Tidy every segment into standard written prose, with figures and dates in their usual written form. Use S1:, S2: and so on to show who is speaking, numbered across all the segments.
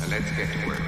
S1: Let's get to work.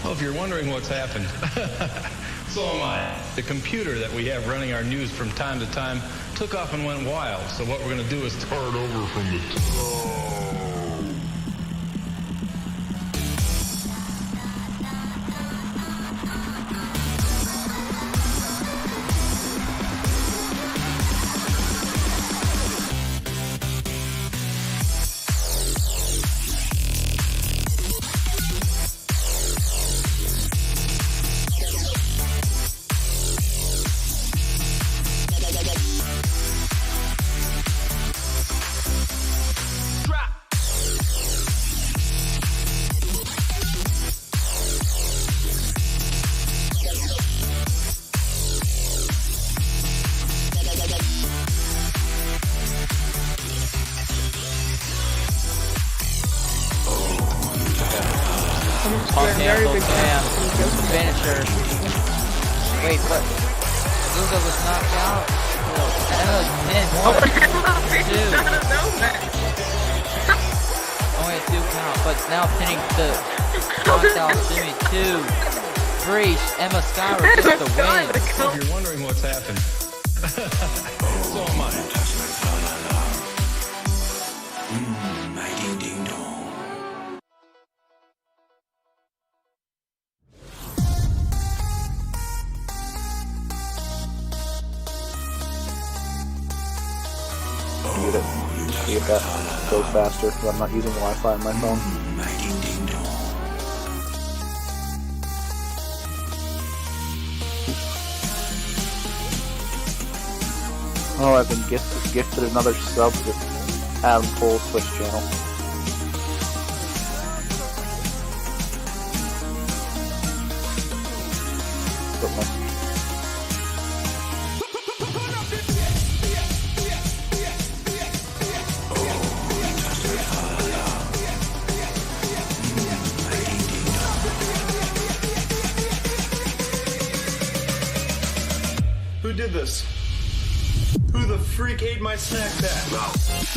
S2: Well, if you're wondering what's happened, so am I. The computer that we have running our news from time to time took off and went wild. So what we're going to do is start over from the top.
S3: Pump
S4: very
S3: cancel,
S4: big
S3: bam.
S4: fan.
S3: Finisher. Wait, what? Luga was knocked out. Emma's pinned.
S4: Oh,
S3: 1, 2.
S4: no, man.
S3: Only a 2 count, but now pinning the knocked shimmy. 2, 3. Emma Skyward gets the win.
S2: If you're wondering what's happened, so am I.
S5: Mute it. See if that goes faster, because I'm not using Wi-Fi on my phone. Oh, I've been gifted another sub to Adam Cole's Twitch channel.
S6: Who did this? Who the freak ate my snack pack?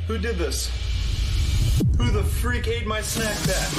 S6: Who did this? Who the freak ate my snack pack?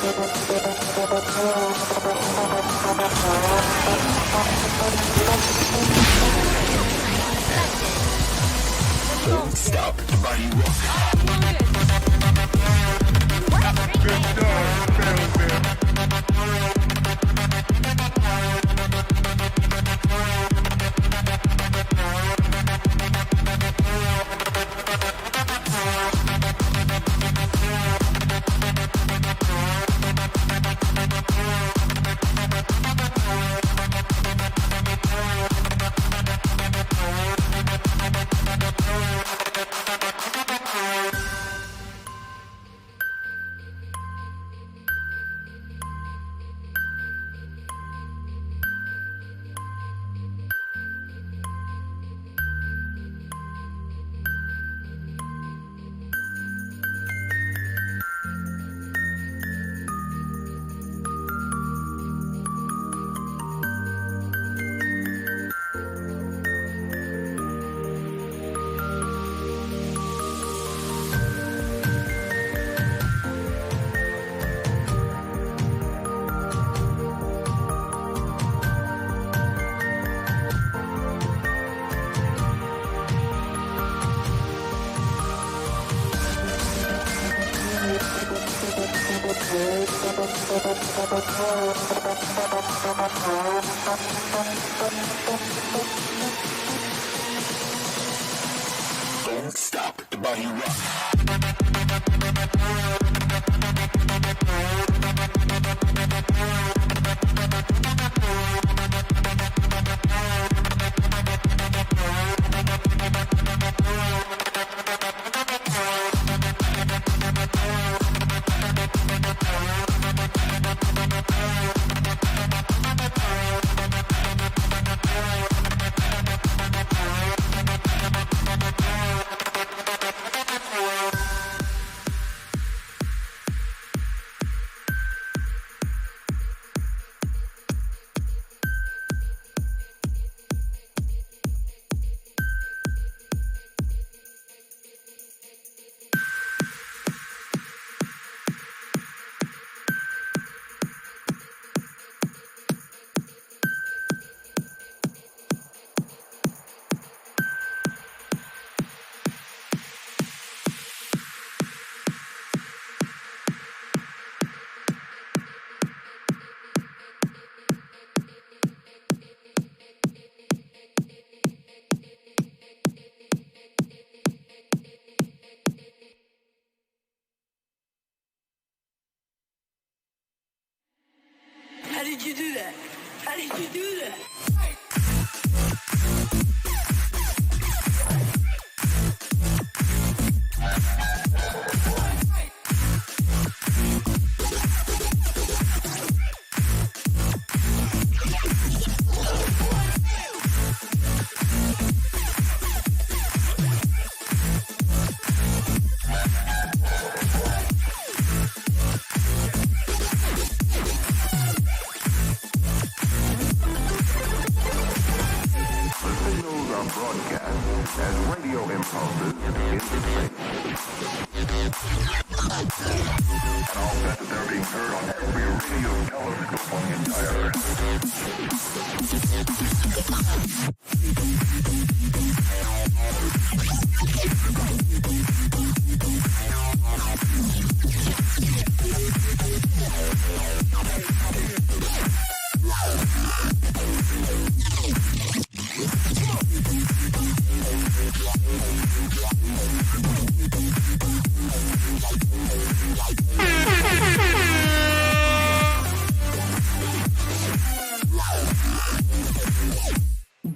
S4: Stop the body rock. Don't stop the body rock.
S7: How did you do that? How did you do that?
S1: broadcast as radio impulses into space. And all that they're being heard on every radio telescope on the entire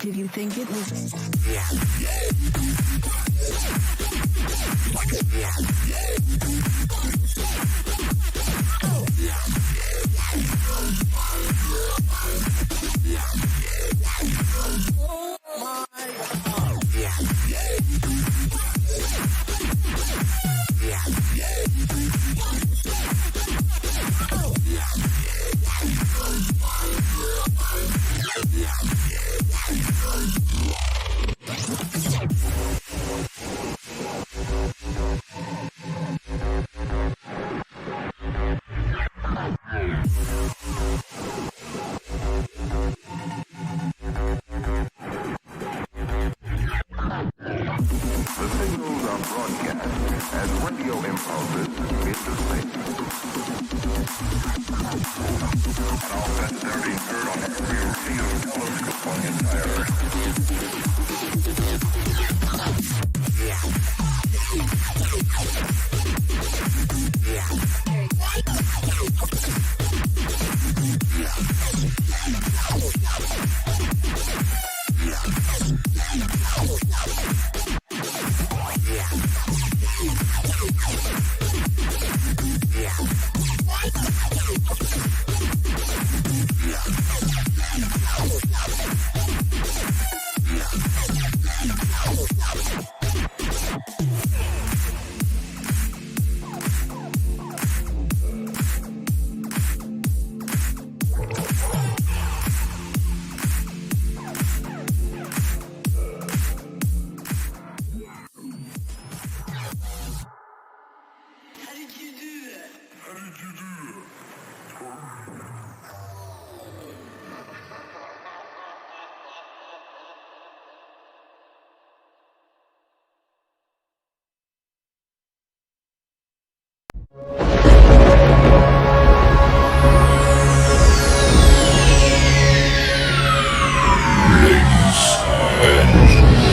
S7: Did you think it was?
S1: as radio impulses into space. And all that they're being heard on every radio telescope on the entire Earth.
S7: How did you do that?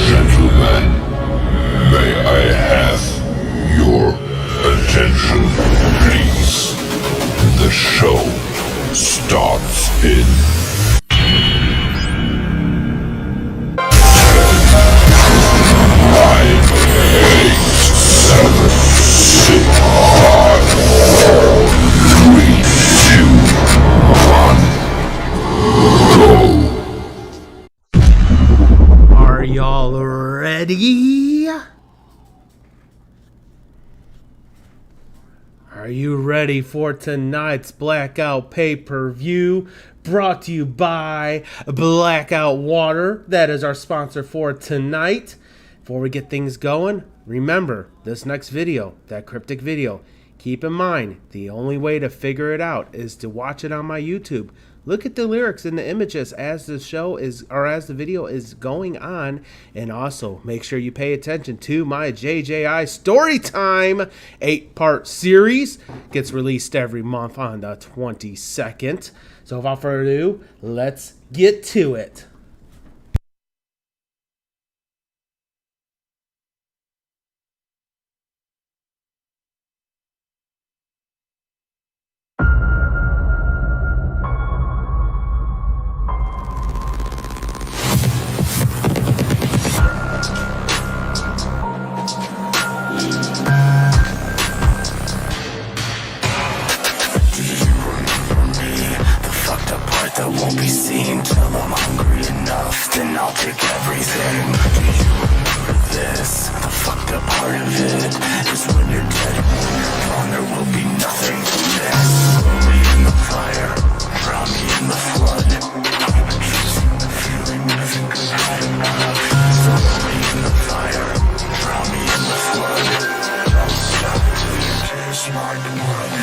S4: Gentlemen, may I have your attention, please? The show starts in 10, 9, 8, 7, 6, 5, 4, 3, 2, 1, go.
S8: Are y'all ready? Are you ready for tonight's Blackout pay-per-view? Brought to you by Blackout Water. That is our sponsor for tonight. Before we get things going, remember this next video, that cryptic video. Keep in mind, the only way to figure it out is to watch it on my YouTube. Look at the lyrics and the images as the show is, or as the video is going on. And also make sure you pay attention to my JJI Storytime 8-part series. Gets released every month on the 22nd. So without further ado, let's get to it.
S4: That won't be seen till I'm hungry enough. Then I'll take everything. Do you remember this? The fucked up part of it is when you're dead and when you're gone, there will be nothing to miss. Throw me in the fire, drown me in the flood. I've been chasing the feeling, I think I've had enough. Throw me in the fire, drown me in the flood. Don't stop till you taste my blood.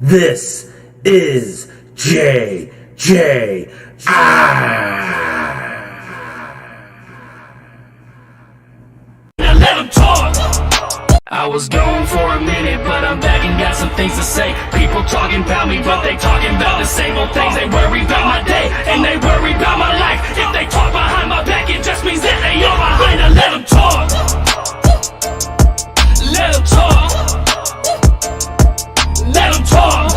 S4: This is JJI. Let them talk. I was gone for a minute, but I'm back and got some things to say. People talking about me, but they talking about the same old things. They worry about my day, and they worry about my life. If they talk behind my back, it just means that they are behind. Now let them talk. Let them talk. Let them talk.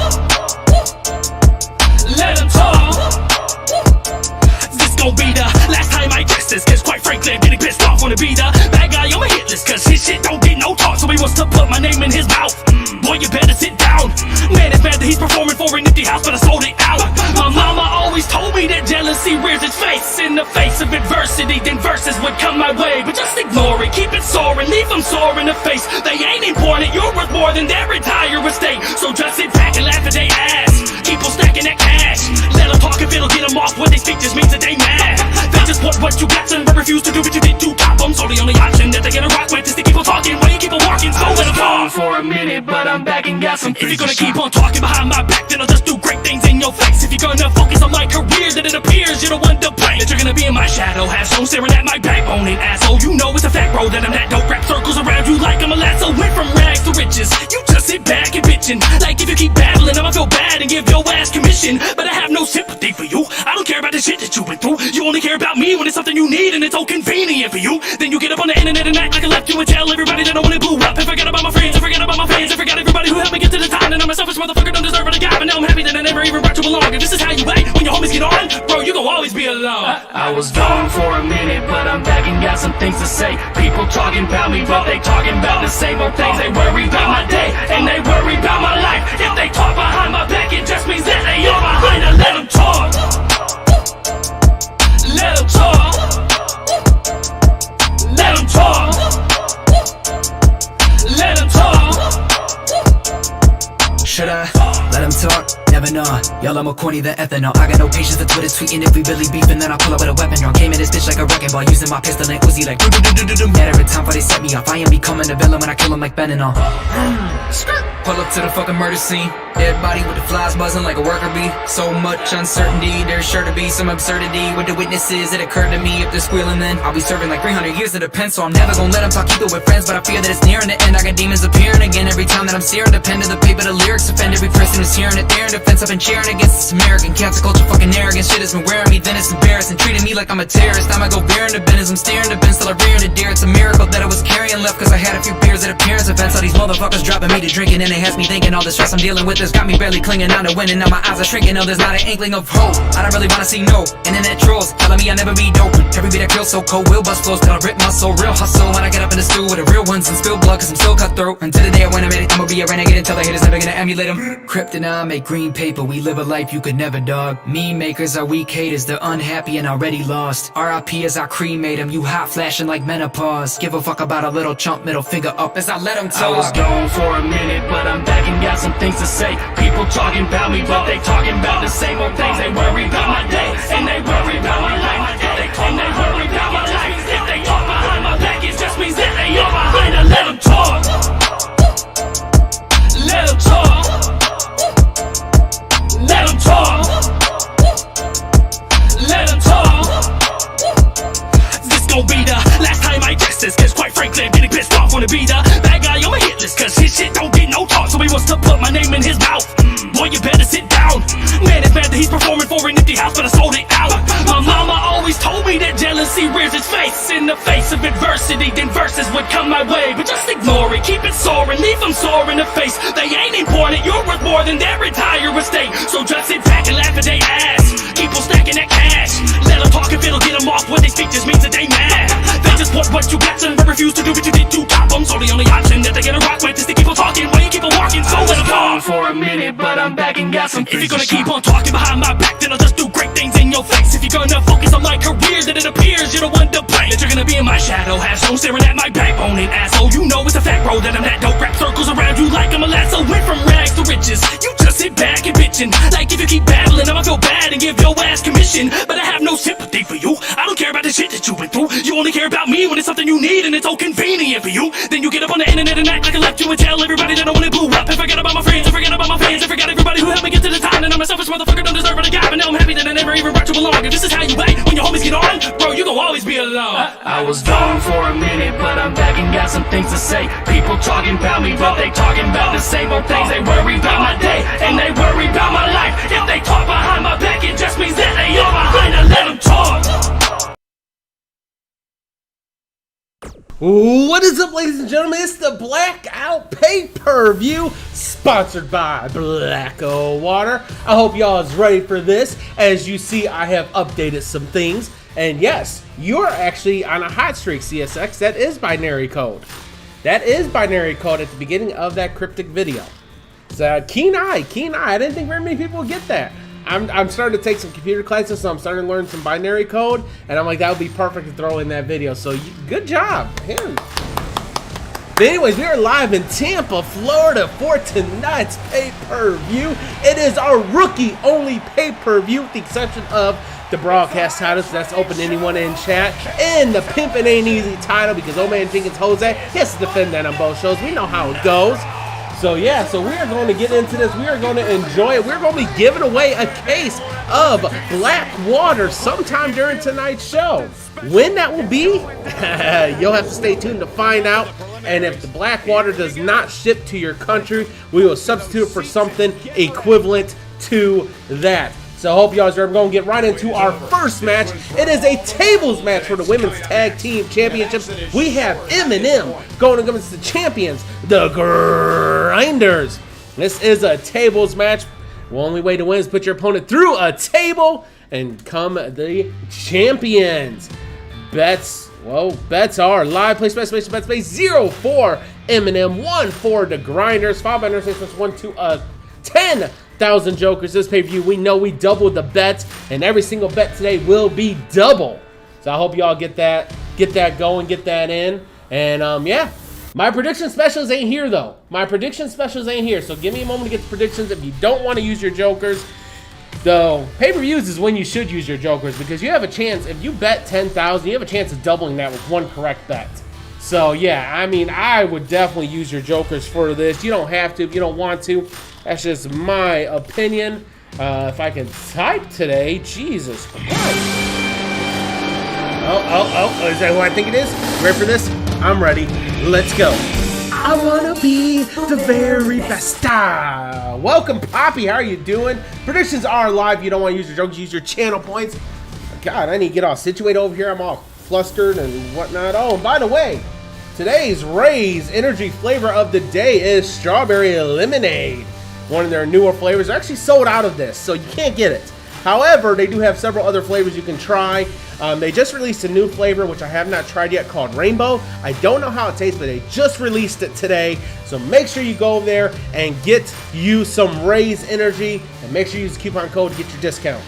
S4: Let them talk. This gon' be the last time I guess this, cause quite frankly I'm getting pissed off. Wanna be the bad guy on my hit list, cause his shit don't get no talk. So he wants to put my name in his mouth. Boy, you better sit down. Man, it's bad that he's performing for an empty house, but I sold it out. My mama always told me that jealousy rears its face in the face of adversity. Then verses would come my way, but just ignore it, keep it soaring, leave them sore in the face. They ain't important, you're worth more than their entire estate. So just sit back and laugh at their ass. Keep on stacking that cash. Let them talk if it'll get them off. What they speak just means that they mad. They just want what you got and refuse to do what you did to top them. So the only option that they gonna rock with is to keep on talking while you keep on walking. So let them talk for a minute, but I'm back and got some. If you're gonna keep on talking behind my back, then I'll just do great things in
S9: your face. If you're gonna focus on my career, then it appears you're the one to blame. That you're gonna be in my shadow, have shown staring at my backbone and asshole. You know it's a fact, bro, that I'm that dope. Rap circles around you like I'm a lasso. Went from rags to riches. You just sit back and bitchin'. Like if you keep babbling, I'ma feel bad and give your ass commission. But I have no sympathy for you. I don't care about the shit that you've been through. You only care about me when it's something you need and it's so convenient for you. Then you get up on the internet and act like I left you and tell everybody that I wanna blew up. And forget about my friends, and forget about my fans, and forget everybody who helped me get to the time. And I'm a selfish motherfucker, don't deserve what I got. But now I'm happy that I never even brought you along. If this is how you act when your homies get on, bro, you gon' always be alone. I was gone for a minute, but I'm back and got some things to say. People talking about me, but they talking about the same old things. They worry about my day, and they worry about my life. If they talk behind my back, it just means that they are behind. I let them talk. Let them talk. Let them talk. Let them talk.
S4: Should I let them talk? Never know. Y'all are more corny than ethanol. I got no patience to Twitter tweeting. If we really beefing, then I'll pull up with a weapon. Y'all came in this bitch like a wrecking ball, using my pistol and Uzi like Yet every time before they set me off, I am becoming a villain when I kill them like fentanyl. Pull up to the fucking murder scene. Dead body with the flies buzzing like a worker bee. So much uncertainty, there's sure to be some absurdity with the witnesses. It occurred to me, if they're squealing then I'll be serving like 300 years to the pen. So I'm never gonna let them talk, keep it with friends. But I fear that it's nearing the end. I got demons appearing again every time that I'm searing the pen to the paper. The lyrics offend every person who's hearing it. They're in defense, I've been cheering against this American cancel culture fucking arrogant shit has been wearing me. Then it's embarrassing, treating me like I'm a terrorist. I'ma go bearing the business, I'm staring the bin, still I rearing the deer. It's a miracle that I was carrying left, cause I had a few beers at appearance events. All these motherfuckers dropping me to drinking, and they has me thinking all the stress I'm dealing with has got me barely clinging on to winning. Now my eyes are shrinking, no, there's not an inkling of hope. I don't really wanna see no internet trolls telling me I'll never be dope. Every beat I kill so cold, will bust flows till I rip my soul. Real hustle when I get up in the stew with the real ones and spill blood, cause I'm still cutthroat. Until the day I win, I'ma be a renegade until the haters never gonna emulate them. Kryptonite, make green paper, we live a life you could never, dog. Meme makers are weak haters, they're unhappy and already lost. RIP as I cremate them, you hot flashing like menopause. Give a fuck about a little chump, middle finger up as I let them talk.
S9: I was gone for a minute, but I'm back and got some things to say. People talking about me, but they talking about the same old things. They worry about my day, and they worry about my life. If they talk, they worry about my life. If they talk behind my back, it just means that they are behind. I let them talk. Let them talk. Let them talk. Let them talk. This gon' be the last time I test this, cause quite frankly I'm getting pissed off. Wanna be the bad guy on my hit list, cause his shit don't get no talk. So he wants to put my name in his mouth. Boy, you better sit down. Man, it's bad that he's performing for an empty house, but I sold it out. My mama always told me that jealousy rears its face in the face of adversity. Then verses would come my way, but just ignore it. Keep it soaring, leave them sore in the face. They ain't important, you're worth more than their entire estate. So just sit back and laugh at their ass. Keep on stacking that cash. Let them talk if it'll get them off. What they speak just means that they mad. They just want what you got and refuse to do what you did to top them. So the only option that they get a rock with is to keep on talking while you keep on walking. So let them gone for a minute, but I'm back and got some. If you're gonna keep on talking behind my back, then I'll just do great things in your face. If you're gonna focus on my career, then it appears you're the one to blame. That you're gonna be in my shadow, have shown staring at my backbone and asshole. You know it's a fact, bro, that I'm that dope. Rap circles around you like I'm a lasso. Went from rags to riches. You just sit back and bitchin'. Like if you keep babbling, I'ma feel bad and give your ass commission. But I have no sympathy for you. I don't care about the shit that you've been through. You only care about me when it's something you need and it's so convenient for you. Then you get up on the internet and act like I left you and tell everybody that I wanna blew up. And forget about my friends, and forget about my fans, and forget everybody who helped me get to the time. And I'm a selfish motherfucker, don't deserve what I got. But now I'm happy that I never even brought you along. If this is how you act when your homies get on, bro, you gon' always be alone. I was gone for a minute, but I'm back and got some things to say. People talking about me, but they talking about the same old things. They worry about my day, and they worry about my life. If they talk behind my back, it just means that they are behind. I let them talk.
S8: What is up, ladies and gentlemen? It's the Blackout Pay-Per-View, sponsored by Blacko Water. I hope y'all is ready for this. As you see, I have updated some things. And yes, you're actually on a hot streak, CSX. That is binary code. That is binary code at the beginning of that cryptic video. So keen eye. I didn't think very many people would get that. I'm starting to take some computer classes, so I'm starting to learn some binary code, and I'm like, that would be perfect to throw in that video. So good job. But anyways, we are live in Tampa, Florida for tonight's pay-per-view. It is our rookie-only pay-per-view, with the exception of the broadcast title, so that's open to anyone in chat, and the Pimpin' Ain't Easy title, because old man Jenkins Jose, he has to defend that on both shows. We know how it goes. So yeah, so we are going to get into this. We are going to enjoy it. We're going to be giving away a case of black water sometime during tonight's show. When that will be, you'll have to stay tuned to find out. And if the black water does not ship to your country, we will substitute for something equivalent to that. So I hope y'all are going to get right into our first match. It is a tables match for the Women's Tag Team Championships. We have M&M going against the champions, the Grinders. This is a tables match. The only way to win is put your opponent through a table and come the champions. Bets are live. Play bet space 0 for M&M, 1 for the Grinders, 5 by 1 to 10,000 jokers. This pay-per-view, we know we doubled the bets, and every single bet today will be double. So I hope y'all get that going, get that in. And yeah, my prediction specials ain't here though. My prediction specials ain't here. So give me a moment to get the predictions. If you don't want to use your jokers, the pay-per-views is when you should use your jokers, because you have a chance. If you bet 10,000, you have a chance of doubling that with one correct bet. So yeah, I mean, I would definitely use your jokers for this. You don't have to if you don't want to. That's just my opinion. If I can type today, Jesus Christ. Oh, is that who I think it is? Ready for this? I'm ready. Let's go. I wanna be the very best. Welcome, Poppy. How are you doing? Predictions are live. You don't want to use your jokes, use your channel points. God, I need to get all situated over here. I'm all flustered and whatnot. Oh, and by the way, today's Ray's energy flavor of the day is strawberry lemonade. One of their newer flavors. They're actually sold out of this, so you can't get it. However, they do have several other flavors you can try. They just released a new flavor, which I have not tried yet, called Rainbow. I don't know how it tastes, but they just released it today. So make sure you go there and get you some Ray's Energy, and make sure you use the coupon code to get your discount.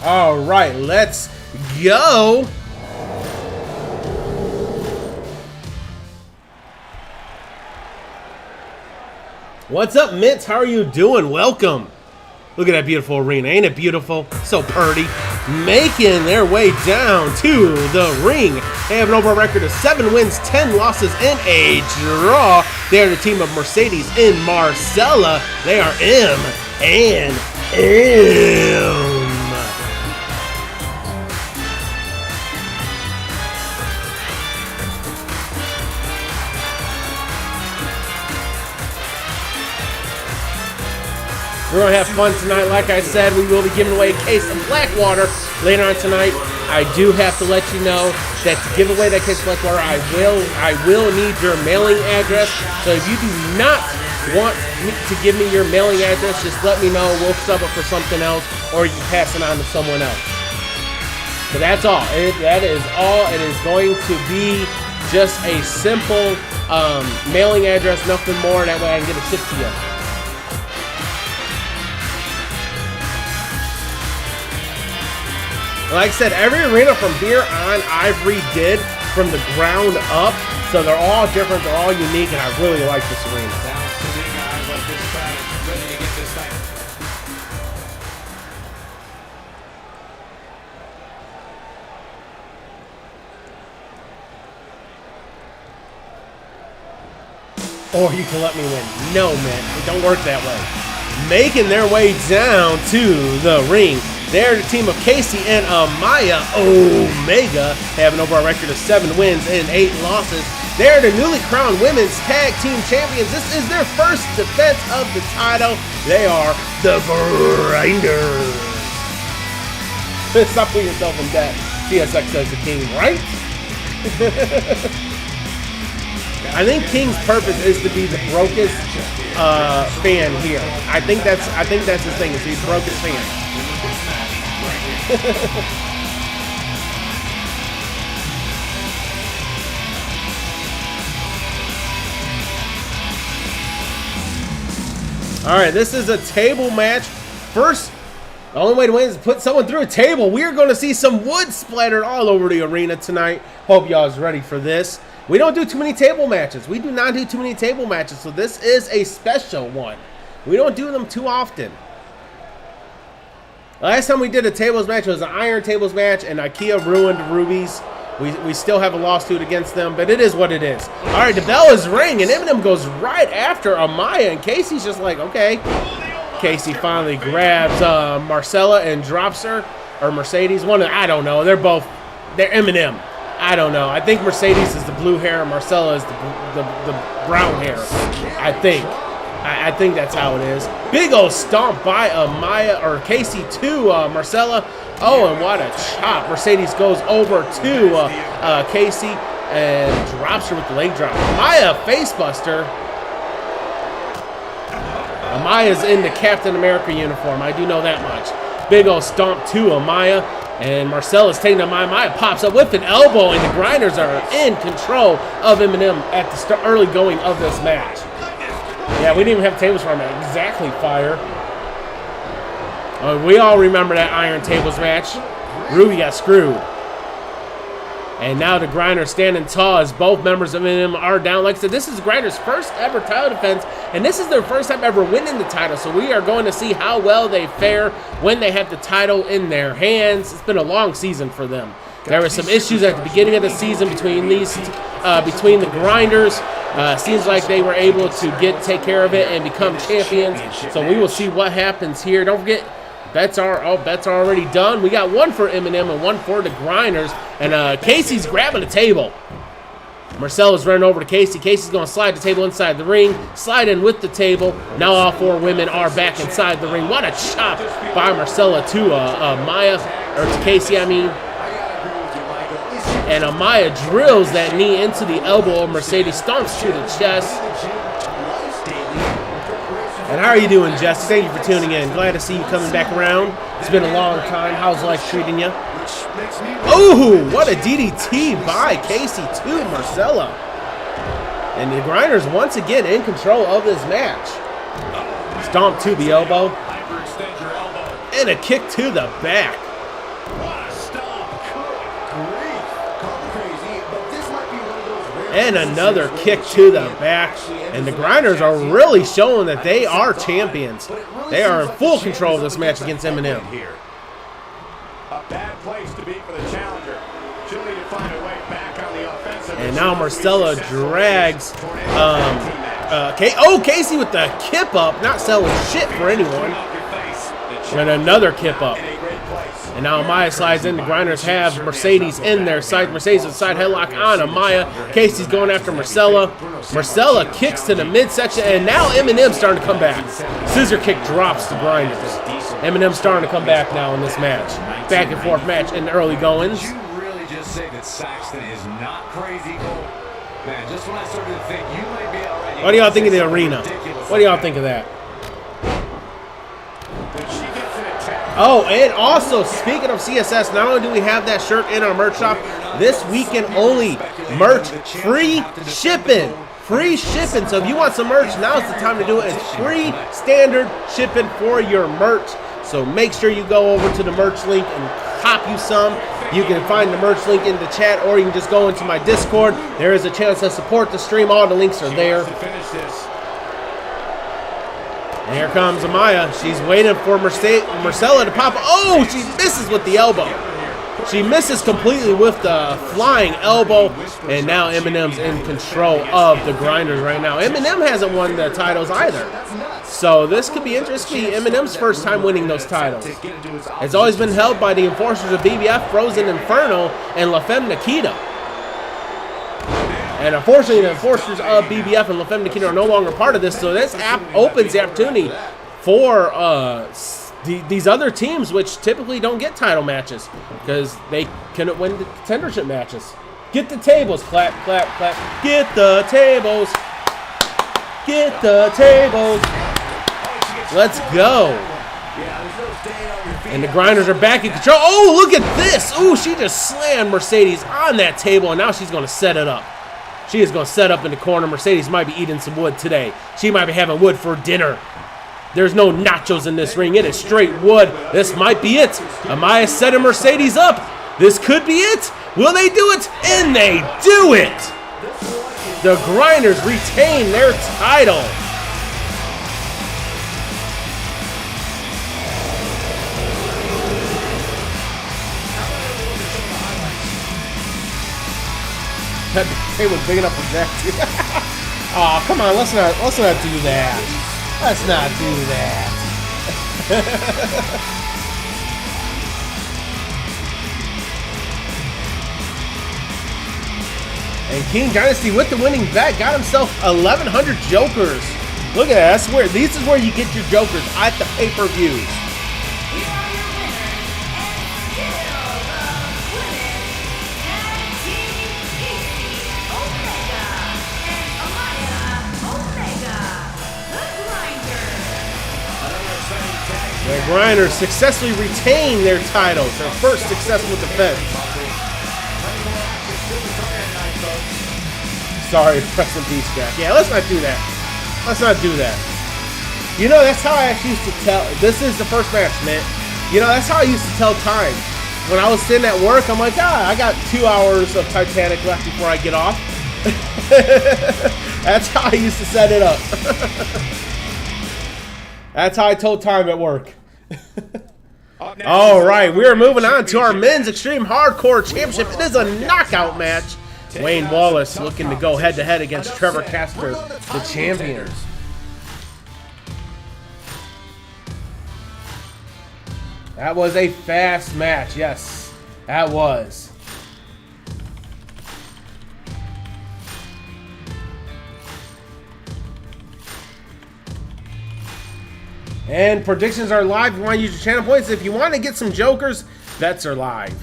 S8: All right, let's go. What's up, Mints? How are you doing? Welcome. Look at that beautiful arena. Ain't it beautiful? So pretty. Making their way down to the ring. They have an overall record of 7 wins, 10 losses, and a draw. They are the team of Mercedes and Marcella. They are M&M. We're going to have fun tonight. Like I said, we will be giving away a case of black water later on tonight. I do have to let you know that to give away that case of black water, I will need your mailing address. So if you do not want to give me your mailing address, just let me know. We'll sub it for something else, or you can pass it on to someone else. So that's all. That is all. It is going to be just a simple mailing address, nothing more. That way I can get it shipped to you. Like I said, every arena from here on I've redid from the ground up, so they're all different, they're all unique, and I really like this arena.
S10: Sounds to me, guys, like this crowd is ready to get this thing.
S8: Or you can let me win. No, man, it don't work that way. Making their way down to the ring. They're the team of Casey and Amaya Omega. They have an overall record of 7 wins and 8 losses. They're the newly crowned Women's Tag Team Champions. This is their first defense of the title. They are the Grinders. Stop putting yourself in debt. CSX says the king, right? I think King's purpose is to be the brokest fan here. I think that's his thing, is he's the brokest fan. All right, this is a table match. First, the only way to win is to put someone through a table. We are going to see some wood splattered all over the arena tonight. Hope y'all is ready for this. We don't do too many table matches. We do not do too many table matches, so this is a special one. We don't do them too often. Last time we did a tables match, it was an iron tables match, and IKEA ruined Ruby's We still have a lawsuit against them, but it is what it is. All right, the bell is ringing, and Eminem goes right after Amaya, and Casey's just like, okay. Casey finally grabs Marcella and drops her, or Mercedes. I don't know. They're Eminem. I don't know. I think Mercedes is the blue hair, and Marcella is the brown hair. I think. I think that's how it is. Big old stomp by Amaya, or Casey to Marcella. Oh, and what a chop. Mercedes goes over to Casey and drops her with the leg drop. Amaya facebuster. Amaya's in the Captain America uniform. I do know that much. Big old stomp to Amaya. And Marcella's taking Amaya. Amaya pops up with an elbow, and the Grinders are in control of Eminem at the early going of this match. Yeah, we didn't even have tables for him. Exactly, Fire. We all remember that Iron Tables match. Ruby got screwed. And now the Grinders standing tall as both members of Eminem are down. Like I said, this is the Grinders' first ever title defense, and this is their first time ever winning the title. So we are going to see how well they fare when they have the title in their hands. It's been a long season for them. There were some issues at the beginning of the season between the Grinders. Seems like they were able to take care of it and become champions. So we will see what happens here. Don't forget, bets are already done. We got one for Eminem and one for the Grinders. And Casey's grabbing the table. Marcella's running over to Casey. Casey's going to slide the table inside the ring. Slide in with the table. Now all four women are back inside the ring. What a chop by Marcella to Maya, or to Casey, I mean. And Amaya drills that knee into the elbow of Mercedes, stomps to the chest. And how are you doing, Jess? Thank you for tuning in. Glad to see you coming back around. It's been a long time. How's life treating you? Oh, what a DDT by Casey to Marcella. And the Grinders once again in control of this match. Stomp to the elbow. And a kick to the back. And another kick to the back. And the Grinders are really showing that they are champions. They are in full control of this match against Eminem.
S10: A bad place to be for the challenger. She'll need to find a way back on the offensive.
S8: And now Marcella drags Casey with the kip up, not selling shit for anyone. And another kip up. And now Amaya slides in. The Grinders have Mercedes in their sight. Mercedes with side headlock on Amaya. Casey's going after Marcella. Marcella kicks to the midsection. And now Eminem's starting to come back. Scissor kick drops the Grinders. Eminem's starting to come back now in this match. Back and forth match in the early goings.
S10: Did you really just say that Saxton is not crazy, Cole? Man, just when I started to think you might be all right.
S8: What do y'all think of the arena? What do y'all think of that? Oh, and also, speaking of CSS, not only do we have that shirt in our merch shop, this weekend only merch, free shipping. Free shipping. So if you want some merch, now's the time to do it. It's free standard shipping for your merch. So make sure you go over to the merch link and cop you some. You can find the merch link in the chat, or you can just go into my Discord. There is a chance to support the stream. All the links are there. And here comes Amaya. She's waiting for Marcella to pop. Oh, she misses with the elbow. She misses completely with the flying elbow. And now Eminem's in control of the Grinders right now. Eminem hasn't won the titles either. So this could be interesting. Eminem's first time winning those titles. It's always been held by the enforcers of BBF, Frozen Inferno, and La Femme Nikita. And unfortunately, the enforcers of BBF and La Femme Nikita are no longer part of this, so this app opens the opportunity for these other teams, which typically don't get title matches, because they couldn't win the contendership matches. Get the tables, clap, clap, clap. Get the tables. Get the tables. Let's go. And the Grinders are back in control. Oh, look at this. Oh, she just slammed Mercedes on that table, and now she's going to set it up. She is going to set up in the corner. Mercedes might be eating some wood today. She might be having wood for dinner. There's no nachos in this ring. It is straight wood. This might be it. Amaya setting Mercedes up. This could be it. Will they do it? And they do it. The Grinders retain their title. That thing was big enough for Jack too. Oh, come on, let's not do that. Let's not do that. And King Dynasty with the winning bet got himself 1,100 jokers. Look at that. That's where, this is where you get your jokers at the pay-per-views. The Grinders successfully retain their titles, their first successful defense. Sorry, rest in peace, Jack. Yeah, let's not do that. Let's not do that. You know, that's how I actually used to tell. This is the first match, man. You know, that's how I used to tell time. When I was sitting at work, I'm like, I got 2 hours of Titanic left before I get off. That's how I used to set it up. That's how I told time at work. All right, we are moving on to our Men's Extreme Hardcore Championship. It is a knockout match. Wayne Wallace looking to go head-to-head against Trevor Casper, the champion. That was a fast match. Yes, that was. And predictions are live. If you want to use your channel points, if you want to get some jokers, bets are live.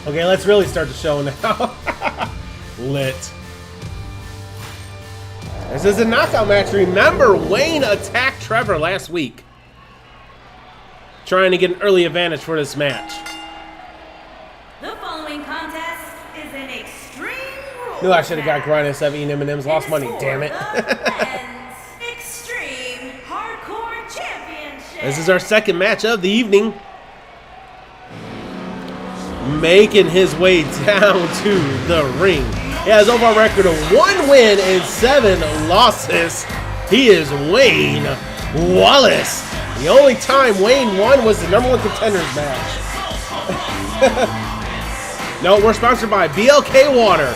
S8: Okay, let's really start the show now. Lit. This is a knockout match. Remember, Wayne attacked Trevor last week, trying to get an early advantage for this match.
S7: The following contest is an extreme rules
S8: Knew I should have got grinded instead of eating M&M's. Lost money, damn it.
S7: Extreme Hardcore Championship.
S8: This is our second match of the evening. Making his way down to the ring. He has over a record of 1 win and 7 losses. He is Wayne Wallace. The only time Wayne won was the #1 contenders match. No, we're sponsored by BLK Water.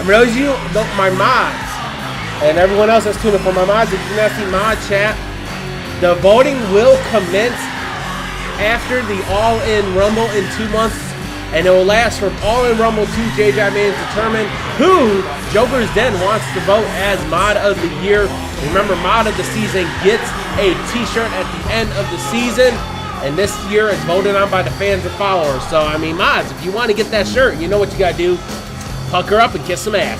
S8: For those of you, my mods, and everyone else that's tuning for my mods, if you do not see mod chat, the voting will commence after the All-In Rumble in 2 months, and it will last from All-In Rumble to JJI Mania to determine who Joker's Den wants to vote as Mod of the Year. Remember, Mod of the Season gets a t-shirt at the end of the season, and this year it's voted on by the fans and followers. So, I mean, mods, if you want to get that shirt, you know what you gotta do. Pucker up and kiss some ass.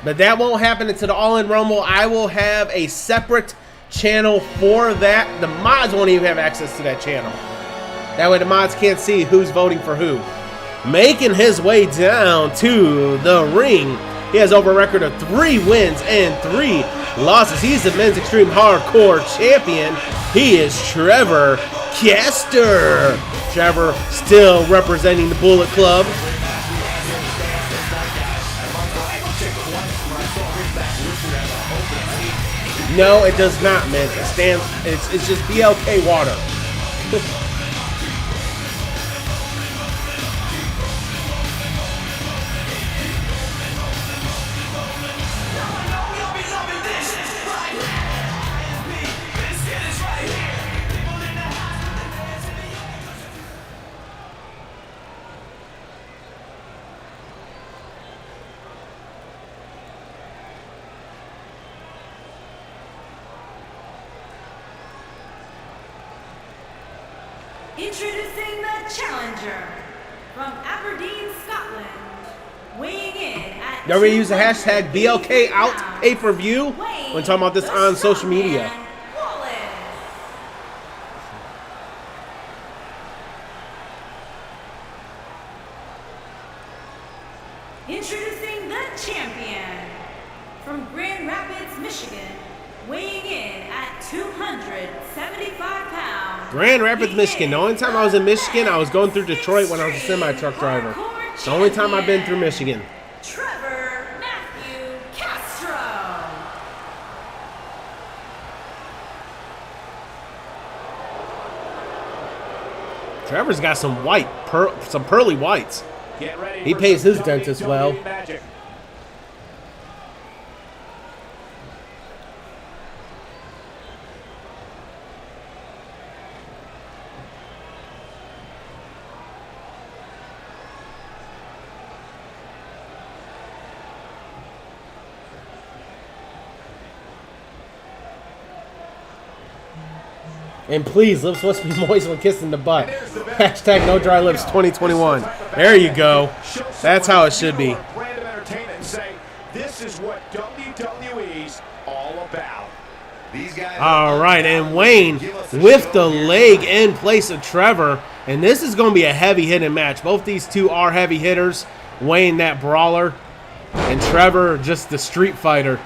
S8: But that won't happen until the All-In Rumble. I will have a separate channel for that. The mods won't even have access to that channel. That way the mods can't see who's voting for who. Making his way down to the ring. He has over a record of 3 wins and 3 losses. He's the Men's Extreme Hardcore Champion. He is Trevor Casper. Trevor still representing the Bullet Club. No, it does not, man. It stands. It's just BLK Water.
S7: Introducing the challenger from Aberdeen, Scotland, weighing in at
S8: Don't we use the hashtag BLK Out PPV when talking about this on social media?
S7: Introducing the champion from Grand Rapids, Michigan, weighing in at 275 pounds.
S8: Grand Rapids, Michigan. The only time I was in Michigan, I was going through Detroit when I was a semi-truck driver. It's the only time I've been through Michigan.
S7: Trevor Matthew Castro.
S8: Trevor's got some white, some pearly whites. He pays his dentist well. And please, lips must be moist when kissing the butt. Hashtag no dry lips 2021. There you go. That's how it should be.
S10: This is what WWE's all about.
S8: All right, and Wayne with the leg in place of Trevor. And this is going to be a heavy hitting match. Both these two are heavy hitters. Wayne, that brawler, and Trevor, just the street fighter.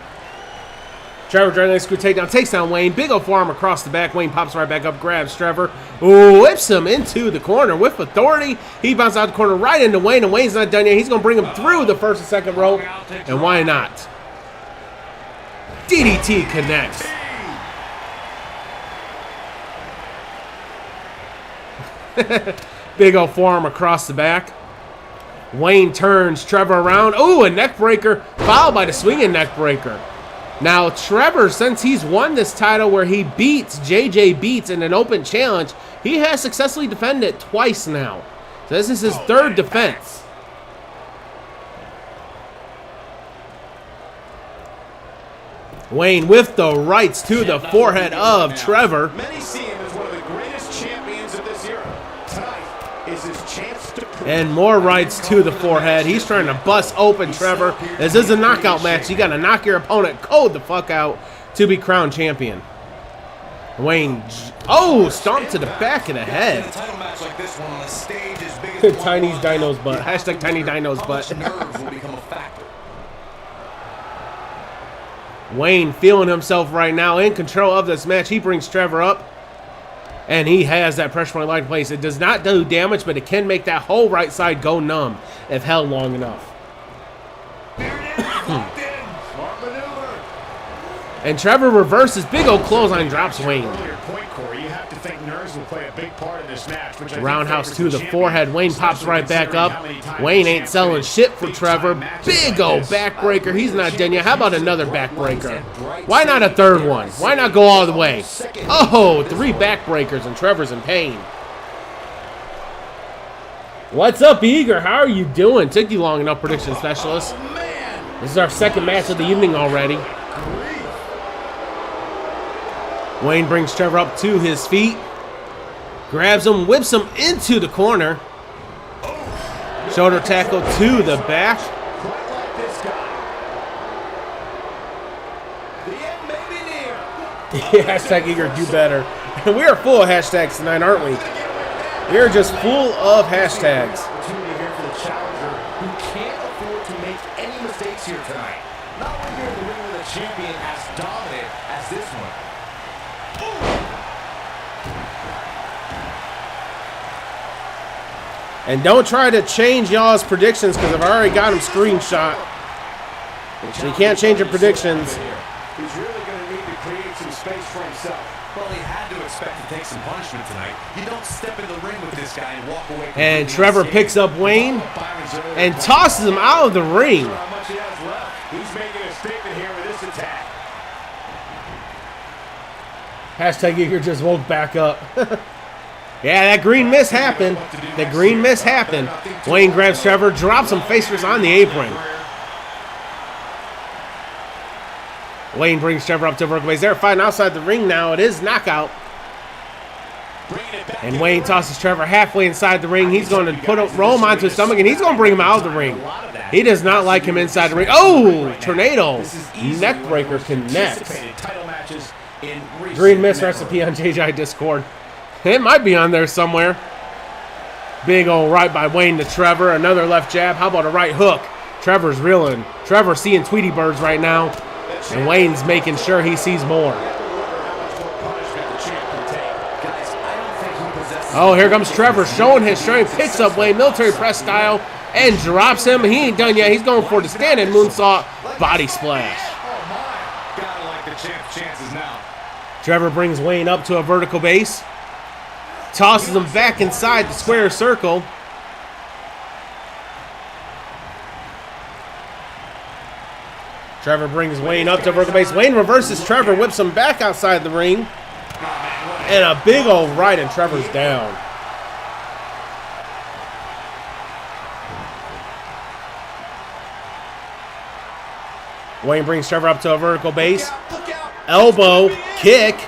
S8: Trevor trying to screw takedown, takes down Wayne. Big old forearm across the back. Wayne pops right back up, grabs Trevor. Ooh, whips him into the corner with authority. He bounces out the corner right into Wayne, and Wayne's not done yet. He's going to bring him through the first and second rope. And why not? DDT connects. Big old forearm across the back. Wayne turns Trevor around. Ooh, a neck breaker, followed by the swinging neck breaker. Now, Trevor, since he's won this title where he beats JJ Beats in an open challenge, he has successfully defended it twice now. So this is his third defense. Wayne with the rights to the forehead of Trevor.
S10: Many see him as one of the greatest champions of this era. Tonight is his chance to prove.
S8: And more rights to the forehead. He's trying to bust open Trevor. This is a knockout match. You got to knock your opponent cold the fuck out to be crowned champion. Wayne, stomped to the back of the head. Tiny Dino's butt. Hashtag Tiny Dino's butt. Wayne feeling himself right now, in control of this match. He brings Trevor up, and he has that pressure point locked in place. It does not do damage, but it can make that whole right side go numb if held long enough. And Trevor reverses, big old clothesline, drops Wayne. Roundhouse to the forehead. Wayne pops right back up. Wayne ain't selling shit for Trevor. Big old backbreaker. He's not done yet. How about another backbreaker? Why not a third one? Why not go all the way? Oh, 3 backbreakers, and Trevor's in pain. What's up, Eager? How are you doing? Took you long enough, prediction specialist. This is our second match of the evening already. Wayne brings Trevor up to his feet. Grabs him, whips him into the corner. Shoulder tackle to the back. Hashtag Eager, do better. And we are full of hashtags tonight, aren't we? We are just full of hashtags.
S10: Not when you're the ring with a champion as dominant as this one.
S8: And don't try to change y'all's predictions because I've already got them screenshot. So you can't change your predictions.
S10: He's really going to need to create some space for himself.
S11: Well, he had to expect to take some punishment tonight. You don't step in the ring with this guy and walk away.
S8: And Trevor picks up Wayne and tosses him out of the ring.
S10: How much he has left. He's making a statement here with this attack.
S8: Hashtag Eager just woke back up. Yeah, that green miss happened. The green miss happened. Wayne grabs Trevor, drops him face first on the apron. Wayne brings Trevor up to Vertical. They're fighting outside the ring now. It is knockout. And Wayne tosses Trevor halfway inside the ring. He's going to roll him onto his stomach, and he's going to bring him out of the ring.
S10: A lot of that.
S8: He does not like him inside the ring. Oh, tornado. Neck breaker connects. Green Mist recipe on JJI Discord. It might be on there somewhere. Big old right by Wayne to Trevor. Another left jab. How about a right hook? Trevor's reeling. Trevor's seeing Tweety Birds right now. And Wayne's making sure he sees more. Oh, here comes Trevor showing his strength. Picks up Wayne, military press style, and drops him. He ain't done yet. He's going for the standing moonsault body splash.
S11: Gotta like the champ's chances now.
S8: Trevor brings Wayne up to a vertical base. Tosses him back inside the square circle. Trevor brings Wayne up to vertical base. Wayne reverses Trevor, whips him back outside the ring. And a big old right, and Trevor's down. Wayne brings Trevor up to a vertical base. Elbow, kick.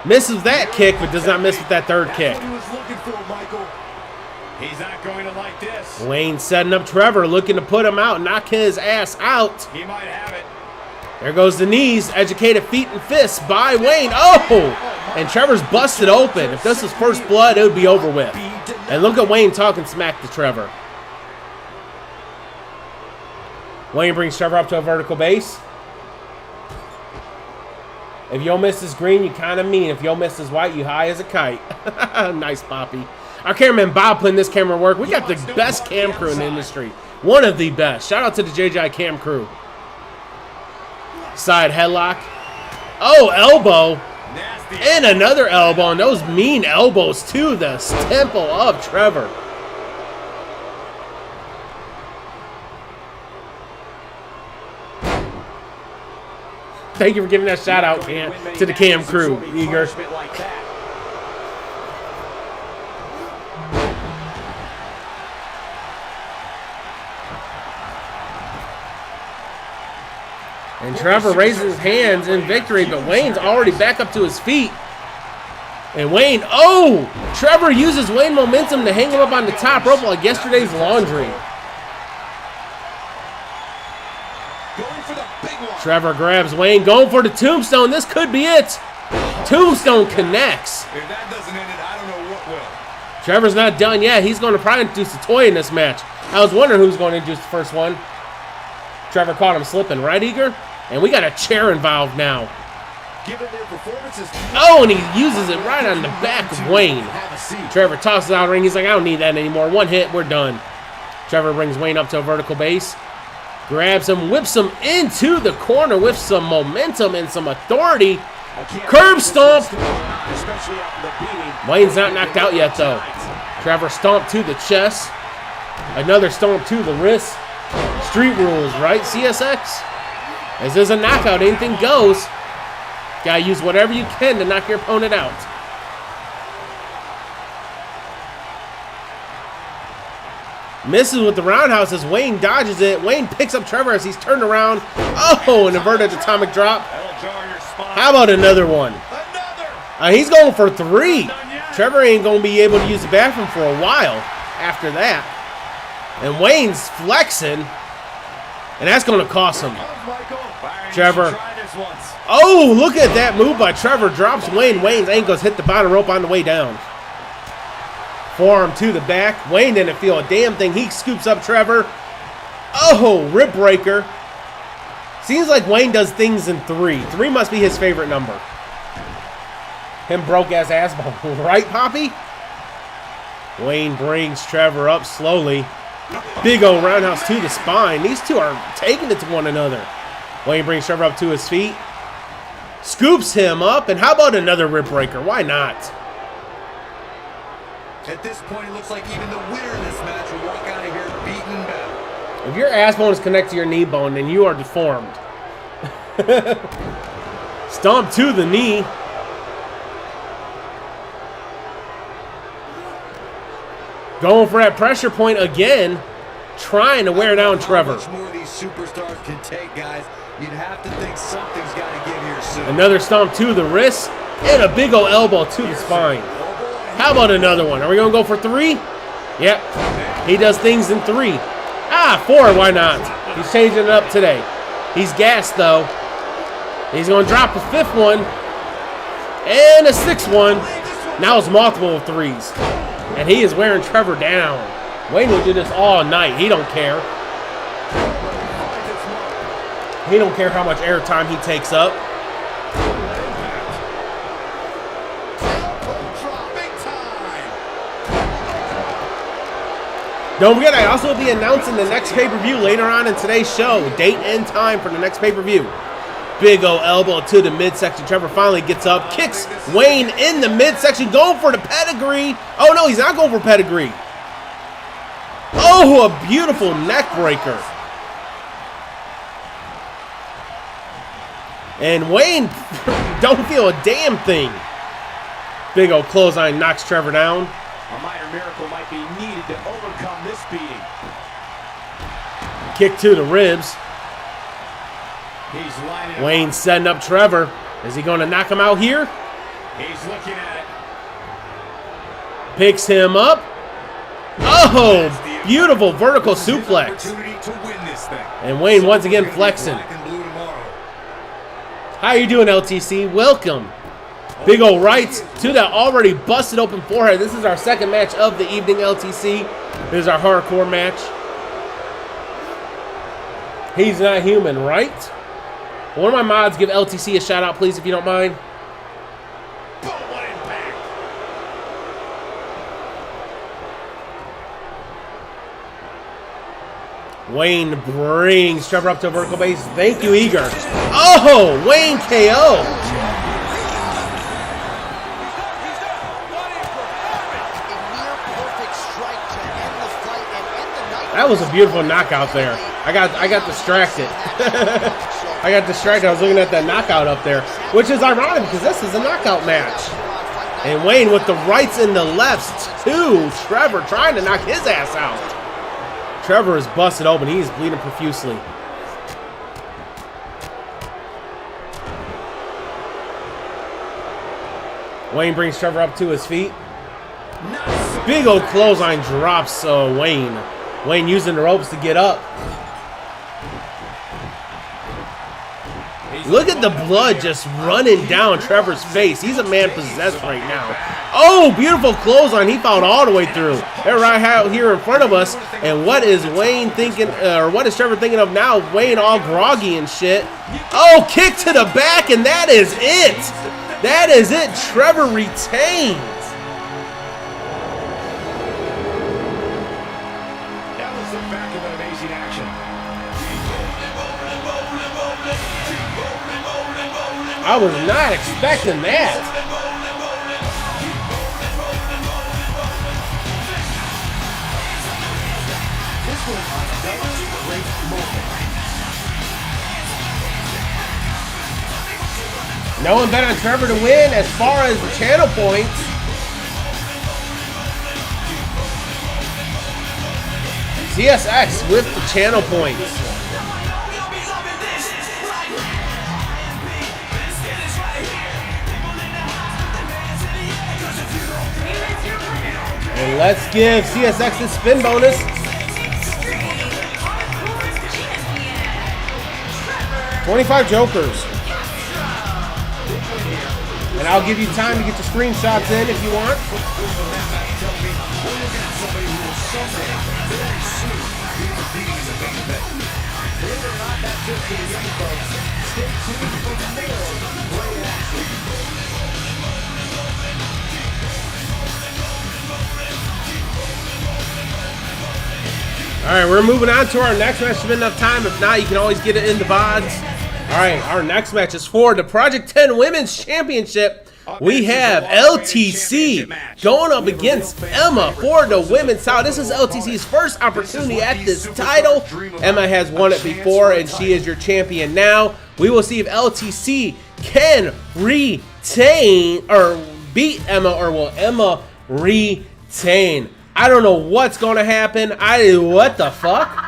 S8: Misses that kick, but does not miss with that third kick.
S10: He's not going to like this.
S8: Wayne setting up Trevor, looking to put him out, knock his ass out.
S10: He might have it.
S8: There goes the knees, educated feet and fists by Wayne. Oh! And Trevor's busted open. If this was first blood, it would be over with. And look at Wayne talking smack to Trevor. Wayne brings Trevor up to a vertical base. If you'll miss is green, you kind of mean. If you'll miss is white, you high as a kite. Nice, Poppy. Our cameraman Bob putting this camera work. We got the best cam crew in the industry. One of the best. Shout out to the JJI cam crew. Side headlock. Oh, elbow. And another elbow. And those mean elbows to the temple of Trevor. Thank you for giving that shout out, Cam, to the cam crew, Eager. And Trevor raises his hands in victory, but Wayne's already back up to his feet. And Wayne, oh! Trevor uses Wayne momentum to hang him up on the top rope like yesterday's laundry. Trevor grabs Wayne, going for the tombstone. This could be it. Tombstone connects.
S11: If that doesn't end it, I don't know what will.
S8: Trevor's not done yet. He's going to probably introduce a toy in this match. I was wondering who's going to introduce the first one. Trevor caught him slipping, right, Eager? And we got a chair involved now. Oh, and he uses it right on the back of Wayne. Trevor tosses out the ring. He's like, I don't need that anymore. One hit, we're done. Trevor brings Wayne up to a vertical base. Grabs him, whips him into the corner with some momentum and some authority. Curb stomp. Wayne's not knocked out yet, though. Trevor stomped to the chest. Another stomp to the wrist. Street rules, right, CSX? As there's a knockout, anything goes. Gotta use whatever you can to knock your opponent out. Misses with the roundhouse as Wayne dodges it. Wayne picks up Trevor as he's turned around. Oh, an inverted atomic drop. How about another one? He's going for 3. Trevor ain't going to be able to use the bathroom for a while after that. And Wayne's flexing. And that's going to cost him. Trevor. Oh, look at that move by Trevor. Drops Wayne. Wayne's ankles hit the bottom rope on the way down. Forearm to the back. Wayne didn't feel a damn thing. He scoops up Trevor. Oh, rib breaker. Seems like Wayne does things in 3. 3 must be his favorite number. Him broke ass ball. Right, Poppy? Wayne brings Trevor up slowly. Big old roundhouse to the spine. These two are taking it to one another. Wayne brings Trevor up to his feet. Scoops him up. And how about another rib breaker? Why not?
S11: At this point, it looks like even the winner of this match will walk out of here beaten and battered.
S8: If your ass bone is connected to your knee bone, then you are deformed. Stomp to the knee. Going for that pressure point again. Trying to wear down Trevor.
S11: How much more these superstars can take, guys? You'd have to think something's got to give here soon.
S8: Another stomp to the wrist. And a big old elbow to the spine. How about another one? Are we going to go for 3? Yep. He does things in 3. Ah, 4, why not? He's changing it up today. He's gassed, though. He's going to drop a 5th one. And a 6th one. Now it's multiple 3s. And he is wearing Trevor down. Wayne will do this all night. He don't care. He don't care how much airtime he takes up. Don't forget, I also will be announcing the next pay-per-view later on in today's show. Date and time for the next pay-per-view. Big O elbow to the midsection. Trevor finally gets up, kicks Wayne in the midsection, going for the pedigree. Oh no, he's not going for pedigree. Oh, a beautiful neck breaker. And Wayne don't feel a damn thing. Big O clothesline knocks Trevor down.
S10: A minor miracle might be needed to overcome this beating.
S8: Kick to the ribs.
S10: He's lining
S8: Wayne setting up Trevor. Is he going to knock him out here?
S10: He's looking at it.
S8: Picks him up. Oh, beautiful vertical suplex. And Wayne once again flexing. How you doing, LTC? Welcome. Big ol' rights to that already busted open forehead. This is our second match of the evening, LTC. This is our hardcore match. He's not human, right? One of my mods give LTC a shout out, please, if you don't mind. Wayne brings Trevor up to a vertical base. Thank you, Eager. Oh, Wayne KO. That was a beautiful knockout there. I got distracted. I got distracted. I was looking at that knockout up there, which is ironic because this is a knockout match. And Wayne with the rights and the lefts to Trevor, trying to knock his ass out. Trevor is busted open. He is bleeding profusely. Wayne brings Trevor up to his feet. Big old clothesline drops Wayne. Wayne using the ropes to get up. Look at the blood just running down Trevor's face. He's a man possessed right now. Oh, beautiful clothesline. He found all the way through. They're right out here in front of us. And what is Wayne thinking, or what is Trevor thinking of now? Wayne all groggy and shit. Oh, kick to the back, and that is it. That is it. Trevor retains. I was not expecting that. No one bet on Trevor to win as far as the channel points. CSX with the channel points. And let's give CSX the spin bonus. 25 jokers. And I'll give you time to get your screenshots in if you want. All right, we're moving on to our next match. There's been enough time. If not, you can always get it in the VODs. All right, our next match is for the Project 10 Women's Championship. We have LTC going up against Emma for the women's title. This is LTC's first opportunity at this title. Emma has won it before, and she is your champion now. We will see if LTC can retain or beat Emma, or will Emma retain? I don't know what's going to happen. What the fuck?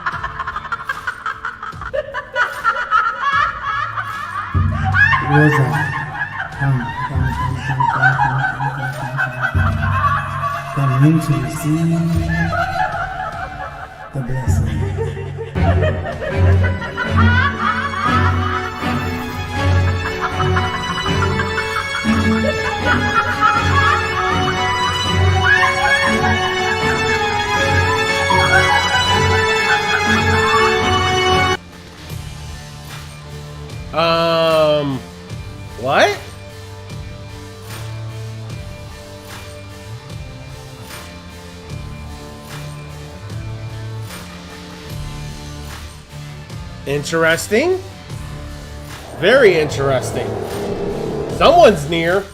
S12: Come to receive the blessing.
S8: What? Interesting. Very interesting. Someone's near.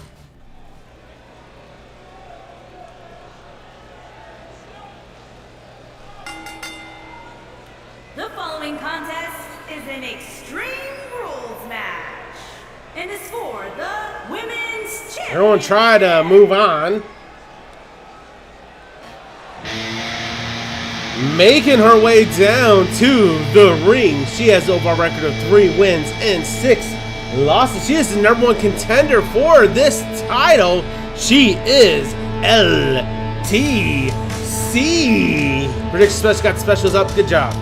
S7: The following contest is an Extreme Rules match and is for the Women's Championship.
S8: Everyone try to move on. Making her way down to the ring. She has over a record of 3 wins and 6 losses. She is the #1 contender for this title. She is LTC. Prediction Special got the specials up. Good job.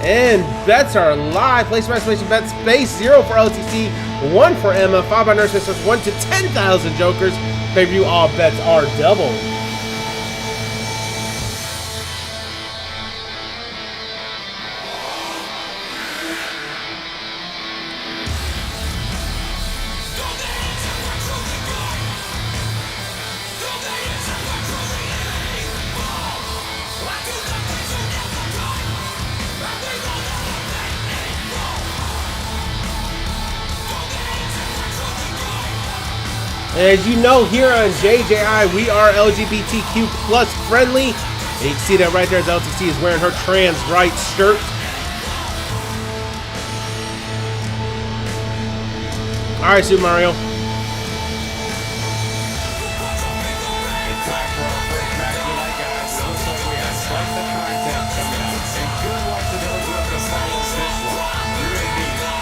S8: And bets are live. Place your exclamation bet space 0 for LTC, 1 for Emma, 5 by Nurse Sisters, 1 to 10,000 Jokers. Pay-per-view, all bets are doubled. As you know, here on JJI, we are LGBTQ plus friendly. And you can see that right there as LTC is wearing her trans rights shirt. All right, Super Mario.
S11: It's time for our first match tonight, guys. It looks like we have quite the content coming up. And good luck to those who have to follow this one. You're going to need it.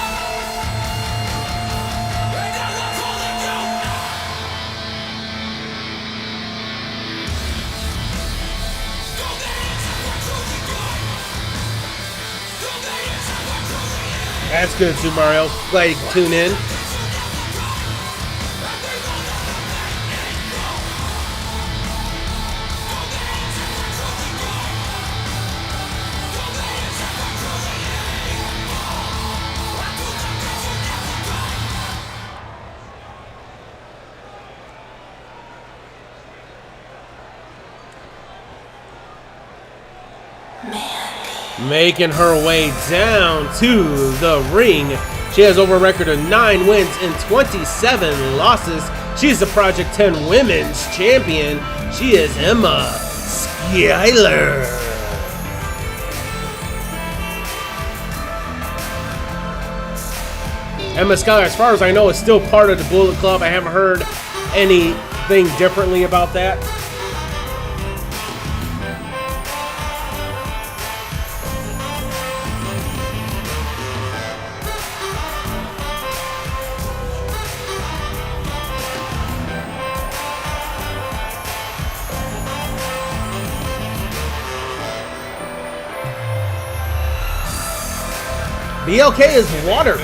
S8: That's good, Super Mario. Glad you can tune in. Making her way down to the ring. She has over a record of 9 wins and 27 losses. She is the Project 10 Women's Champion. She is Emma Skyler. Emma Skyler, as far as I know, is still part of the Bullet Club. I haven't heard anything differently about that. BLK is water.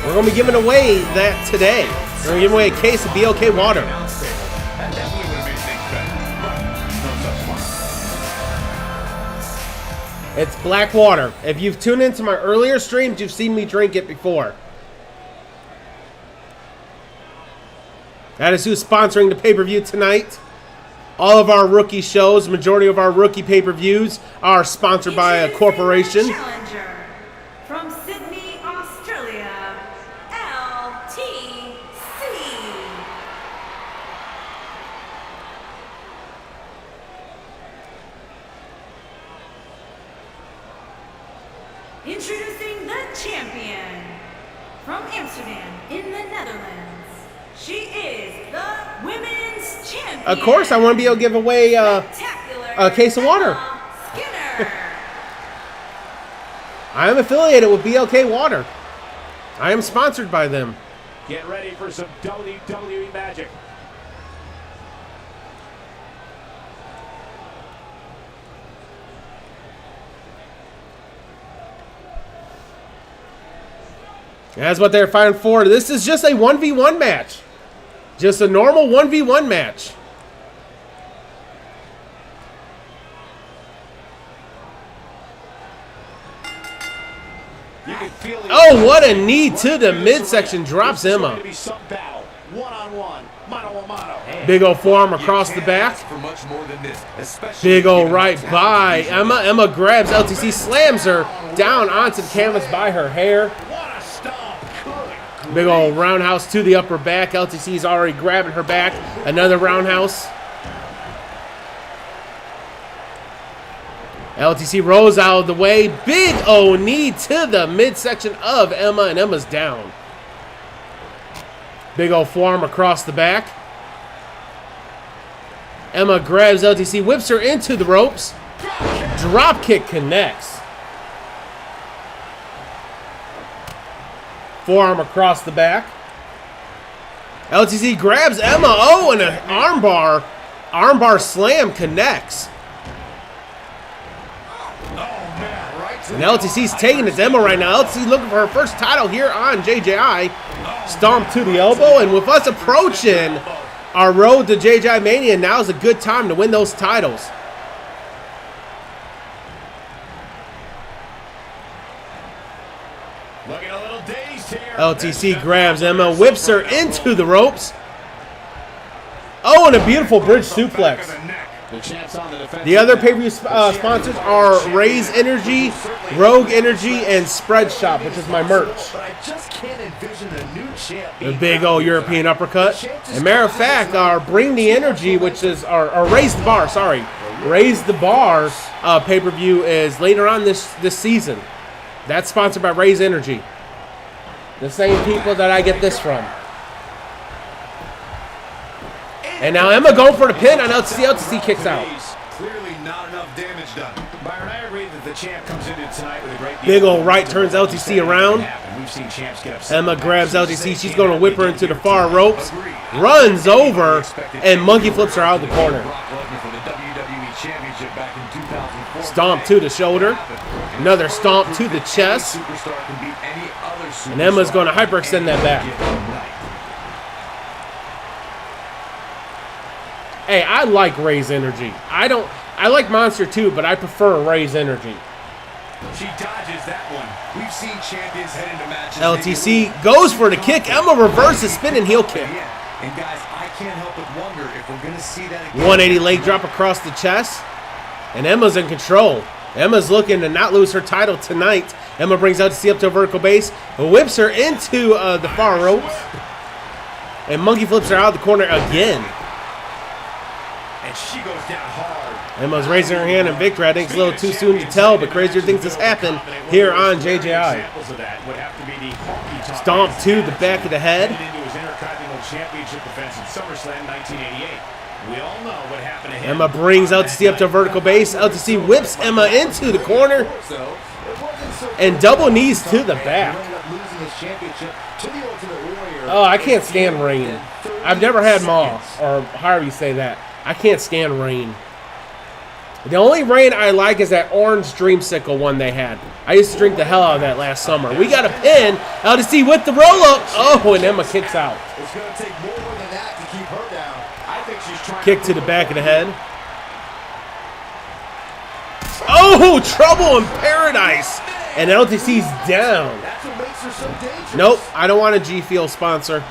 S8: We're going to be giving away that today. We're going to give away a case of BLK water.
S11: That definitely would have made things better. But no such luck.
S8: It's black water. If you've tuned into my earlier streams, you've seen me drink it before. That is who's sponsoring the pay-per-view tonight. All of our rookie shows, majority of our rookie pay-per-views are sponsored by a corporation.
S7: Challenger from Sydney, Australia, LTC. Introducing the champion from Amsterdam in the Netherlands. She is the Women's Champion.
S8: Of course, I want to be able to give away a case of water.
S7: Skinner.
S8: I am affiliated with BLK Water. I am sponsored by them.
S10: Get ready for some WWE magic.
S8: That's what they're fighting for. This is just a 1v1 match. Just a normal 1v1 match. Oh, what a knee to the midsection. Drops Emma. Big old forearm across the back. Big old right by Emma. Emma grabs LTC, slams her down onto the canvas by her hair. Big old roundhouse to the upper back. LTC is already grabbing her back. Another roundhouse. LTC rolls out of the way. Big old knee to the midsection of Emma, and Emma's down. Big old forearm across the back. Emma grabs LTC, whips her into the ropes. Drop kick connects. Forearm across the back. LTC grabs Emma. Oh, and an armbar. Armbar slam connects. And LTC's taking it to Emma right now. LTC looking for her first title here on JJI. Stomp to the elbow. And with us approaching our road to JJI Mania, now is a good time to win those titles.
S10: Looking a little dazed here.
S8: LTC grabs Emma, whips her into the ropes. Oh, and a beautiful bridge suplex. The other pay-per-view sponsors are Raise Energy, Rogue Energy, and Spread Shop, which is my merch. The big old European uppercut. And matter of fact, our Bring the Energy, which is our Raise the Bar, sorry. Raise the Bar pay-per-view is later on this season. That's sponsored by Raise Energy. The same people that I get this from. And now Emma going for the pin on LTC. LTC kicks out.
S10: Clearly not enough damage done. Byron, I agree that the champ comes into tonight with a great
S8: big old right turns LTC around.
S10: We've seen champs get upset.
S8: Emma grabs LTC. She's going to whip her into the far ropes. Runs over and monkey flips her out of the corner. Stomp to the shoulder. Another stomp to the chest. And Emma's going to hyperextend that back. Hey, I like Raise Energy. I like Monster too, but I prefer Raise Energy.
S10: She dodges that one. We've seen champions head into matches.
S8: LTC goes for the kick. Emma reverses spinning heel kick.
S10: And guys, I can't help but wonder if we're going to see that again.
S8: 180 leg drop across the chest. And Emma's in control. Emma's looking to not lose her title tonight. Emma brings LTC up to a vertical base, whips her into the far ropes, and monkey flips her out of the corner again.
S10: And she goes down hard.
S8: Emma's raising her hand in victory. I think it's a little too soon to tell, but crazier things has happened here on JJI. Stomp to the back of the head. Emma brings LTC up to a vertical base. LTC whips Emma into the corner. And double knees to the back. Oh, I can't stand rain. I've never had Maw, or however you say that. I can't stand rain. The only rain I like is that orange Dreamsicle one they had. I used to drink the hell out of that last summer. We got a pin. LTC with the roll-up. Oh, and Emma kicks out.
S10: It's going to take more than that to keep her down. I think she's trying
S8: kick to the back of the head. Oh, trouble in paradise. And LTC's down.
S10: That's what makes her so dangerous.
S8: Nope, I don't want a G Fuel sponsor.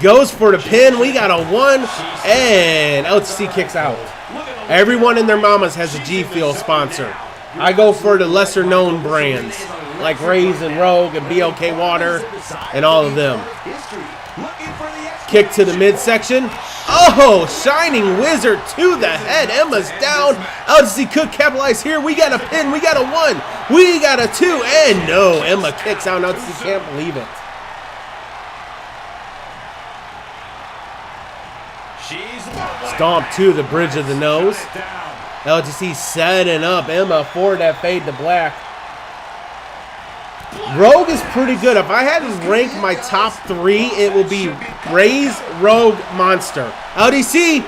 S8: Goes for the pin. We got a 1, and LTC kicks out. Everyone and their mamas has a G Fuel sponsor. I go for the lesser known brands like Raise and Rogue and BLK Water and all of them. Kick to the midsection. Oh, Shining Wizard to the head. Emma's down. LTC could capitalize here. We got a pin. We got a 1. We got a 2. And no, Emma kicks out. LTC can't believe it. Stomp to the bridge of the nose. LTC setting up Emma for that fade to black. Rogue is pretty good. If I had to rank my top 3, it will be Raise, Rogue, Monster. LTC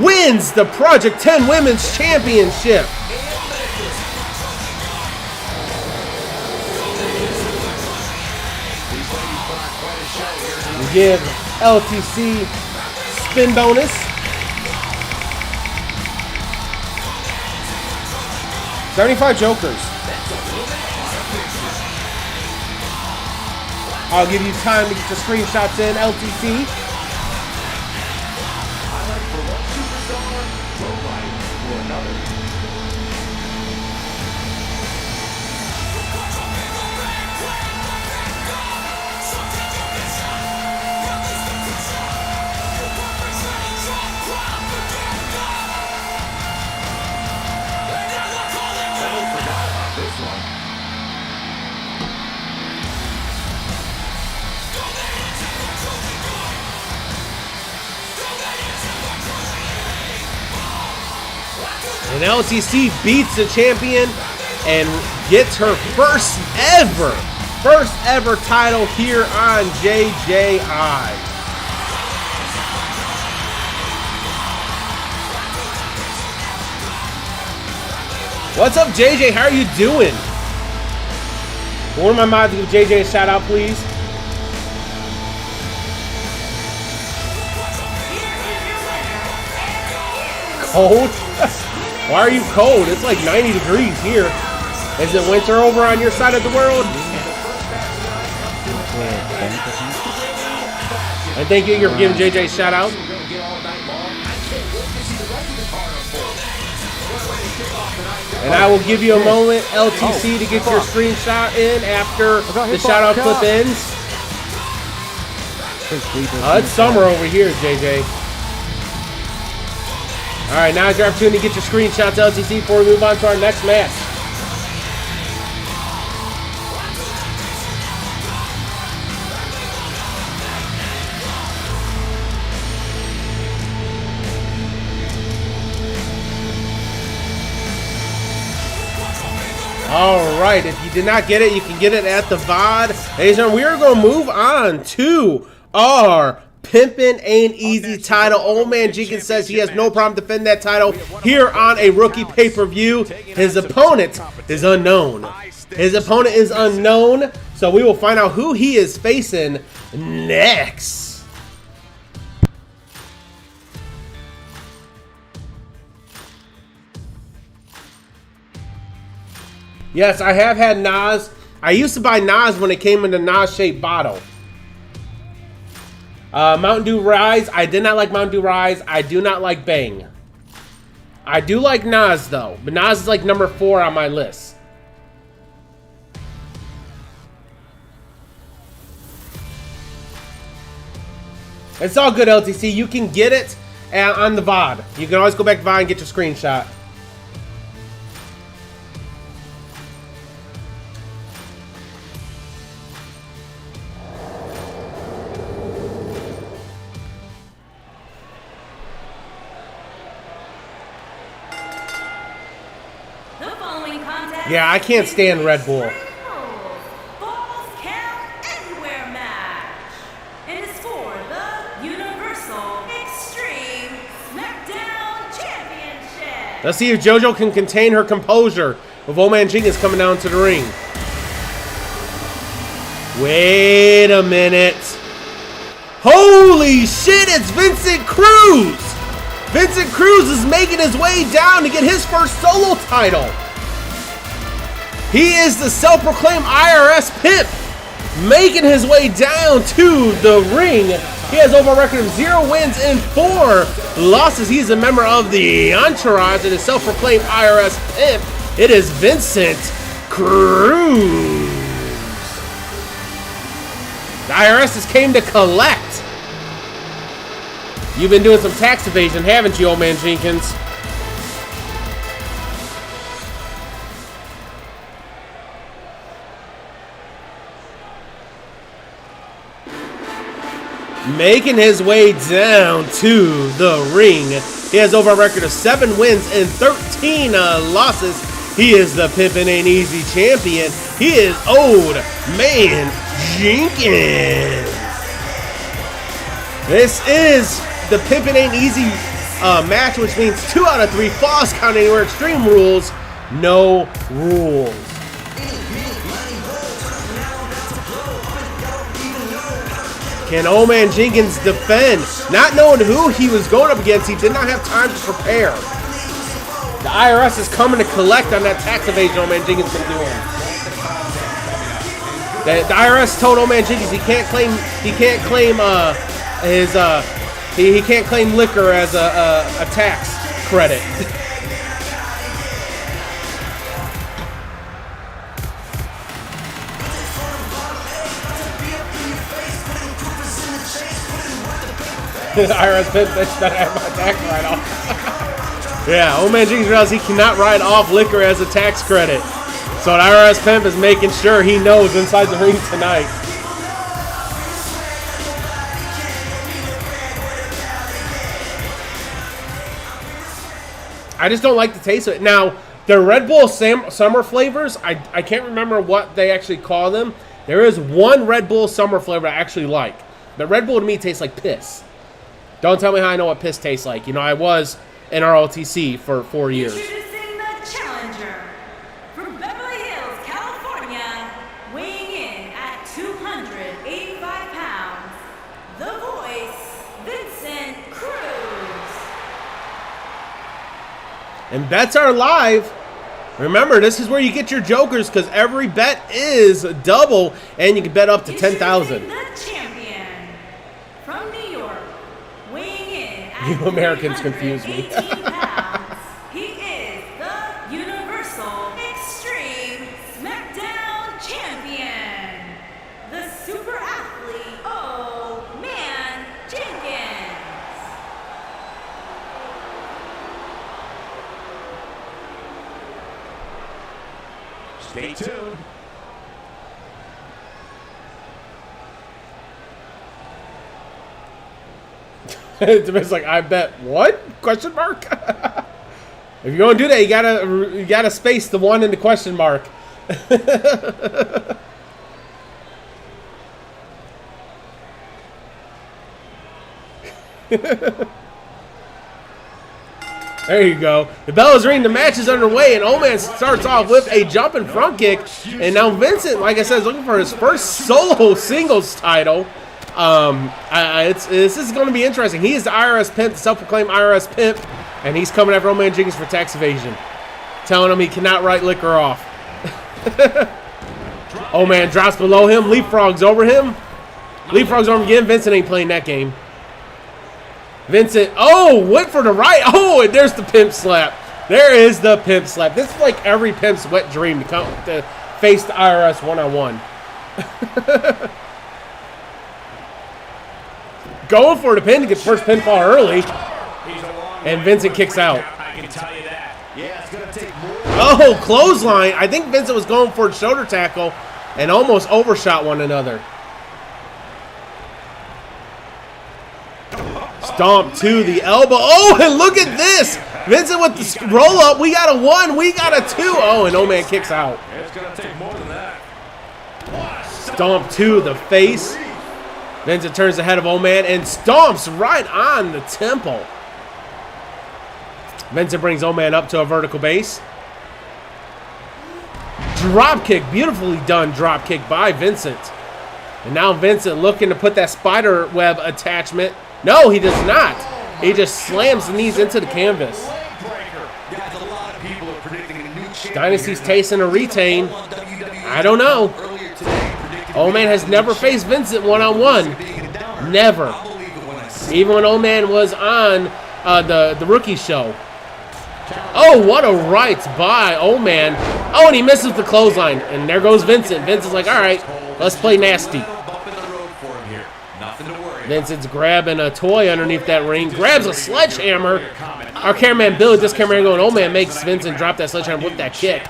S8: wins the Project 10 Women's Championship. We give LTC spin bonus. 75 jokers. I'll give you time to get your screenshots in, LTC. And LTC beats the champion and gets her first ever title here on JJI. What's up, JJ? How are you doing? One of my mods give JJ a shout out, please. Cold? Why are you cold? It's like 90 degrees here. Is it winter over on your side of the world? And thank you for giving JJ a shout out. And I will give you a moment, LTC, to get your screenshot in after the shout out clip ends. It's summer over here, JJ. Alright, now's your opportunity to get your screenshots, LTC, before we move on to our next match. Alright, if you did not get it, you can get it at the VOD. Ladies and gentlemen, we are going to move on to our Pimpin' Ain't Easy title. Old Man Jenkins says he has no problem defending that title here on a rookie pay-per-view. His opponent is unknown. So we will find out who he is facing next. Yes, I have had Nas. I used to buy Nas when it came in the Nas-shaped bottle. Mountain Dew Rise. I did not like Mountain Dew Rise. I do not like Bang. I do like Nas, though. But Nas is like number 4 on my list. It's all good, LTC. You can get it on the VOD. You can always go back to VOD and get your screenshot. Yeah, I can't stand Red Bull.
S7: Falls Count Anywhere match. It is for the Universal Extreme SmackDown Championship.
S8: Let's see if JoJo can contain her composure with Old Man Jenkins coming down to the ring. Wait a minute. Holy shit, it's Vincent Cruz. Vincent Cruz is making his way down to get his first solo title. He is the self-proclaimed IRS pimp, making his way down to the ring. He has over a record of 0 wins and 4 losses. He's a member of the Entourage and is self-proclaimed IRS pimp. It is Vincent Cruz. The IRS has came to collect. You've been doing some tax evasion, haven't you, Old Man Jenkins? Making his way down to the ring. He has over a record of 7 wins and 13 losses. He is the Pimpin' Ain't Easy champion. He is Old Man Jenkins. This is the Pimpin' Ain't Easy match, which means 2 out of 3 falls count anywhere. Extreme rules, no rules. Can Old Man Jenkins defend? Not knowing who he was going up against, he did not have time to prepare. The IRS is coming to collect on that tax evasion Old Man Jenkins been doing. The IRS told Old Man Jenkins he can't claim he can't claim liquor as a tax credit. The IRS pimp that had my tax write-off. Yeah, Old Man Jenkins realized he cannot write off liquor as a tax credit. So the IRS pimp is making sure he knows inside the ring tonight. I just don't like the taste of it. Now, the Red Bull summer flavors, I can't remember what they actually call them. There is one Red Bull summer flavor I actually like. The Red Bull to me tastes like piss. Don't tell me how I know what piss tastes like. You know, I was in ROTC for 4 years.
S7: Introducing the challenger from Beverly Hills, California, weighing in at 285 pounds, the voice, Vincent Cruz.
S8: And bets are live. Remember, this is where you get your jokers because every bet is double, and you can bet up to 10,000.
S7: The champion from New York, weighing in at
S8: You Americans confuse me.
S7: 318 pounds, he is the Universal Extreme SmackDown champion, the super athlete, Old Man Jenkins.
S10: Stay tuned.
S8: It's like, I bet what? Question mark? If you're gonna do that, you gotta space the one in the question mark. There you go. The bell is ringing. The match is underway, and Old Man starts off with a jumping front kick. And now Vincent, like I said, is looking for his first solo singles title. This is going to be interesting. He is the IRS pimp, the self-proclaimed IRS pimp, and he's coming after Old Man Jenkins for tax evasion, telling him he cannot write liquor off. Old Man drops below him, leapfrogs over him. Leapfrogs over him again. Vincent ain't playing that game. Vincent, went for the right. Oh, and there's the pimp slap. There is the pimp slap. This is like every pimp's wet dream to come to face the IRS one-on-one. Going for the pin to get the first pinfall early. And Vincent kicks out.
S10: I can tell you that. Yeah, it's gonna take more.
S8: Oh, clothesline. I think Vincent was going for a shoulder tackle and almost overshot one another. Stomp to the elbow. Oh, and look at this. Vincent with the roll up. We got a 1. We got a 2. Oh, and Old Man kicks out.
S10: It's gonna take more than that.
S8: Stomp to the face. Vincent turns the head of Old Man and stomps right on the temple. Vincent brings Old Man up to a vertical base. Drop kick. Beautifully done drop kick by Vincent. And now Vincent looking to put that spider web attachment. No, he does not. He just slams the knees into the canvas. Dynasty's tasting a retain. I don't know. Old Man has never faced Vincent one-on-one. Never. Even when Old Man was on the rookie show. Oh, what a right by Old Man. Oh, and he misses the clothesline. And there goes Vincent. Vincent's like, all right, let's play nasty. Vincent's grabbing a toy underneath that ring. Grabs a sledgehammer. Our cameraman Billy, this cameraman going, Old Man makes Vincent drop that sledgehammer with that kick.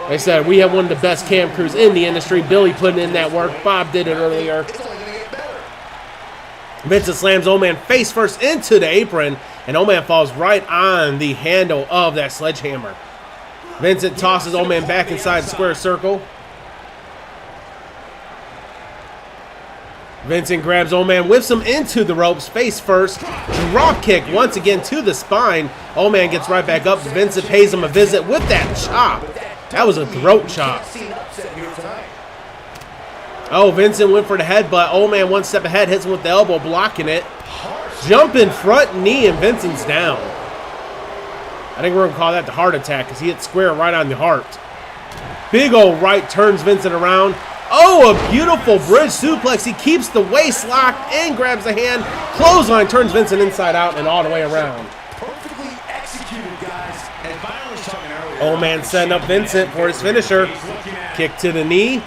S8: They said, we have one of the best cam crews in the industry. Billy putting in that work. Bob did it earlier. Vincent slams Old Man face first into the apron, and Old Man falls right on the handle of that sledgehammer. Vincent tosses Old Man back inside the square circle. Vincent grabs Old Man, whips him into the ropes, face first. Drop kick once again to the spine. Old Man gets right back up. Vincent pays him a visit with that chop. That was a throat chop. Oh, Vincent went for the headbutt. Old man one step ahead, hits him with the elbow, blocking it. Jump in front knee, and Vincent's down. I think we're going to call that the heart attack because he hit square right on the heart. Big old right turns Vincent around. Oh, a beautiful bridge suplex. He keeps the waist locked and grabs the hand. Clothesline turns Vincent inside out and all the way around.
S10: Perfectly executed, guys. And Byron was talking earlier.
S8: Old man setting up Vincent for his finisher. Kick to the knee.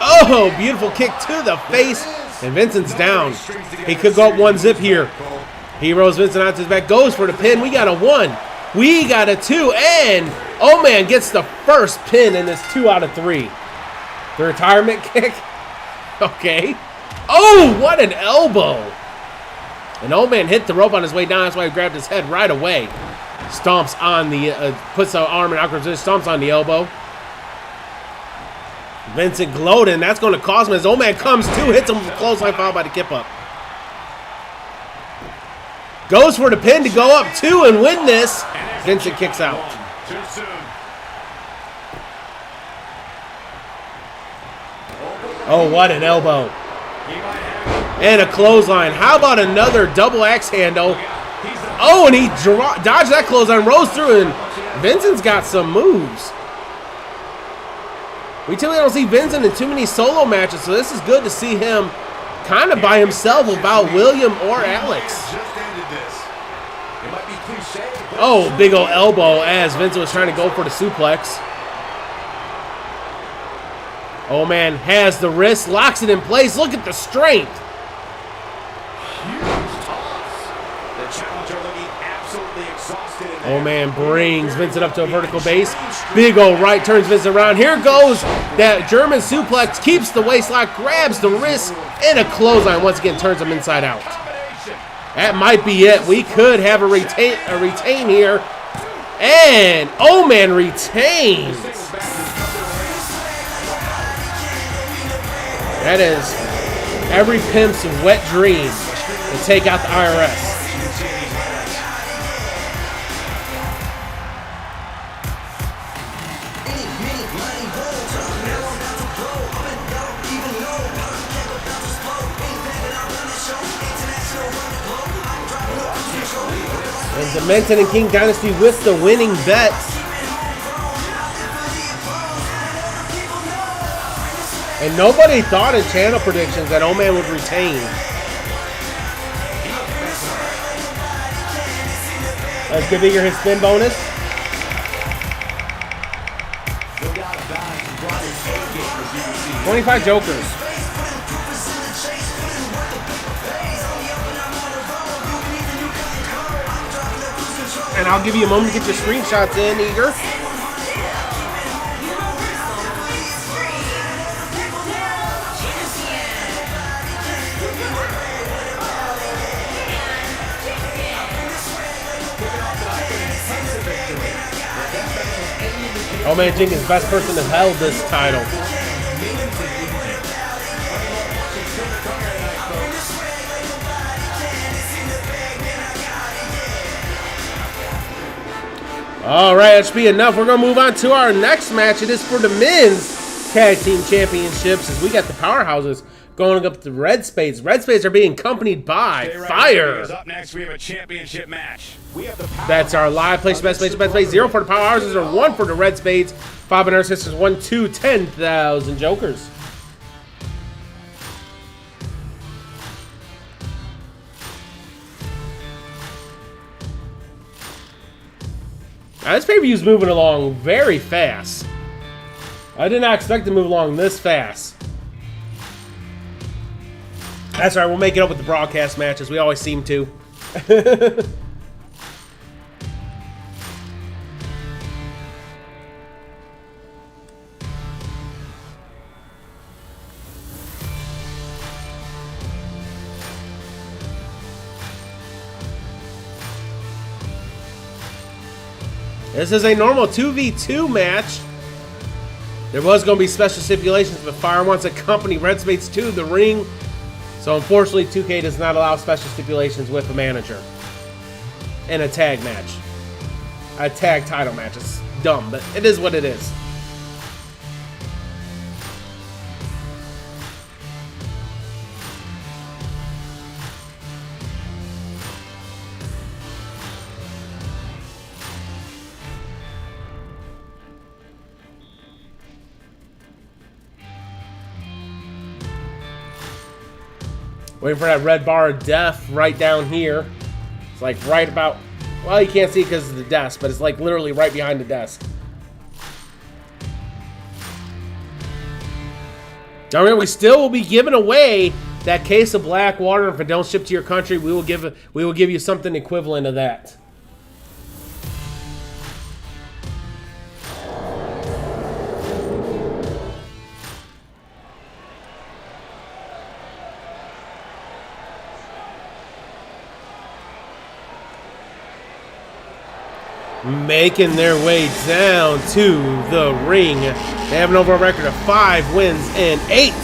S8: Oh, beautiful kick to the face. And Vincent's down. He could go up 1-zip here. He rolls Vincent out to his back. Goes for the pin. We got a 1. We got a 2. And Old man gets the first pin in this 2 out of 3. The retirement kick. Okay. Oh, what an elbow. And Old man hit the rope on his way down. That's why he grabbed his head right away. Stomps on the, puts the arm in awkward position. Stomps on the elbow. Vincent gloating. That's going to cost him as Old man comes to. Hits him with a clothesline followed by the kip up. Goes for the pin to go up 2 and win this. Vincent kicks out.
S10: Too soon.
S8: Oh, what an elbow. And a clothesline. How about another double axe handle? Oh, and he dodged that clothesline, rose through, and Vincent's got some moves. We typically don't see Vincent in too many solo matches, so this is good to see him kind of by himself without William or Alex. Oh, big old elbow as Vincent was trying to go for the suplex. Oh man, has the wrist, locks it in place. Look at the strength. Oh man, brings Vincent up to a vertical base. Big old right turns Vincent around. Here goes that German suplex. Keeps the waist lock, grabs the wrist, and a clothesline. Once again, turns him inside out. That might be it. We could have a retain here. And oh man, retains. That is every pimp's wet dream to take out the IRS. And Demented and King Dynasty with the winning bets. And nobody thought in channel predictions that Old Man would retain. Let's configure his spin bonus. $25 jokers. And I'll give you a moment to get your screenshots in, Eager. Oh man, Jenkins, best person to held this title. All right, that should be enough. We're going to move on to our next match. It is for the men's tag team championships as we got the powerhouses going up to Red Spades. Red Spades are being accompanied by Fire.
S10: Up next, we have a championship match.
S8: That's our live place. Best place, 0 for the powerhouses or 1 for the Red Spades. 5 and our sisters, 1, 2, 10,000 jokers. Now, this pay-per-view is moving along very fast. I did not expect to move along this fast. That's right, we'll make it up with the broadcast matches. We always seem to. This is a normal 2v2 match. There was going to be special stipulations, but Fire wants to accompany Red Spades to the ring. So unfortunately, 2K does not allow special stipulations with a manager in a tag match. A tag title match. It's dumb, but it is what it is. Waiting for that red bar of death right down here. It's like right about, well, you can't see it because of the desk, but it's like literally right behind the desk. Don't worry, we still will be giving away that case of black water. If it don't ship to your country, we will give you something equivalent of that. Making their way down to the ring. They have an overall record of 5 wins and 8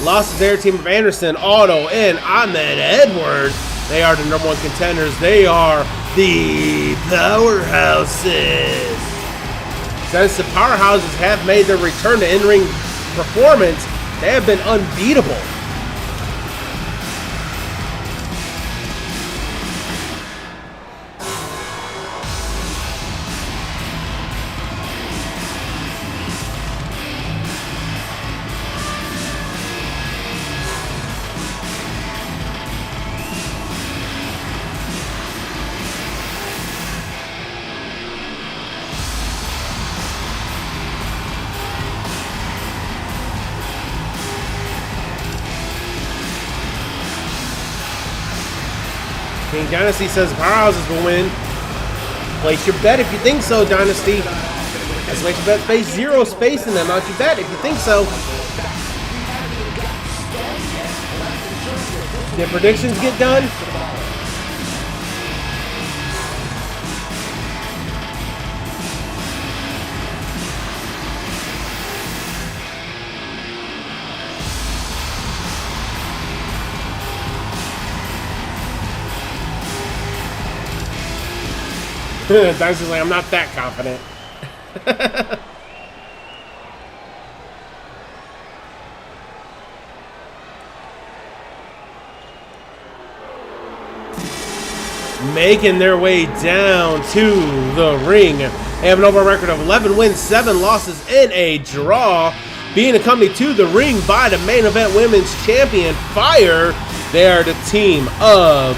S8: losses. Their team of Anderson, Otto, and Ahmed Edward. They are the #1 contenders. They are the Powerhouses. Since the Powerhouses have made their return to in-ring performance, they have been unbeatable. King Dynasty says Powerhouses will win. Place your bet if you think so, Dynasty. Exclamation bet space 0 space in the amount you bet if you think so. Did predictions get done? Dynasty's like, I'm not that confident. Making their way down to the ring. They have an overall record of 11 wins, 7 losses, and a draw. Being accompanied to the ring by the main event women's champion, Fire. They are the team of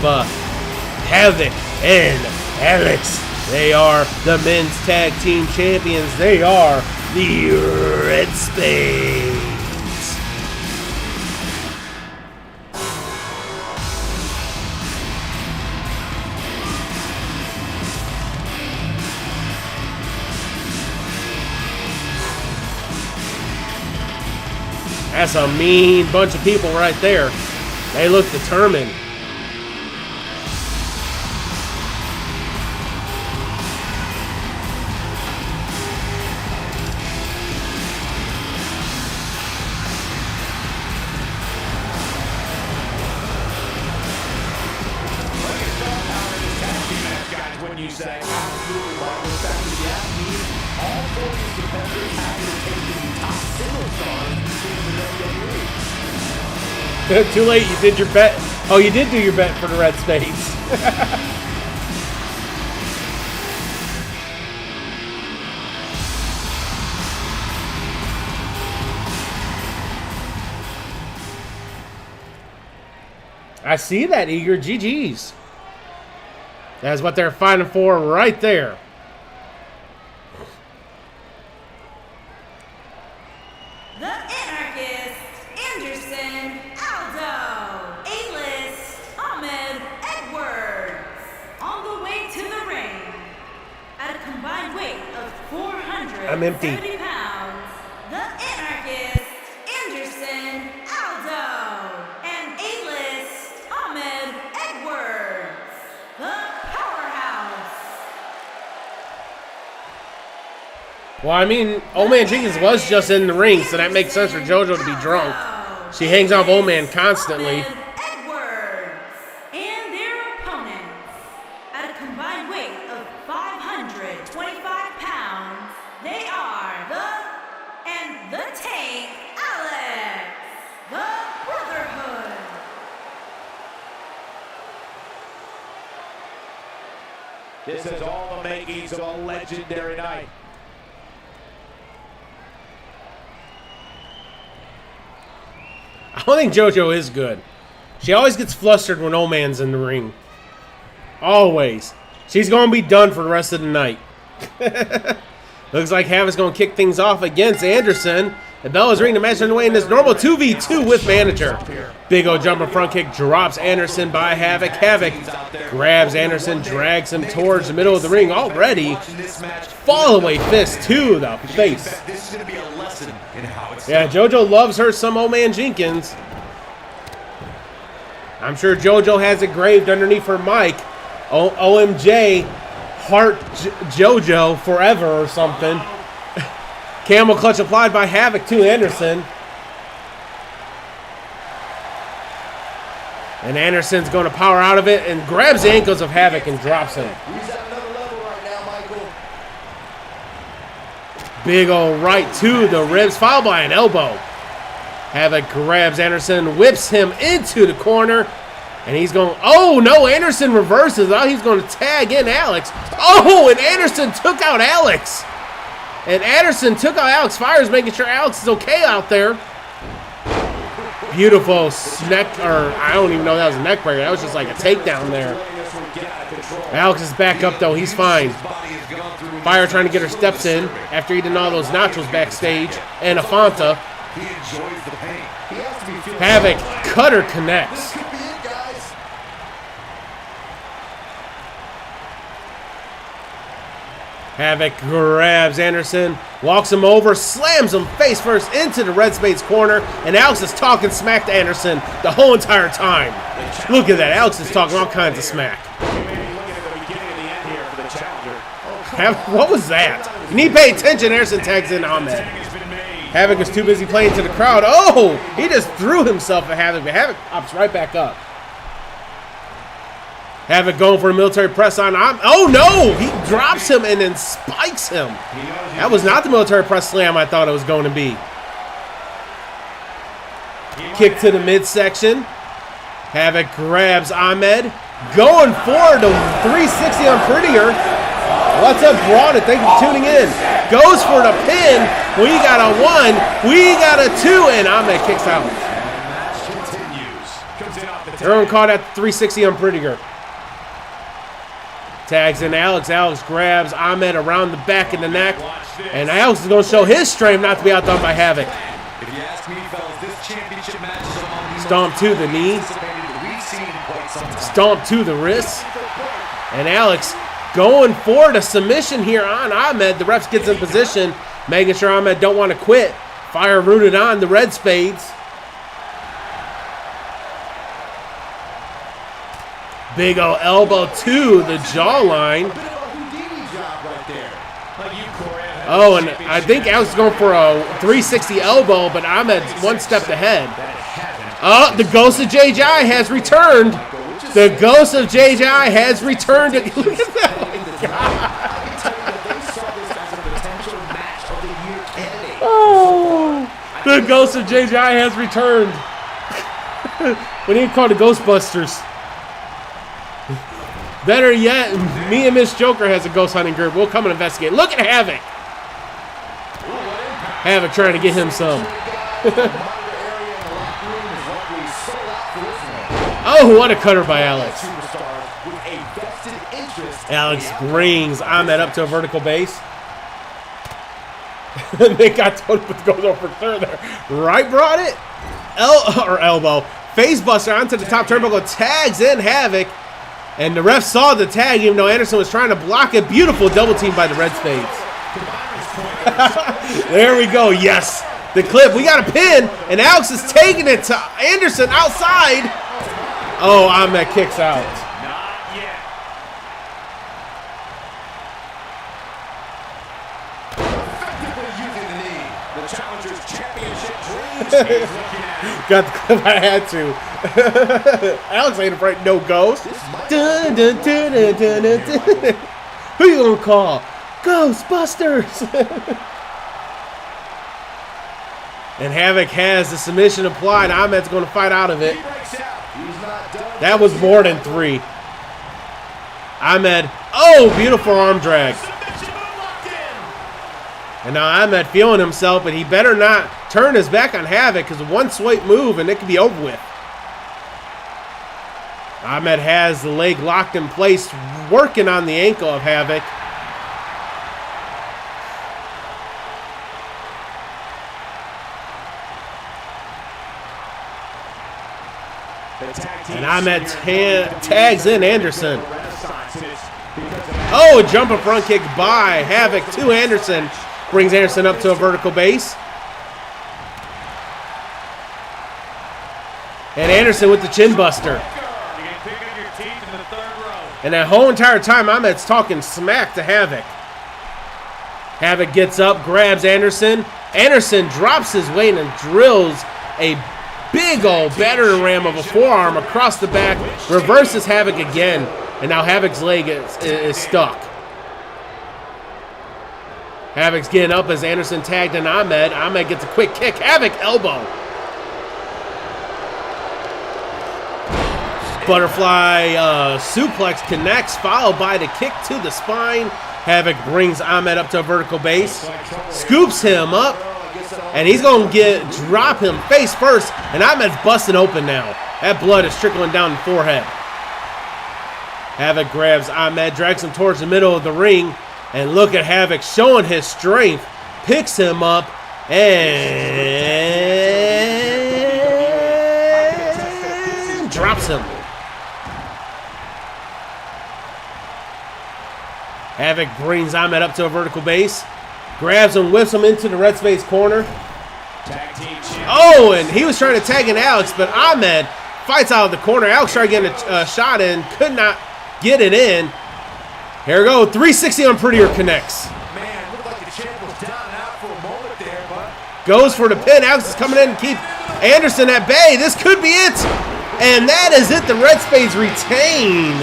S8: Havoc and Alex. They are the men's tag team champions. They are the Red Spades. That's a mean bunch of people right there. They look determined.
S10: You say absolutely right. In fact, if you ask me, all 4 of these competitors have to take the top single stars in the WWE.
S8: Too late, you did your bet. Oh, you did do your bet for the Red Spades. I see that, Eager. GG's. That's what they're fighting for right there.
S7: The Anarchist, Anderson, Aldo, A-List, Ahmed Edwards, on the way to the ring. At a combined weight of 470 pounds, the Anarchist, Anderson, Aldo, and A-List, Ahmed Edwards. The
S8: Well, I mean, Old Man Jenkins was just in the ring, so that makes sense for JoJo to be drunk. She hangs out with Old Man constantly.
S7: Edwards and their opponents, at a combined weight of 525 pounds, they are the Tank, Alex, the Brotherhood.
S10: This is all the makings of a legendary night.
S8: I don't think JoJo is good. She always gets flustered when old man's in the ring. Always. She's going to be done for the rest of the night. Looks like Havoc's going to kick things off against Anderson. The bell is ringing. The match underway in this normal 2v2 with manager. Big old jumper front kick drops Anderson by Havoc. Havoc grabs Anderson, drags him towards the middle of the ring already. Fall away fist to the face. Yeah, JoJo loves her some old man Jenkins. I'm sure JoJo has it graved underneath her mic. OMJ, Heart JoJo forever or something. Camel clutch applied by Havoc to Anderson. And Anderson's going to power out of it and grabs the ankles of Havoc and drops him.
S10: He's at another level right now, Michael.
S8: Big ol' right to the ribs, followed by an elbow. Havoc grabs Anderson, whips him into the corner. And he's going, oh no, Anderson reverses. Oh, he's going to tag in Alex. Oh, and Anderson took out Alex. And Anderson took out Alex Fires, making sure Alex is okay out there. Beautiful neck, or I don't even know if that was a neck breaker. That was just like a takedown there. Alex is back up though, he's fine. Fire trying to get her steps in after eating all those nachos backstage. And a Fanta. Havoc, cutter connects. Havoc grabs Anderson, walks him over, slams him face first into the Red Spades corner, and Alex is talking smack to Anderson the whole entire time. Look at that, Alex is talking all kinds of smack. What was that? You need to pay attention. Anderson tags in Ahmed. Havoc was too busy playing to the crowd. Oh, he just threw himself at Havoc, but Havoc pops right back up. Havoc going for a military press on. Oh no! He drops him and then spikes him. That was not the military press slam I thought it was going to be. Kick to the midsection. Havoc grabs Ahmed. Going for the 360 on Prettier. What's up, Braun? Thank you for tuning in. Goes for the pin. We got a 1. We got a 2. And Ahmed kicks out. Everyone caught at 360 on Prettier. Tags in Alex. Alex grabs Ahmed around the back of the neck. And Alex is going to show his strength not to be outdone by Havoc. Stomp to the knee. Stomp to the wrist. And Alex going for the submission here on Ahmed. The refs gets in position, making sure Ahmed don't want to quit. Fire rooted on the Red Spades. Big ol' elbow to the jawline. Oh, and I think Alex is going for a 360 elbow, but Ahmed's one step ahead. Oh, the ghost of JJI has returned. The ghost of JJI has returned. Look at that. Oh, the ghost of JJI has returned. We need to call the Ghostbusters. Better yet, me and Miss Joker has a ghost hunting group. We'll come and investigate. Look at Havoc. Havoc trying to get him some. Oh, what a cutter by Alex. Alex brings Ahmed up to a vertical base. They got told to go over third there. Right brought it. Elbow. Face buster onto the top turnbuckle. Tags in Havoc. And the ref saw the tag, even though Anderson was trying to block it. Beautiful double team by the Red Spades. There we go. Yes. The clip. We got a pin. And Alex is taking it to Anderson outside. Oh, Ahmed kicks out.
S10: Not yet. Effectively using the knee. The Challengers Championship dreams is looking at.
S8: Got the clip. I had to. Alex ain't afraid. No ghost. Dun, dun, dun, dun, dun, dun, dun. Who you gonna call? Ghostbusters. And Havoc has the submission applied. Ahmed's gonna fight out of it. That was more than 3. Ahmed. Oh, beautiful arm drag. And now Ahmed feeling himself, but he better not turn his back on Havoc because one swipe move and it could be over with. Ahmed has the leg locked in place, working on the ankle of Havoc. And Ahmed tags in Anderson. Oh, a jumping front kick by Havoc to Anderson. Brings Anderson up to a vertical base. And Anderson with the chin buster. And that whole entire time, Ahmed's talking smack to Havoc. Havoc gets up, grabs Anderson. Anderson drops his weight and drills a big old battering ram of a forearm across the back. Reverses Havoc again. And now Havoc's leg is stuck. Havoc's getting up as Anderson tagged in Ahmed. Ahmed gets a quick kick. Havoc elbow. Butterfly suplex connects, followed by the kick to the spine. Havoc brings Ahmed up to a vertical base, scoops him up, and he's going to drop him face first, and Ahmed's busting open now. That blood is trickling down the forehead. Havoc grabs Ahmed, drags him towards the middle of the ring, and look at Havoc showing his strength, picks him up, and drops him. Havoc brings Ahmed up to a vertical base, grabs him, whips him into the red space corner. Oh, and he was trying to tag in Alex, but Ahmed fights out of the corner. Alex tried getting a shot in, could not get it in. Here we go, 360 on Prettier connects.
S10: Man, looked like the champ was down and out for a moment there, but
S8: Goes for the pin. Alex is coming in to keep Anderson at bay. This could be it. And that is it. The red spades retain.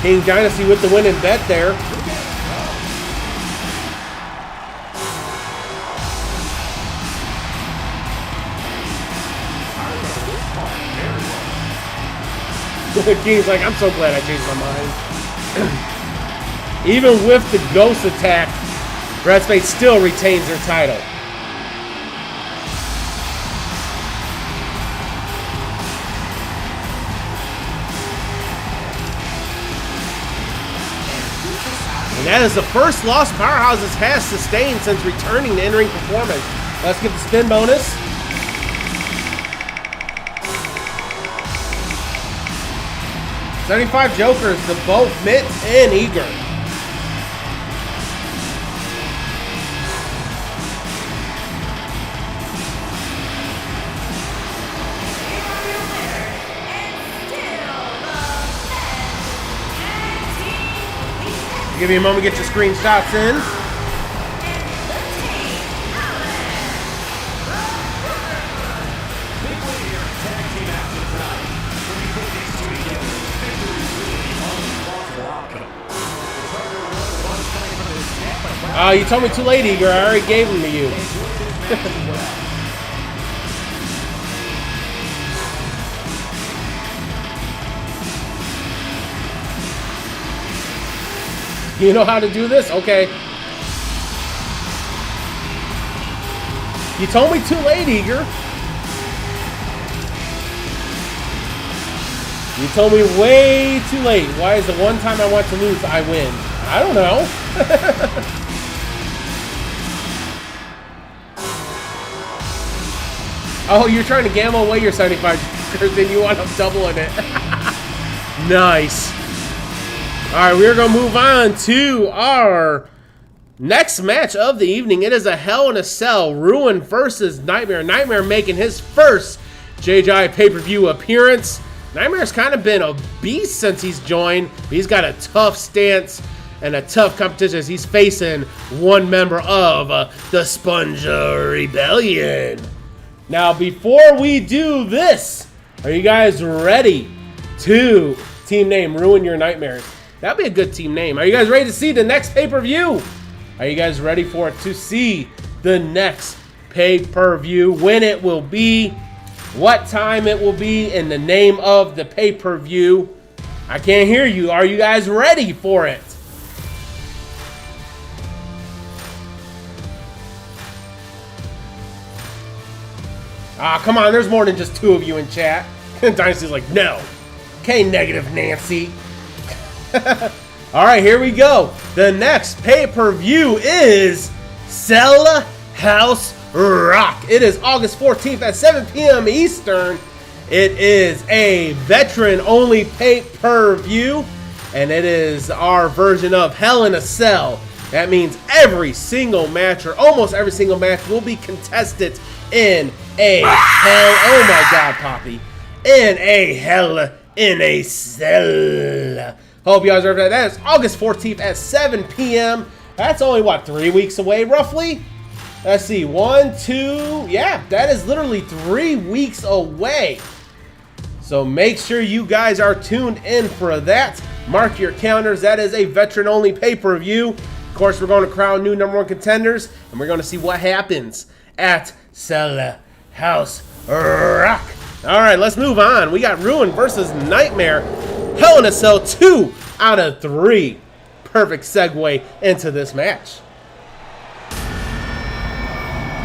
S8: King Dynasty with the winning bet there. King's like, I'm so glad I changed my mind. Even with the ghost attack, Red Spade still retains their title. And that is the first loss Powerhouses has sustained since returning to in-ring performance. Let's get the spin bonus. $75 Jokers to both Mitt and Eager. Give me a moment to get your screenshots in. Oh, you told me too late, Eager. I already gave them to you. You know how to do this? Okay. You told me too late, Eager. You told me way too late. Why is the one time I want to lose, I win? I don't know. Oh, you're trying to gamble away your 75 because then you want them doubling it. Nice. All right, we're going to move on to our next match of the evening. It is a Hell in a Cell, Ruin versus Nightmare. Nightmare making his first JJI pay-per-view appearance. Nightmare's kind of been a beast since he's joined. He's got a tough stance and a tough competition as he's facing one member of the Sponge Rebellion. Now, before we do this, are you guys ready to team name Ruin Your Nightmares? That'd be a good team name. Are you guys ready to see the next pay-per-view? Are you guys ready for it to see the next pay-per-view? When it will be, what time it will be, and the name of the pay-per-view? I can't hear you. Are you guys ready for it? Ah, come on, there's more than just 2 of you in chat. Dynasty's like, no. Okay, negative Nancy. Alright, here we go. The next pay-per-view is Cell House Rock. It is August 14th at 7 p.m. Eastern. It is a veteran-only pay-per-view, and it is our version of Hell in a Cell. That means every single match, or almost every single match, will be contested in a hell. Oh my God, Poppy. In a Hell in a Cell. Hope you guys are ready. That is August 14th at 7 p.m. That's only, what, 3 weeks away, roughly? Let's see, 1, 2, yeah, that is literally 3 weeks away. So make sure you guys are tuned in for that. Mark your calendars. That is a veteran-only pay-per-view. Of course, we're going to crown new #1 contenders, and we're going to see what happens at Cell House Rock. All right, let's move on. We got Ruin versus Nightmare. Hell in a Cell 2 out of 3. Perfect segue into this match.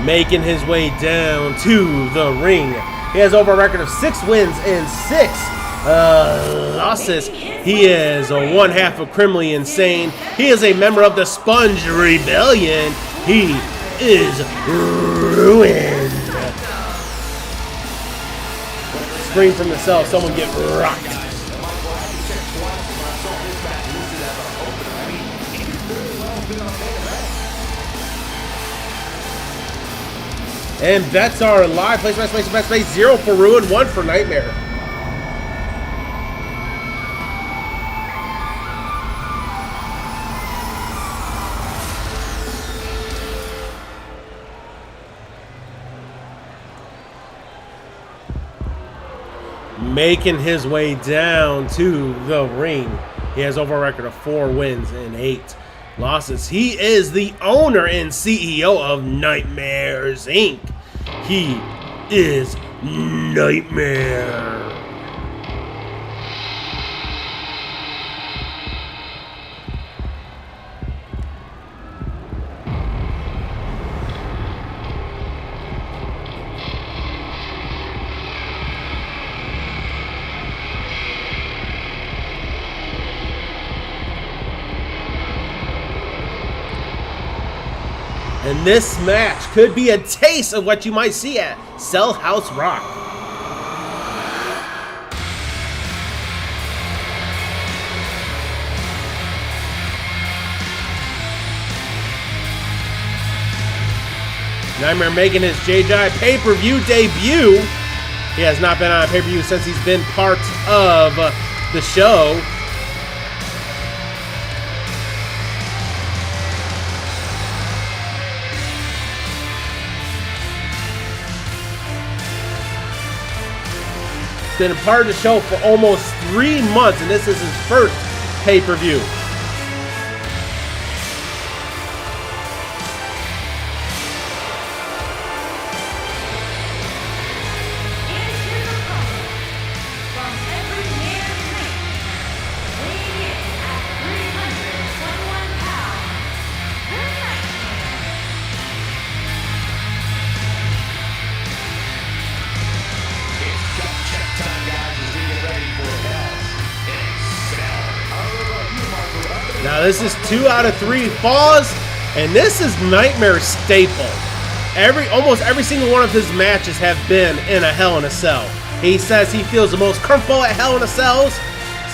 S8: Making his way down to the ring. He has over a record of 6 wins and 6 losses. He is one half of Criminally Insane. He is a member of the Sponge Rebellion. He is ruined. Scream from the cell, someone get rocked. And bets are live. Place, bet space. 0 for Ruin, 1 for Nightmare. Making his way down to the ring. He has over a record of 4 wins and 8 losses. He is the owner and CEO of Nightmares Inc. He is Nightmare. And this match could be a taste of what you might see at Cell House Rock. Nightmare making his JJI pay-per-view debut. He has not been on a pay-per-view since he's been part of the show. Been a part of the show for almost 3 months, and this is his first pay-per-view. Now this is 2 out of 3 falls, and this is Nightmare's staple. Almost every single one of his matches have been in a Hell in a Cell. He says he feels the most comfortable at Hell in a Cells,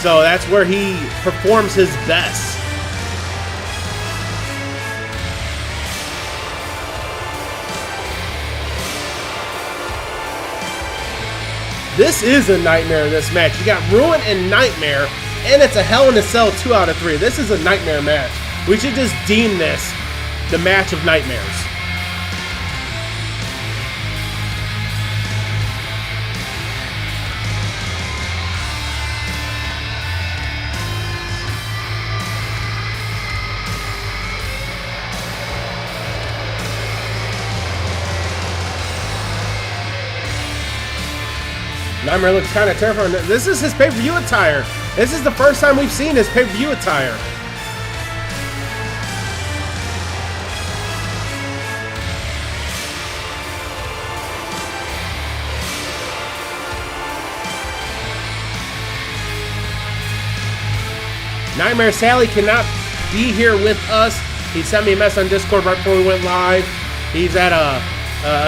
S8: so that's where he performs his best. This is a Nightmare, this match. You got Ruin and Nightmare, and it's a Hell in a Cell 2 out of 3. This is a Nightmare match. We should just deem this the match of nightmares. Nightmare looks kind of terrifying. This is his pay-per-view attire. This is the first time we've seen his pay-per-view attire. Nightmare Sally cannot be here with us. He sent me a message on Discord right before we went live. He's at a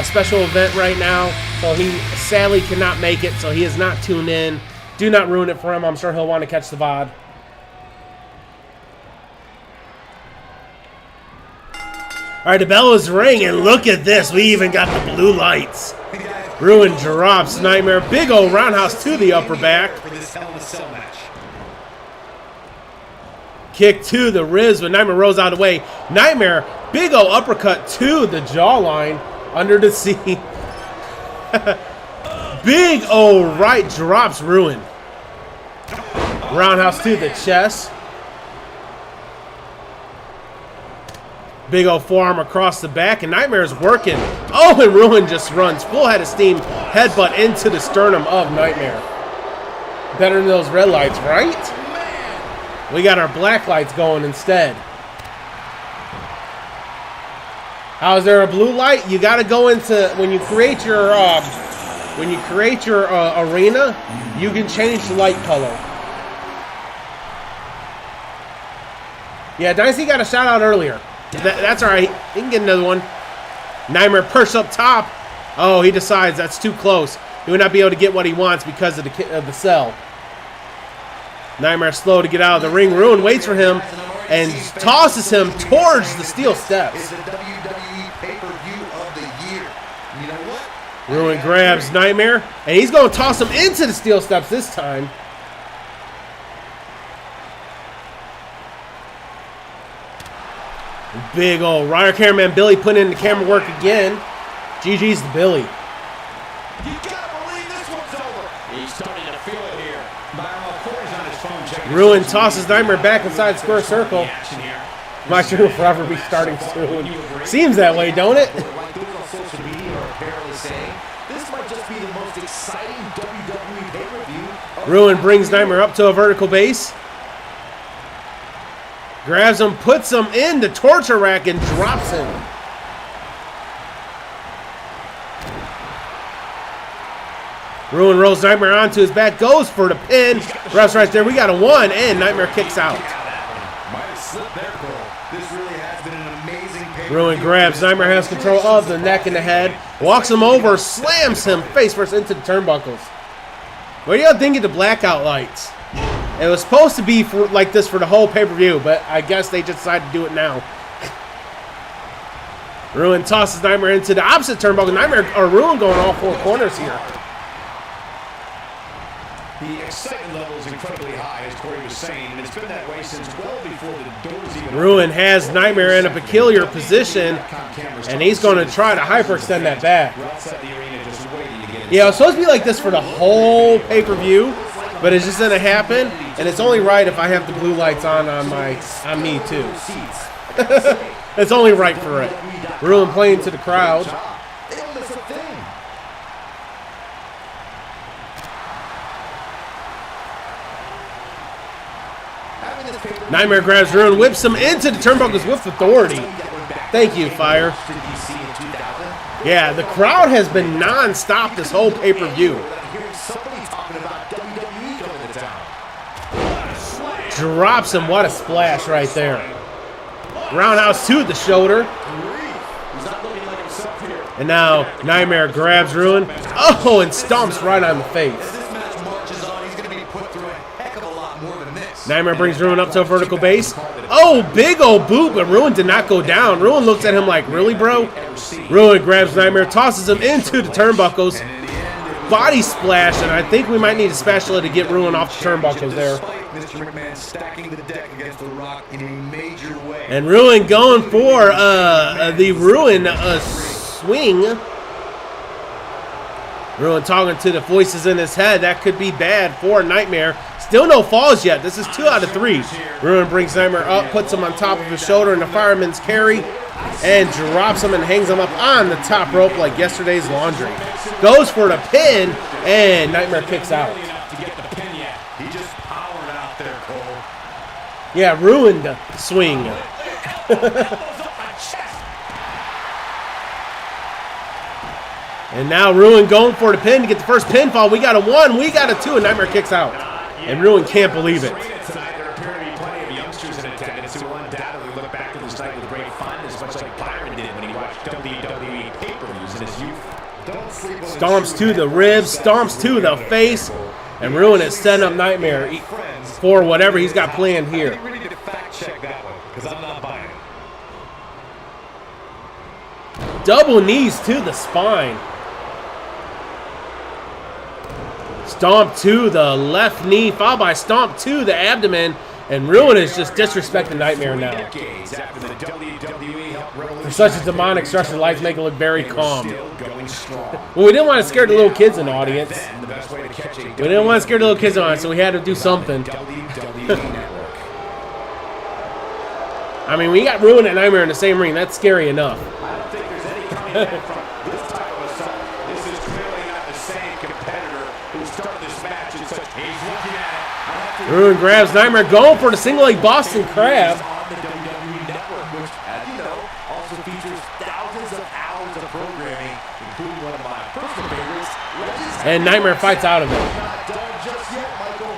S8: special event right now, so he sadly cannot make it, so he is not tuned in. Do not ruin it for him. I'm sure he'll want to catch the VOD. All right, the bell is ringing. Look at this. We even got the blue lights. Ruin drops Nightmare. Big old roundhouse to the upper back. Kick to the ribs, but Nightmare rolls out of the way. Nightmare, big old uppercut to the jawline under the seat. Big old right drops Ruin. Roundhouse to the chest. Big old forearm across the back, and Nightmare is working. Oh, and Ruin just runs full head of steam, headbutt into the sternum of Nightmare. Better than those red lights, right? We got our black lights going instead. How is there a blue light? You got to go into when you create your arena. You can change the light color. Yeah, Dynasty got a shout out earlier. That's all right. He can get another one. Nightmare perched up top. Oh, he decides that's too close. He would not be able to get what he wants because of the cell. Nightmare slow to get out of the ring. Ruin waits for him and tosses him towards the steel steps. Ruin grabs Nightmare, and he's going to toss him into the steel steps this time. Big old Ryder cameraman Billy putting in the camera work again. GG's to Billy.
S10: You gotta believe this one's over. He's starting to feel it here. Corey's on his phone checking.
S8: Ruin tosses Nightmare back inside square circle. My show will forever be starting soon. Seems that way, don't it?
S10: Like those on social media are apparently saying, this might just be the most exciting WWE pay-per-view.
S8: Ruin brings Nightmare up to a vertical base. Grabs him, puts him in the torture rack, and drops him. Ruin rolls Nightmare onto his back, goes for the pin. Ref's right there. We got a 1, and Nightmare kicks out. Ruin grabs Nightmare, has control of the neck and the head, walks him over, slams him face first into the turnbuckles. What do y'all think of the blackout lights? It was supposed to be like this for the whole pay-per-view, but I guess they just decided to do it now. Ruin tosses Nightmare into the opposite turnbuckle. Ruin going all 4 corners here.
S10: The excitement level is incredibly high, as Corey was saying, and it's been that way since well before the doors even opened.
S8: Ruin has Nightmare in a peculiar position, and he's going to try to hyperextend that back. Yeah, it was supposed to be like this for the whole pay-per-view, but it's just going to happen, and it's only right if I have the blue lights on me too. It's only right for it. Ruin playing to the crowd. Nightmare grabs Ruin, whips him into the turnbuckles with authority. Thank you, Fire. Yeah, the crowd has been non-stop this whole pay-per-view. Drops him. What a splash right there. Roundhouse to the shoulder. And now Nightmare grabs Ruin. Oh, and stomps right on the face. Nightmare brings Ruin up to a vertical base. Oh, big old boot, but Ruin did not go down. Ruin looks at him like, really, bro? Ruin grabs Nightmare, tosses him into the turnbuckles. Body splash, and I think we might need a spatula to get Ruin off the turnbuckles there.
S10: Mr. McMahon stacking the deck against The Rock in a major way.
S8: And Ruin going for the Ruin swing. Ruin talking to the voices in his head. That could be bad for Nightmare. Still no falls yet. This is 2 out of 3. Ruin brings Nightmare up, puts him on top of his shoulder in the fireman's carry, and drops him and hangs him up on the top rope like yesterday's laundry. Goes for the pin, and Nightmare kicks out. Yeah, ruined swing. And now Ruin going for the pin to get the first pinfall. We got a 1, we got a 2, and Nightmare kicks out. And Ruin can't believe it. Stomps to the ribs, stomps to the face, and Ruin is setting up Nightmare for whatever he's got planned here.
S11: You really need to fact check that one, because I'm not buying it.
S8: Double knees to the spine. Stomp to the left knee, followed by stomp to the abdomen. And Ruin is just disrespecting Nightmare now. For such a demonic structure, lights make it look very calm. Well, we didn't want to scare the little kids in the audience. We didn't want to scare the little kids in the audience, so we had to do something. I mean, we got Ruin and Nightmare in the same ring. That's scary enough.
S10: I don't think there's any coming back from this type of assault. This is clearly not the same competitor who started this match in such. He's looking at it.
S8: Ruin grabs Nightmare, going for the single leg Boston Crab.
S10: On the WWE Network, which, as you know, also features thousands of hours of programming, including one of my personal favorites,
S8: And Nightmare fights out of it.
S10: Not done just yet, Michael.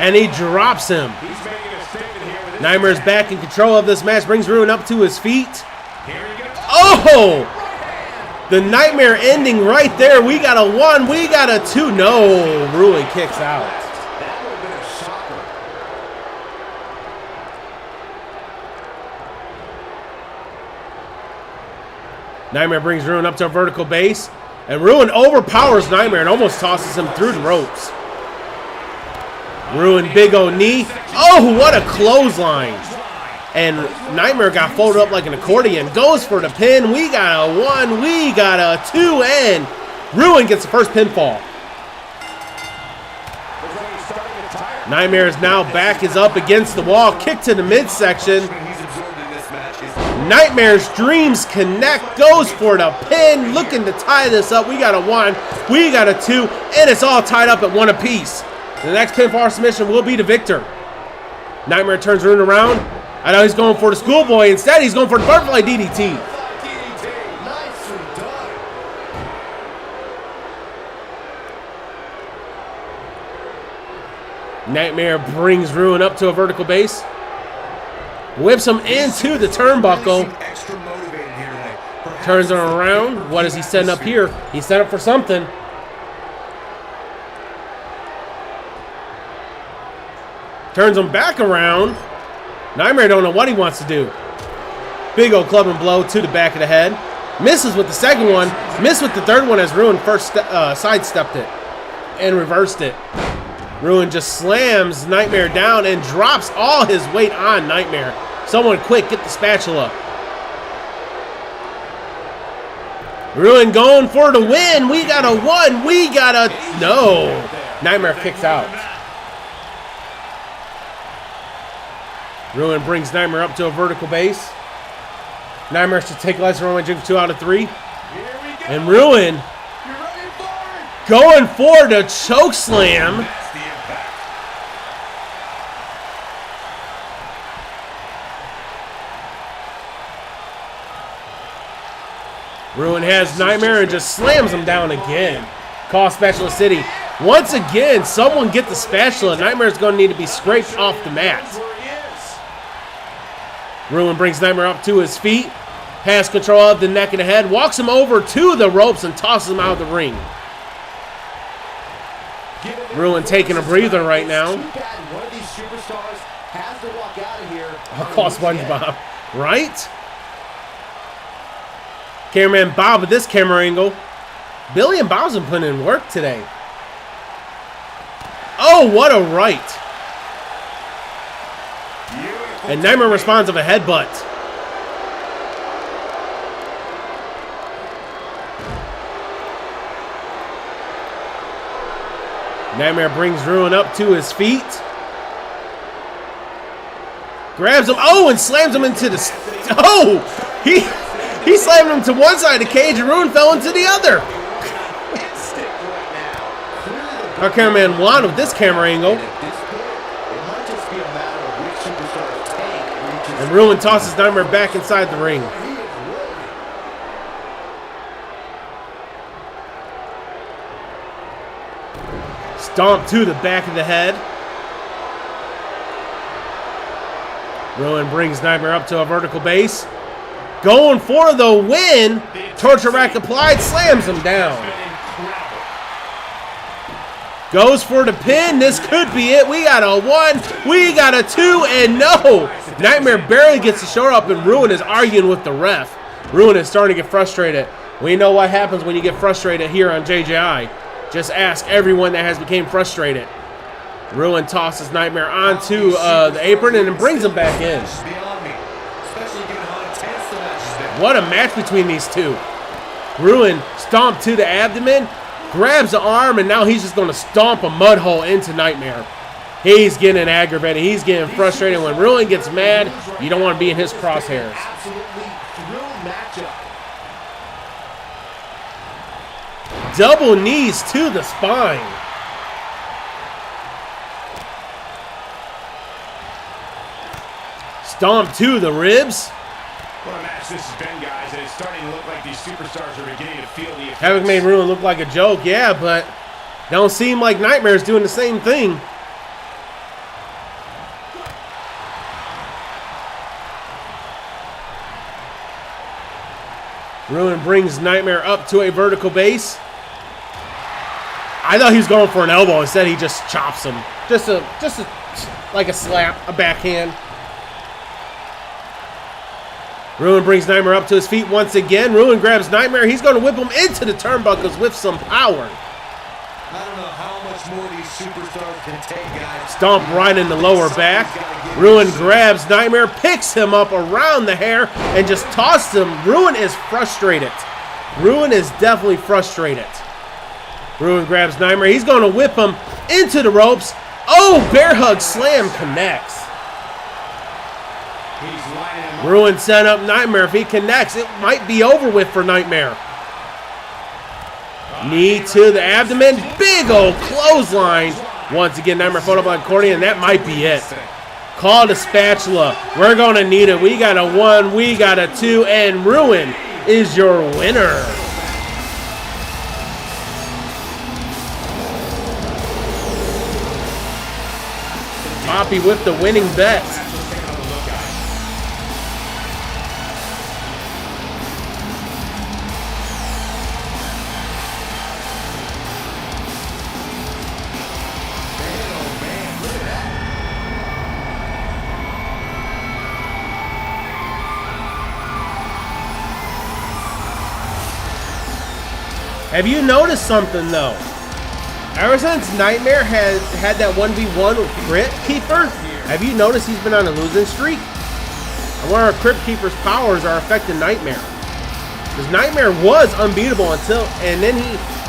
S8: And he drops him.
S10: He's making a statement here with this.
S8: Nightmare's back in control of this match, brings Ruin up to his feet.
S10: Here he goes.
S8: Oh! The Nightmare ending right there. We got a 1, we got a 2. No, Ruin kicks out.
S10: That would have been a shocker.
S8: Nightmare brings Ruin up to a vertical base. And Ruin overpowers Nightmare and almost tosses him through the ropes. Ruin big O knee. Oh, what a clothesline. And Nightmare got folded up like an accordion. Goes for the pin. We got a 1. We got a 2. And Ruin gets the first pinfall. Nightmare is now back is up against the wall. Kick to the midsection. Nightmare's dreams connect. Goes for the pin. Looking to tie this up. We got a 1. We got a 2. And it's all tied up at 1 apiece. The next pinfall submission will be the victor. Nightmare turns Ruin around. I know he's going for the schoolboy. Instead, he's going for the butterfly DDT. Nightmare brings Ruin up to a vertical base. Whips him into the turnbuckle. Turns him around. What is he setting up here? He's set up for something. Turns him back around. Nightmare don't know what he wants to do. Big old clubbing blow to the back of the head. Misses with the second one. Missed with the third one as Ruin first sidestepped it and reversed it. Ruin just slams Nightmare down and drops all his weight on Nightmare. Someone quick, get the spatula. Ruin going for the win. We got a 1. We got a... No. Nightmare kicks out. Ruin brings Nightmare up to a vertical base. Nightmare should take less Roman Jig 2 out of 3. And Ruin going for the choke slam. Ruin has Nightmare and just slams him down again. Call Spatula City. Once again, someone get the spatula. Nightmare's going to need to be scraped off the mat. Ruin brings Nightmare up to his feet. Has control of the neck and the head. Walks him over to the ropes and tosses him out of the ring. Ruin taking a breather right now.
S10: One of these superstars has to walk out of here.
S8: I'll call SpongeBob. Right? Cameraman Bob with this camera angle. Billy and Bob's been putting in work today. Oh, what a right. And Nightmare responds with a headbutt. Nightmare brings Ruin up to his feet. Grabs him. Oh, and slams him into the... Oh! He slammed him to one side of the cage and Ruin fell into the other. Our cameraman Juan with this camera angle. And Ruin tosses Nightmare back inside the ring. Stomp to the back of the head. Ruin brings Nightmare up to a vertical base. going for the win. Torture rack applied, slams him down. Goes for the pin. This could be it. We got a 1, we got a 2, and no. Nightmare barely gets to show up, and Ruin is arguing with the ref. Ruin is starting to get frustrated. We know what happens when you get frustrated here on JJI. Just ask everyone that has become frustrated. Ruin tosses Nightmare onto the apron and then brings him back in. What a match between these two. Ruin stomped to the abdomen, grabs the arm, and now he's just going to stomp a mud hole into Nightmare. He's getting aggravated. He's getting frustrated. When Ruin gets mad, you don't want to be in his crosshairs. Double knees to the spine. Stomp to the ribs.
S10: What a match this has been, guys, and it's starting to look like these superstars are beginning to feel the effects.
S8: Havoc made Ruin look like a joke, yeah, but don't seem like Nightmare's doing the same thing. Ruin brings Nightmare up to a vertical base. I thought he was going for an elbow. Instead, he just chops him. Just like a slap, a backhand. Ruin brings Nightmare up to his feet once again. Ruin grabs Nightmare. He's going to whip him into the turnbuckles with some power.
S11: I don't know how much more these superstars can take, guys.
S8: Stomp right in the lower back. Ruin grabs Nightmare, picks him up around the hair, and just tosses him. Ruin is frustrated. Ruin is definitely frustrated. Ruin grabs Nightmare. He's going to whip him into the ropes. Oh, bear hug slam connects. Ruin set up Nightmare. If he connects, it might be over with for Nightmare. Knee to the abdomen. Big old clothesline. Once again, Nightmare followed by accordion, and that might be it. Call the spatula. We're going to need it. We got a 1, we got a 2, and Ruin is your winner. Poppy with the winning bet. Have you noticed something though? Ever since Nightmare has had that 1v1 with Crypt Keeper, have you noticed he's been on a losing streak? I wonder if Crypt Keeper's powers are affecting Nightmare. Because Nightmare was unbeatable until, and then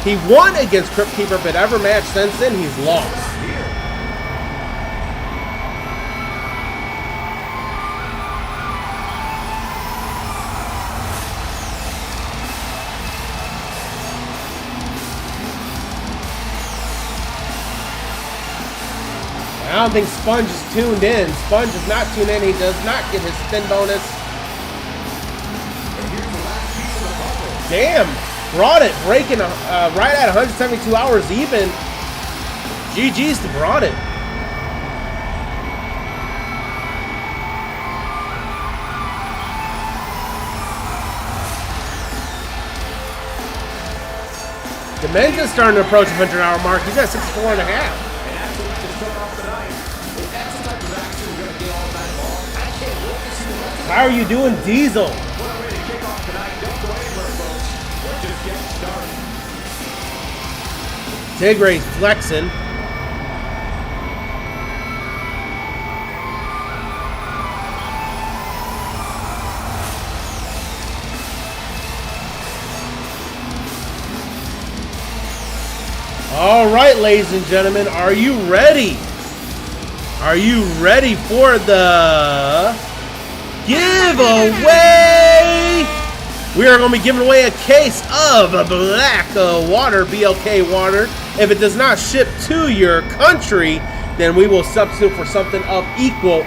S8: he won against Crypt Keeper, but every match since then he's lost. I don't think Sponge is tuned in. Sponge is not tuned in. He does not get his spin bonus. Damn. Brought it. Breaking right at 172 hours even. GG's to Brought it. Demenza's starting to approach the 100-hour mark. He's at 64 and a half. How are you doing, Diesel? Tigre's flexing. All right, ladies and gentlemen, are you ready? Are you ready for the giveaway? We are going to be giving away a case of black water, BLK water. If it does not ship to your country, then we will substitute for something of equal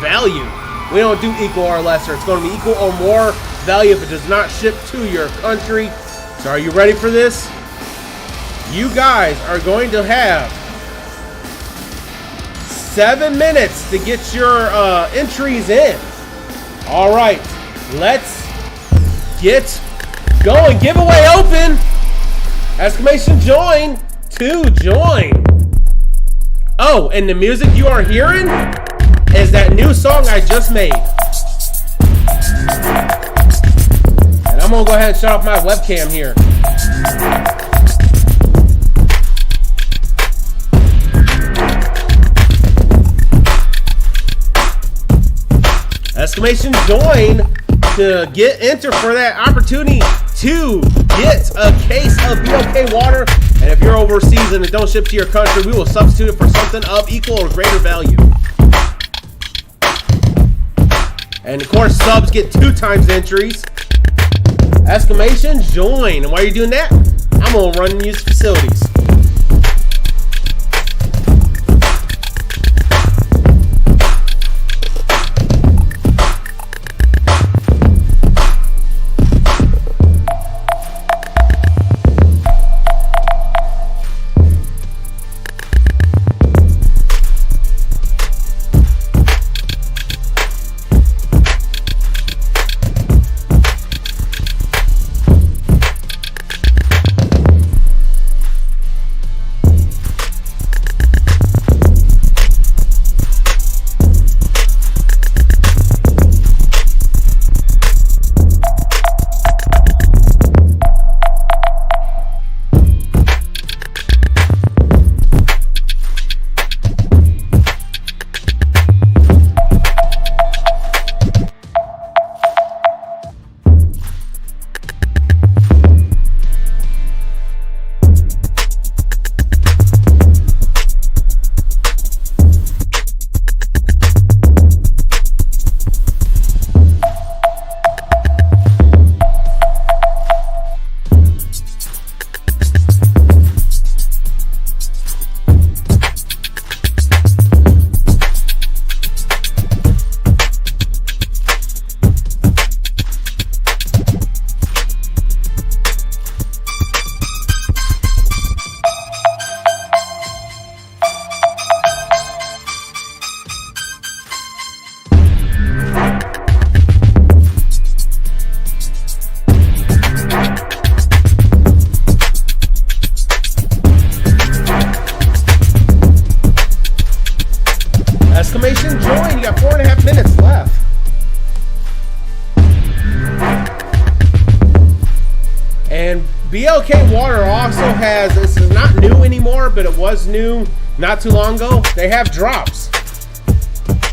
S8: value. We don't do equal or lesser. It's going to be equal or more value if it does not ship to your country. So are you ready for this? You guys are going to have 7 minutes to get your entries in. All right, let's Get going. Giveaway open. Exclamation join to join. Oh, and the music you are hearing is that new song I just made. And I'm gonna go ahead and shut off my webcam here. Exclamation join to get enter for that opportunity to get a case of BLK water. And if you're overseas and it don't ship to your country, we will substitute it for something of equal or greater value. And of course, subs get 2 times entries. Exclamation join. And while you're doing that, I'm gonna run and use facilities. Exclamation join. You got 4.5 minutes left. And BLK Water also has, this is not new anymore, but it was new not too long ago. They have drops.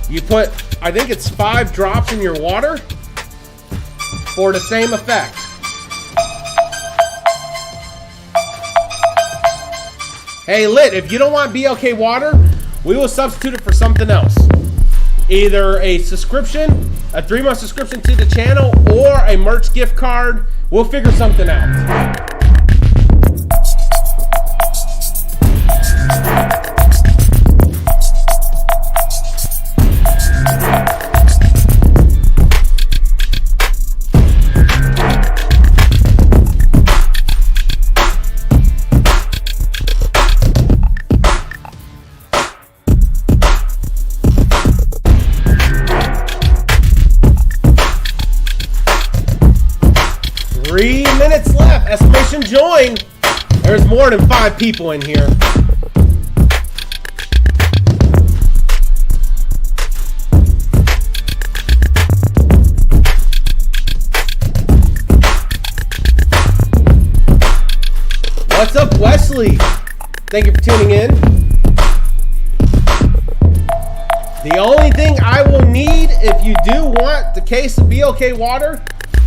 S8: You put, I think it's 5 drops in your water for the same effect. Hey, Lit, if you don't want BLK Water, we will substitute it for something else. Either a subscription, a 3-month subscription to the channel, or a merch gift card. We'll figure something out. Minutes left. Exclamation join. There's more than 5 people in here. What's up, Wesley? Thank you for tuning in. The only thing I will need if you do want the case of BLK water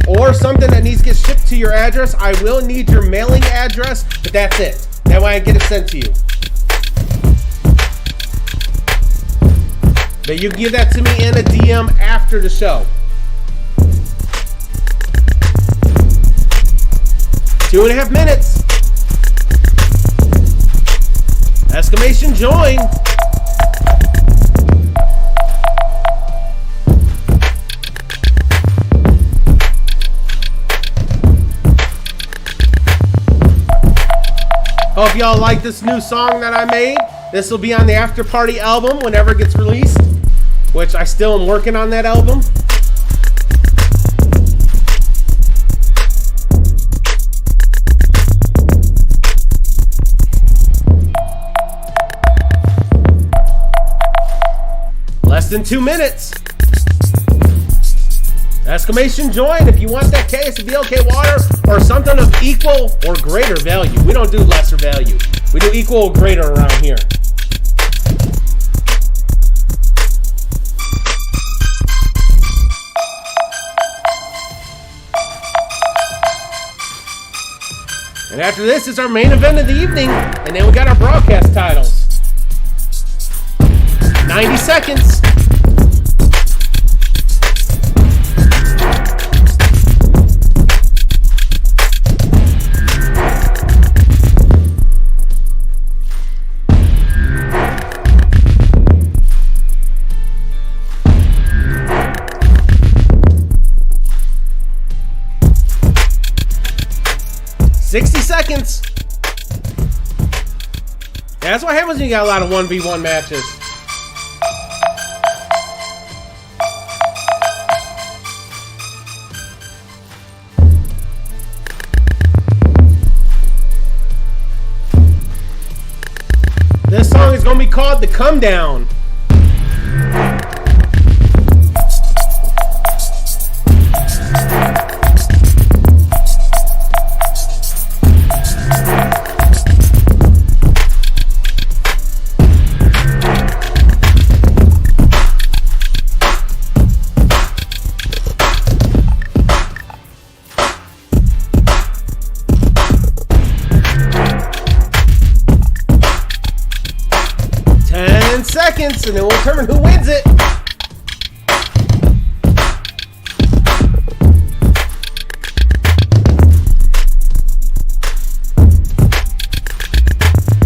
S8: or something that needs to get shipped to your address, I will need your mailing address, but that's it. That way I can get it sent to you. But you can give that to me in a DM after the show. 2.5 minutes. Exclamation join. Hope y'all like this new song that I made. This will be on the After Party album whenever it gets released, which I still am working on that album. Less than 2 minutes. Exclamation join if you want that case of BLK water or something of equal or greater value. We don't do lesser value. We do equal or greater around here. And after this is our main event of the evening, and then we got our broadcast titles. 90 seconds. Seconds. Yeah, that's what happens when you got a lot of 1v1 matches. This song is going to be called The Come Down. Seconds, and then we'll determine who wins it.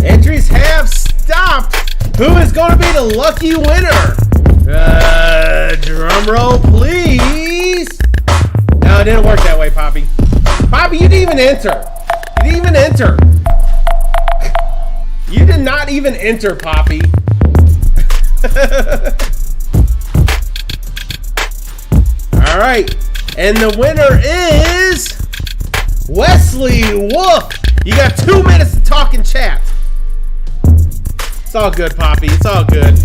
S8: Entries have stopped. Who is going to be the lucky winner? Drum roll, please. No, it didn't work that way, Poppy. Poppy, you didn't even enter. You didn't even enter. You did not even enter, Poppy. All right, and the winner is Wesley Wolf. You got 2 minutes to talk and chat. It's all good, Poppy. It's all good.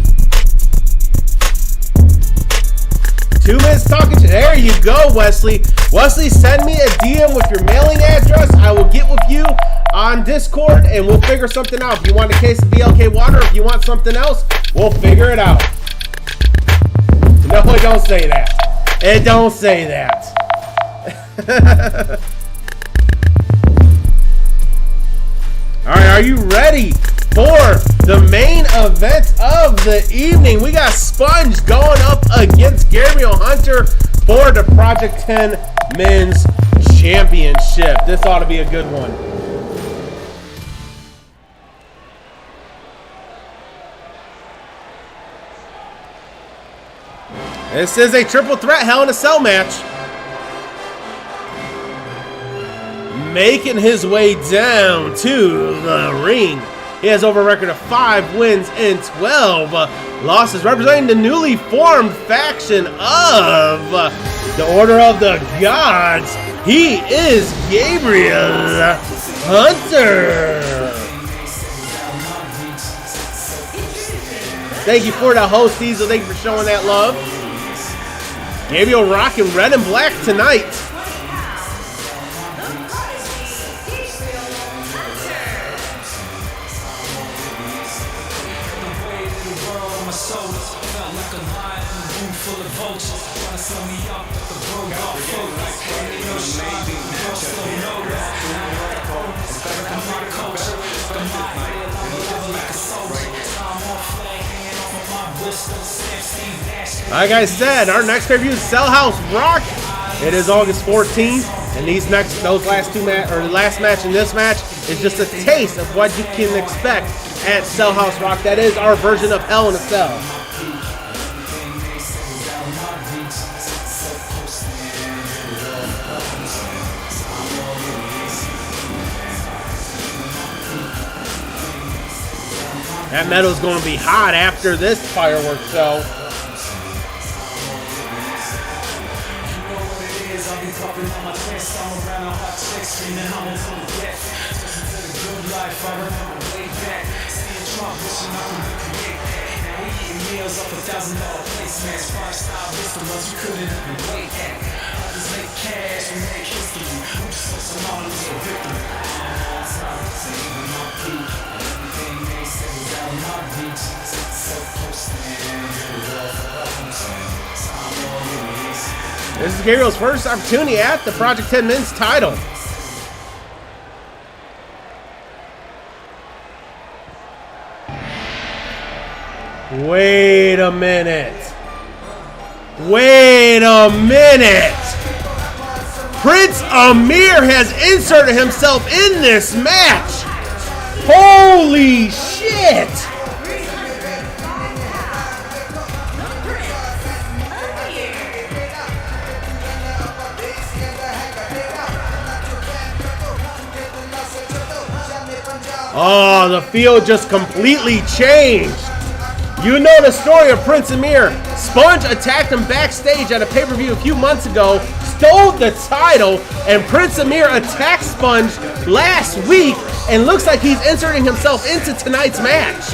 S8: 2 minutes talking. There you go, Wesley. Wesley, send me a DM with your mailing address. I will get with you on Discord, and we'll figure something out. If you want a case of BLK water, if you want something else, we'll figure it out. No, it don't say that. It don't say that. All right, are you ready for the main event of the evening? We got Sponge going up against Gabriel Hunter for the Project 10 Men's Championship. This ought to be a good one. This is a triple threat Hell in a Cell match. Making his way down to the ring. He has over a record of 5 wins and 12 losses, representing the newly formed faction of the Order of the Gods. He is Gabriel Hunter. Thank you for the host, Diesel. Thank you for showing that love. Gabriel rocking red and black tonight. Like I said, our next pay-per-view is Cell House Rock. It is August 14th, and last match and this match is just a taste of what you can expect at Cell House Rock. That is our version of Hell in a Cell. That metal's going to be hot after this fireworks show.
S4: Making meals off $1,000 placements. 5-star restaurants, you couldn't even wait that. Others make cash and make history. I'm just so small, I'm a victim. So even my peak, everything they said was out of my reach.
S8: This is Gabriel's first opportunity at the Project 10 Men's title. Wait a minute. Wait a minute. Prince Amir has inserted himself in this match. Holy shit. Oh, the field just completely changed. You know the story of Prince Amir. Sponge attacked him backstage at a pay-per-view a few months ago, stole the title, and Prince Amir attacked Sponge last week, and looks like he's inserting himself into tonight's match.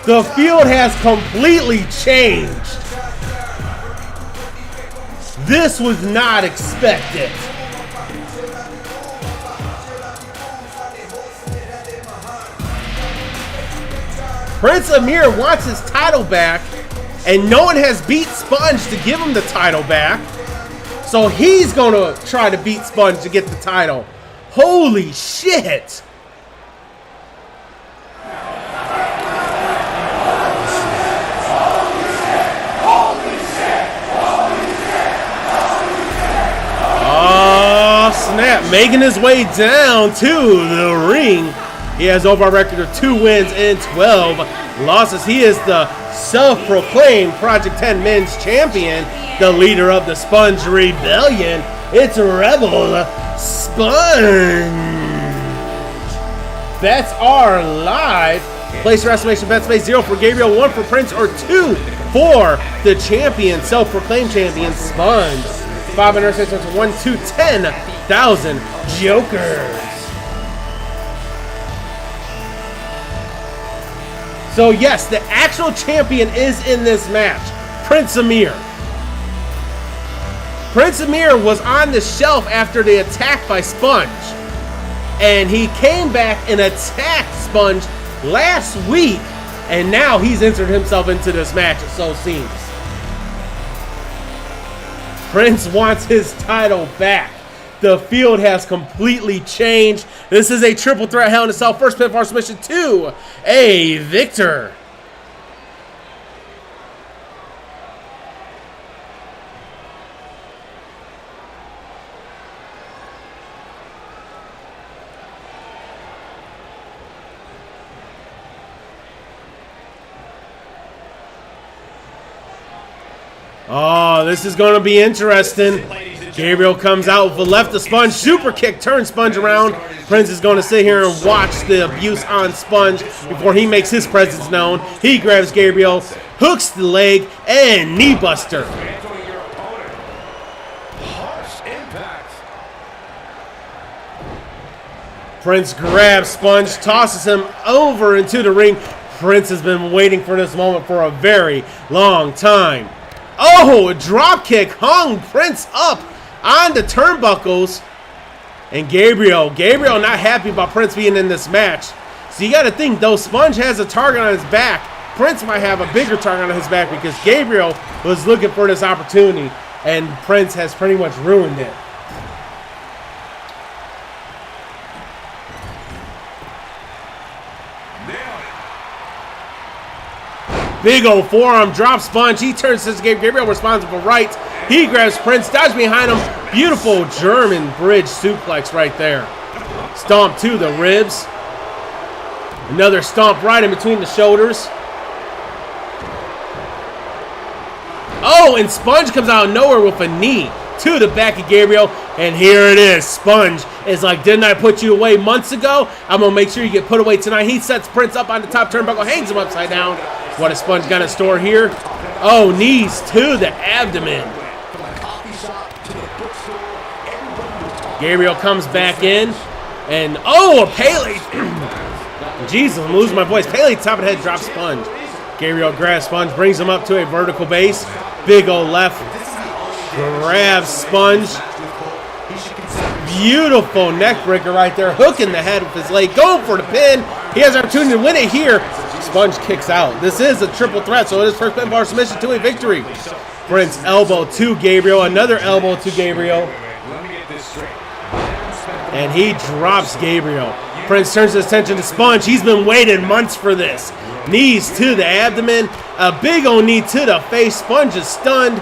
S8: The field has completely changed. This was not expected. Prince Amir wants his title back, and no one has beat Sponge to give him the title back. So he's gonna try to beat Sponge to get the title. Holy shit! Oh snap, making his way down to the ring. He has over a record of 2 wins and 12 losses. He is the self-proclaimed Project 10 Men's Champion, the leader of the Sponge Rebellion. It's Rebel Sponge. Bets are live. Place your estimation bet space 0 for Gabriel, 1 for Prince, or 2 for the champion, self-proclaimed champion, Sponge. 506 to 1 to 10,000 jokers. So yes, the actual champion is in this match, Prince Amir. Prince Amir was on the shelf after the attack by Sponge, and he came back and attacked Sponge last week, and now he's entered himself into this match, it so seems. Prince wants his title back. The field has completely changed. This is a triple threat Hell in a Cell first pinfall submission to a victor. Oh, this is going to be interesting. Gabriel comes out with a left to Sponge. Super kick, turns Sponge around. Prince is going to sit here and watch the abuse on Sponge before he makes his presence known. He grabs Gabriel, hooks the leg, and knee buster. Prince grabs Sponge, tosses him over into the ring. Prince has been waiting for this moment for a very long time. Oh, a drop kick hung Prince up on the turnbuckles. And Gabriel not happy about Prince being in this match. So you got to think, though Sponge has a target on his back, Prince might have a bigger target on his back because Gabriel was looking for this opportunity, and Prince has pretty much ruined it. Big old forearm drop Sponge. He turns to Gabriel, responsible right. He grabs Prince, dodges behind him. Beautiful German bridge suplex right there. Stomp to the ribs. Another stomp right in between the shoulders. Oh, and Sponge comes out of nowhere with a knee to the back of Gabriel. And here it is. Sponge is like, didn't I put you away months ago? I'm going to make sure you get put away tonight. He sets Prince up on the top turnbuckle, hangs him upside down. What has Sponge got in store here? Oh, knees to the abdomen. Gabriel comes back in. And, oh, a Pele. Jesus, I'm losing my voice. Pele, top of the head, drops Sponge. Gabriel grabs Sponge, brings him up to a vertical base. Big old left. Grabs Sponge. Beautiful neck breaker right there. Hooking the head with his leg. Going for the pin. He has an opportunity to win it here. Sponge kicks out. This is a triple threat, so it is first pinfall submission to a victory. Prince elbow to Gabriel. Another elbow to Gabriel. And he drops Gabriel. Prince turns his attention to Sponge. He's been waiting months for this. Knees to the abdomen. A big old knee to the face. Sponge is stunned.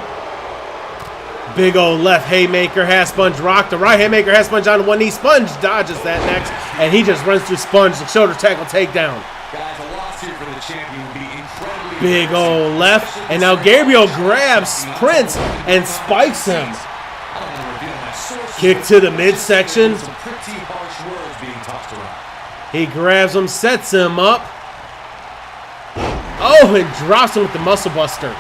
S8: Big old left haymaker has Sponge rocked. The right haymaker has Sponge on one knee. Sponge dodges that next. And he just runs through Sponge. The shoulder tackle takedown.
S11: Guys, a loss here for the champion would be incredibly
S8: big old left. And now Gabriel grabs Prince and spikes him. Kick to the midsection. He grabs him, sets him up. Oh, and drops him with the muscle buster.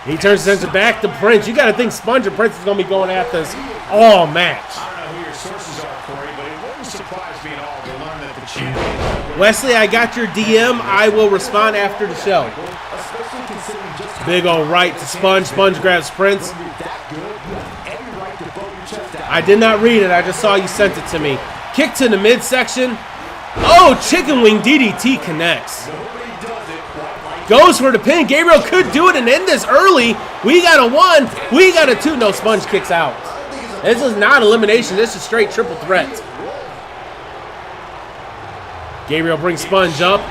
S8: He turns his attention back to Prince. You got to think Sponge and Prince is going to be going at this all match.
S10: I don't know who your sources are, Corey, but it wouldn't surprise me at all to learn that the champion.
S8: Wesley, I got your DM. I will respond after the show. Big old right to Sponge. Sponge grabs Prince. I did not read it. I just saw you sent it to me. Kick to the midsection. Oh, chicken wing DDT connects. Goes for the pin. Gabriel could do it and end this early. We got a 1. We got a 2. No, Sponge kicks out. This is not elimination. This is straight triple threat. Gabriel brings Sponge up.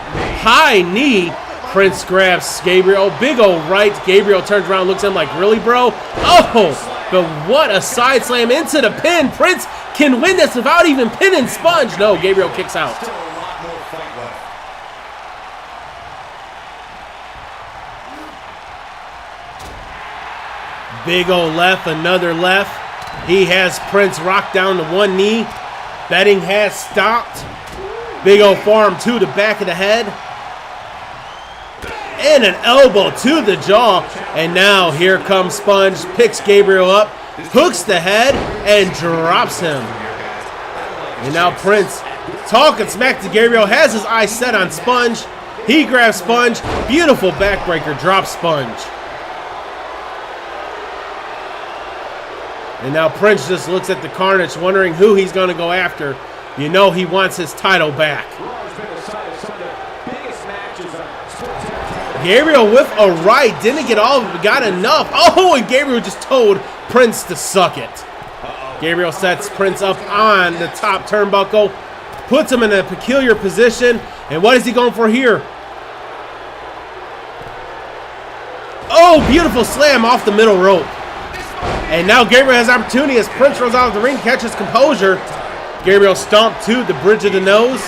S8: High knee. Prince grabs Gabriel. Big old right. Gabriel turns around, looks at him like, really, bro? Oh, but what a side slam into the pin. Prince can win this without even pinning Sponge. No, Gabriel kicks out. Big old left, another left. He has Prince rocked down to one knee. Betting has stopped. Big old forearm to the back of the head. And an elbow to the jaw. And now here comes Sponge. Picks Gabriel up. Hooks the head and drops him. And now Prince talking smack to Gabriel. Has his eyes set on Sponge. He grabs Sponge. Beautiful backbreaker. Drops Sponge. And now Prince just looks at the carnage, wondering who he's going to go after. You know he wants his title back. Gabriel with a right. Didn't get all of it, but got enough. Oh, and Gabriel just told Prince to suck it. Gabriel sets Prince up on the top turnbuckle. Puts him in a peculiar position. And what is he going for here? Oh, beautiful slam off the middle rope. And now Gabriel has opportunity as Prince rolls out of the ring, catches composure. Gabriel stomped to the bridge of the nose.
S10: Is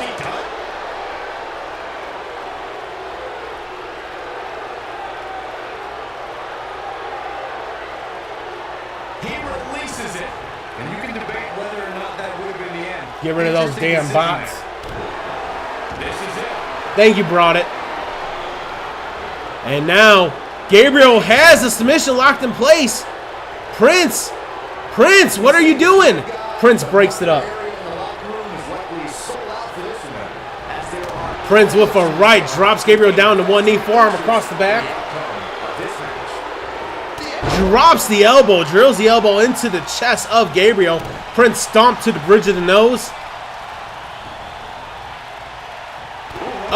S10: he done? He releases it.
S11: And you can debate whether or not that would have been the end.
S8: Get rid of those damn bots.
S10: This is it.
S8: Thank you, brought it. And now, Gabriel has the submission locked in place. Prince, what are you doing? Prince breaks it up. Prince with a right drops Gabriel down to one knee, forearm across the back. Drops the elbow, drills the elbow into the chest of Gabriel. Prince stomped to the bridge of the nose.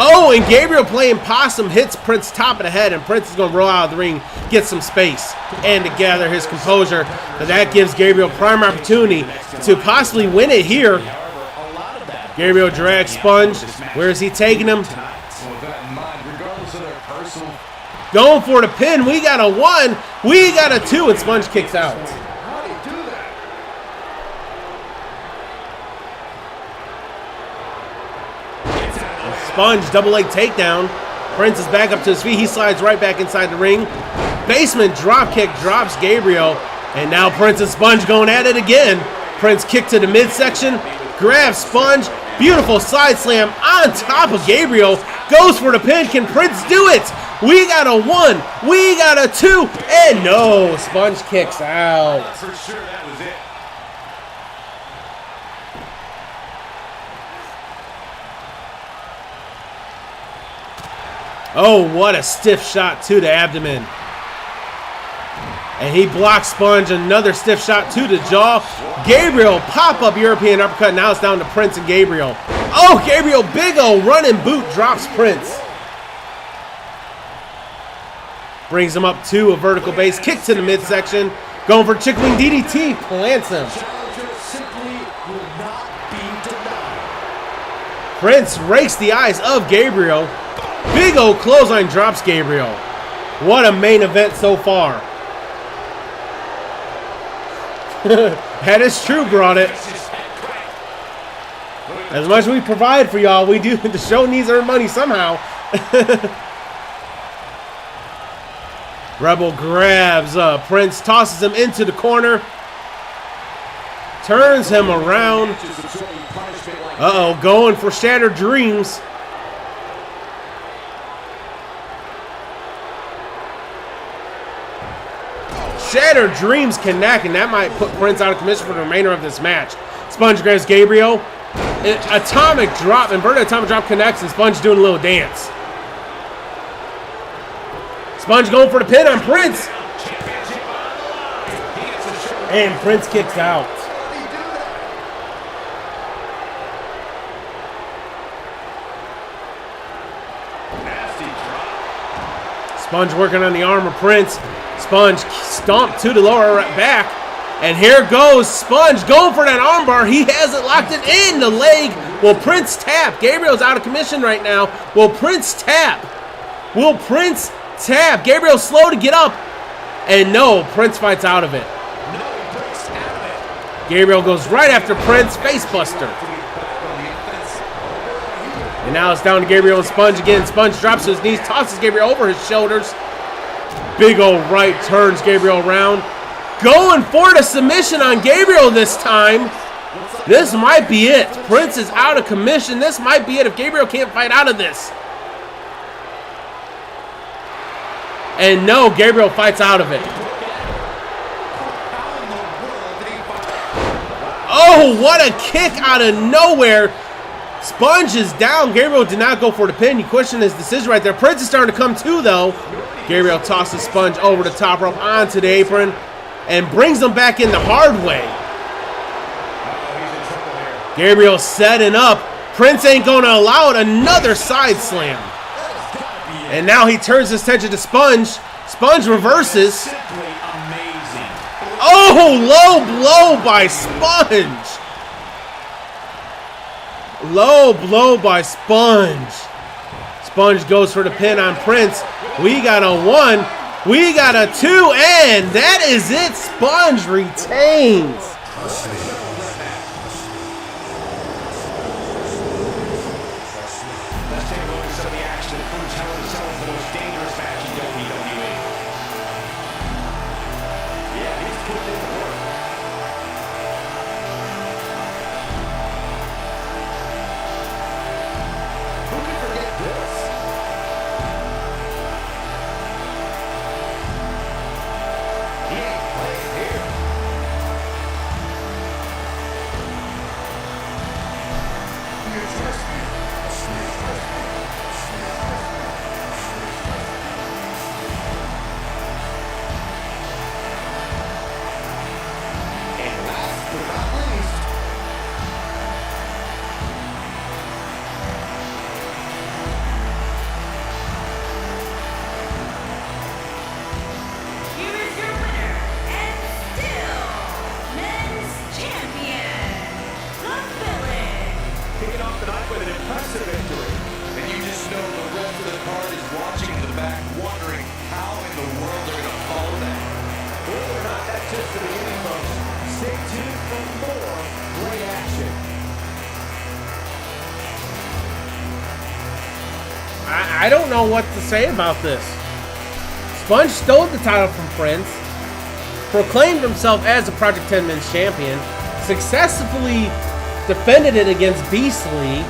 S8: Oh, and Gabriel playing possum hits Prince top of the head, and Prince is going to roll out of the ring, get some space, and to gather his composure. But that gives Gabriel prime opportunity to possibly win it here. Gabriel drags Sponge. Where is he taking him? Going for the pin. We got a 1. We got a 2, and Sponge kicks out. Sponge double leg takedown. Prince is back up to his feet. He slides right back inside the ring. Basement drop kick drops Gabriel. And now Prince and Sponge going at it again. Prince kick to the midsection. Grabs Sponge. Beautiful side slam on top of Gabriel. Goes for the pin. Can Prince do it? We got a 1. We got a 2. And no, Sponge kicks out.
S10: For sure, that was it.
S8: Oh, what a stiff shot to the abdomen. And he blocks Sponge. Another stiff shot to the jaw. Gabriel, pop-up European uppercut. Now it's down to Prince and Gabriel. Oh, Gabriel, big old running boot drops Prince. Brings him up to a vertical base. Kick to the midsection. Going for chicken wing DDT. Plants him. Prince rakes the eyes of Gabriel. Big old clothesline drops Gabriel. What a main event so far. That is true, brought it. As much as we provide for y'all, we do. The show needs to earn money somehow. Rebel grabs Prince, tosses him into the corner. Turns him around. Uh-oh, going for Shattered Dreams. Shattered Dreams connect, and that might put Prince out of commission for the remainder of this match. Sponge grabs Gabriel. Atomic drop, inverted atomic drop connects, and Sponge doing a little dance. Sponge going for the pin on Prince. And Prince kicks out. Sponge working on the arm of Prince. Sponge stomped to the lower back. And here goes Sponge going for that armbar. He has it locked in the leg. Will Prince tap? Gabriel's out of commission right now. Will Prince tap? Will Prince tap? Gabriel's slow to get up. And no, Prince fights out of it. Gabriel goes right after Prince. Facebuster. And now it's down to Gabriel and Sponge again. Sponge drops to his knees, tosses Gabriel over his shoulders. Big old right turns Gabriel around. Going for the submission on Gabriel this time. This might be it. Prince is out of commission. This might be it if Gabriel can't fight out of this. And no, Gabriel fights out of it. Oh, what a kick out of nowhere. Sponge is down. Gabriel did not go for the pin. You question his decision right there. Prince is starting to come to, though. Gabriel tosses Sponge over the top rope onto the apron and brings him back in the hard way. Gabriel setting up. Prince ain't going to allow it. Another side slam. And now he turns his attention to Sponge. Sponge reverses. Oh, low blow by Sponge. Low blow by Sponge. Sponge goes for the pin on Prince. We got a 1. We got a 2. And that is it. Sponge retains.
S10: Let's take a look at some of the action that proves how to sell the most dangerous match in WWE. Yeah, he's put in the work. Who can forget this? He ain't playing here. You trust me? And last but not least,
S7: Here is your winner and still men's champion, the Villain.
S10: kicking off the night with an impressive victory. And you just know the rest of the card is watching in the back, wondering how in the world they're going to follow that. Believe it or not, that's just the beginning, folks. Stay tuned for more great action.
S8: I don't know what to say about this. Sponge stole the title from Prince, proclaimed himself as a Project 10 Men's Champion, successfully defended it against Beastly,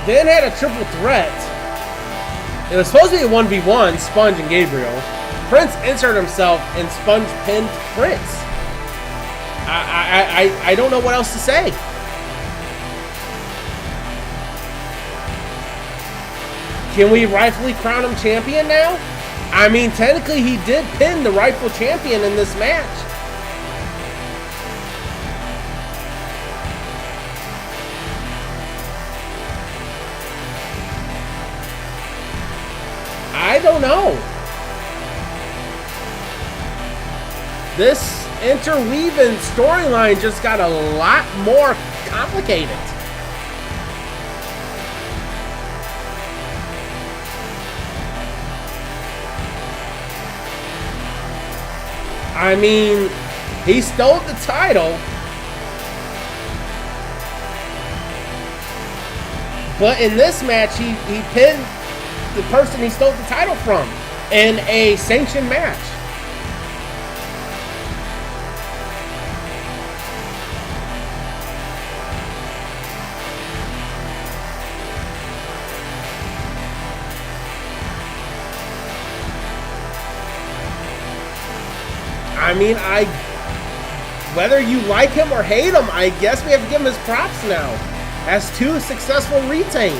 S8: then had a triple threat, It was supposed to be a 1v1, Sponge and Gabriel. Prince inserted himself and Sponge pinned Prince. I don't know what else to say. Can we rightfully crown him champion now? I mean, technically he did pin the rightful champion in this match. I don't know. This interweaving storyline just got a lot more complicated. I mean, he stole the title, but in this match, he pinned the person he stole the title from in a sanctioned match. I mean, whether you like him or hate him, I guess we have to give him his props now. Has 2 successful retains.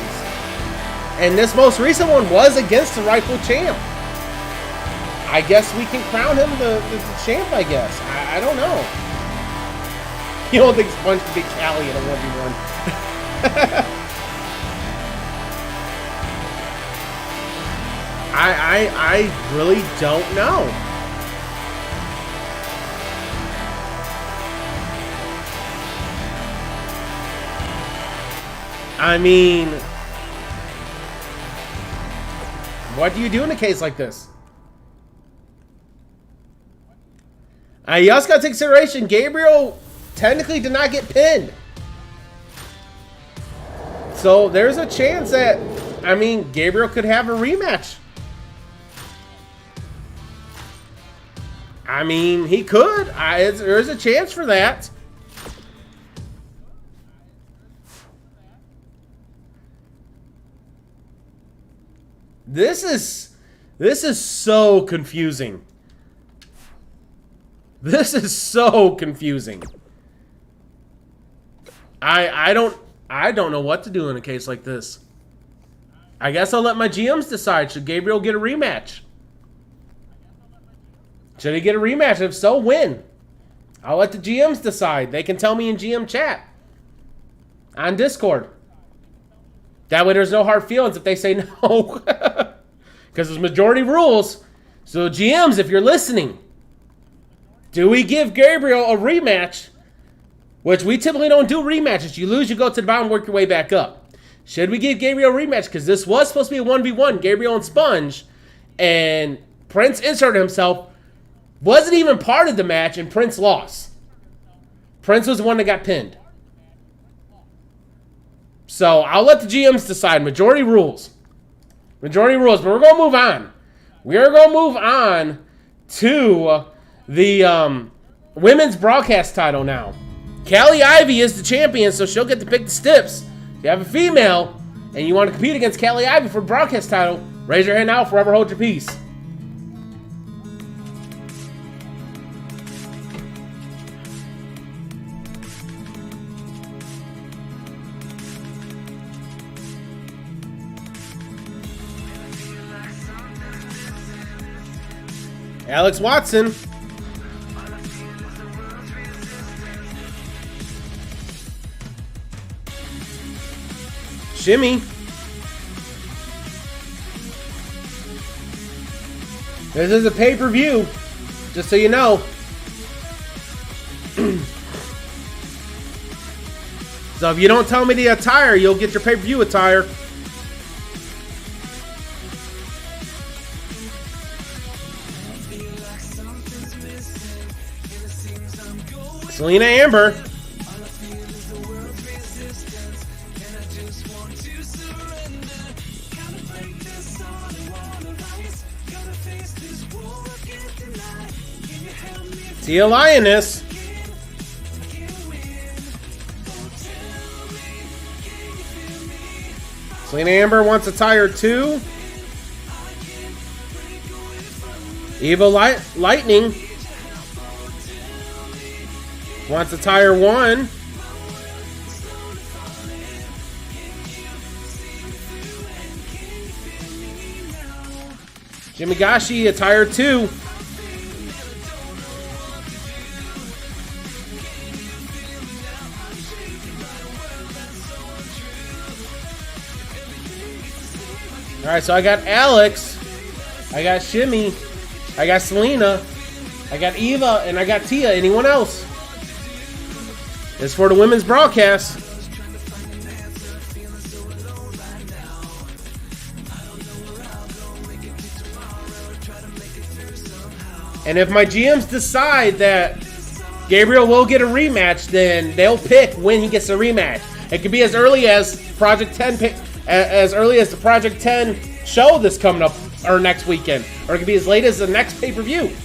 S8: And this most recent one was against the rightful champ. I guess we can crown him the champ, I guess. I don't know. You don't think Sponge can beat Callie in a 1v1? I really don't know. I mean, what do you do in a case like this? You also got to take consideration, Gabriel technically did not get pinned. So there's a chance that, I mean, Gabriel could have a rematch. I mean, he could. There's a chance for that. This is so confusing. This is so confusing. I don't know what to do in a case like this. I guess I'll let my GMs decide. Should Gabriel get a rematch? Should he get a rematch? If so, when? I'll let the GMs decide. They can tell me in GM chat on Discord. That way there's no hard feelings if they say no. Because there's majority rules. So GMs, if you're listening, do we give Gabriel a rematch? Which we typically don't do rematches. You lose, you go to the bottom, work your way back up. Should we give Gabriel a rematch? Because this was supposed to be a 1v1, Gabriel and Sponge. And Prince inserted himself. Wasn't even part of the match, and Prince lost. Prince was the one that got pinned. So I'll let the GMs decide. Majority rules. Majority rules. But we're going to move on. We're going to move on to the women's broadcast title now. Callie Ivy is the champion, so she'll get to pick the stips. If you have a female and you want to compete against Callie Ivy for the broadcast title, raise your hand now. Forever hold your peace. Alex Watson. Shimmy. This is a pay-per-view, just so you know. So if you don't tell me the attire, you'll get your pay-per-view attire. Selena Amber. Tia Lioness. Selena Amber wants a tire too. Lightning wants a tire 1. Jimigashi, a tire 2. Alright, so I got Alex, I got Shimmy, I got Selena, I got Eva, and I got Tia. Anyone else? It's for the women's broadcast. And if my GMs decide that Gabriel will get a rematch, then they'll pick when he gets a rematch. It could be as early as Project 10, as early as the Project 10 show this coming up or next weekend, or it could be as late as the next pay-per-view.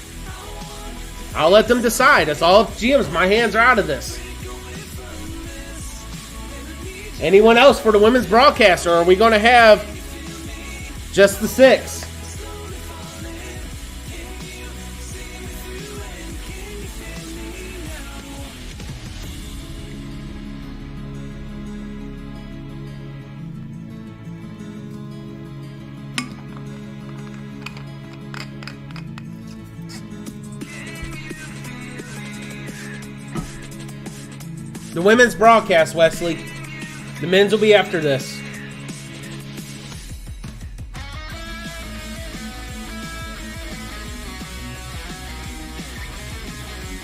S8: I'll let them decide. That's all GMs. My hands are out of this. Anyone else for the women's broadcast, or are we going to have just the 6? The women's broadcast, Wesley. The men's will be after this.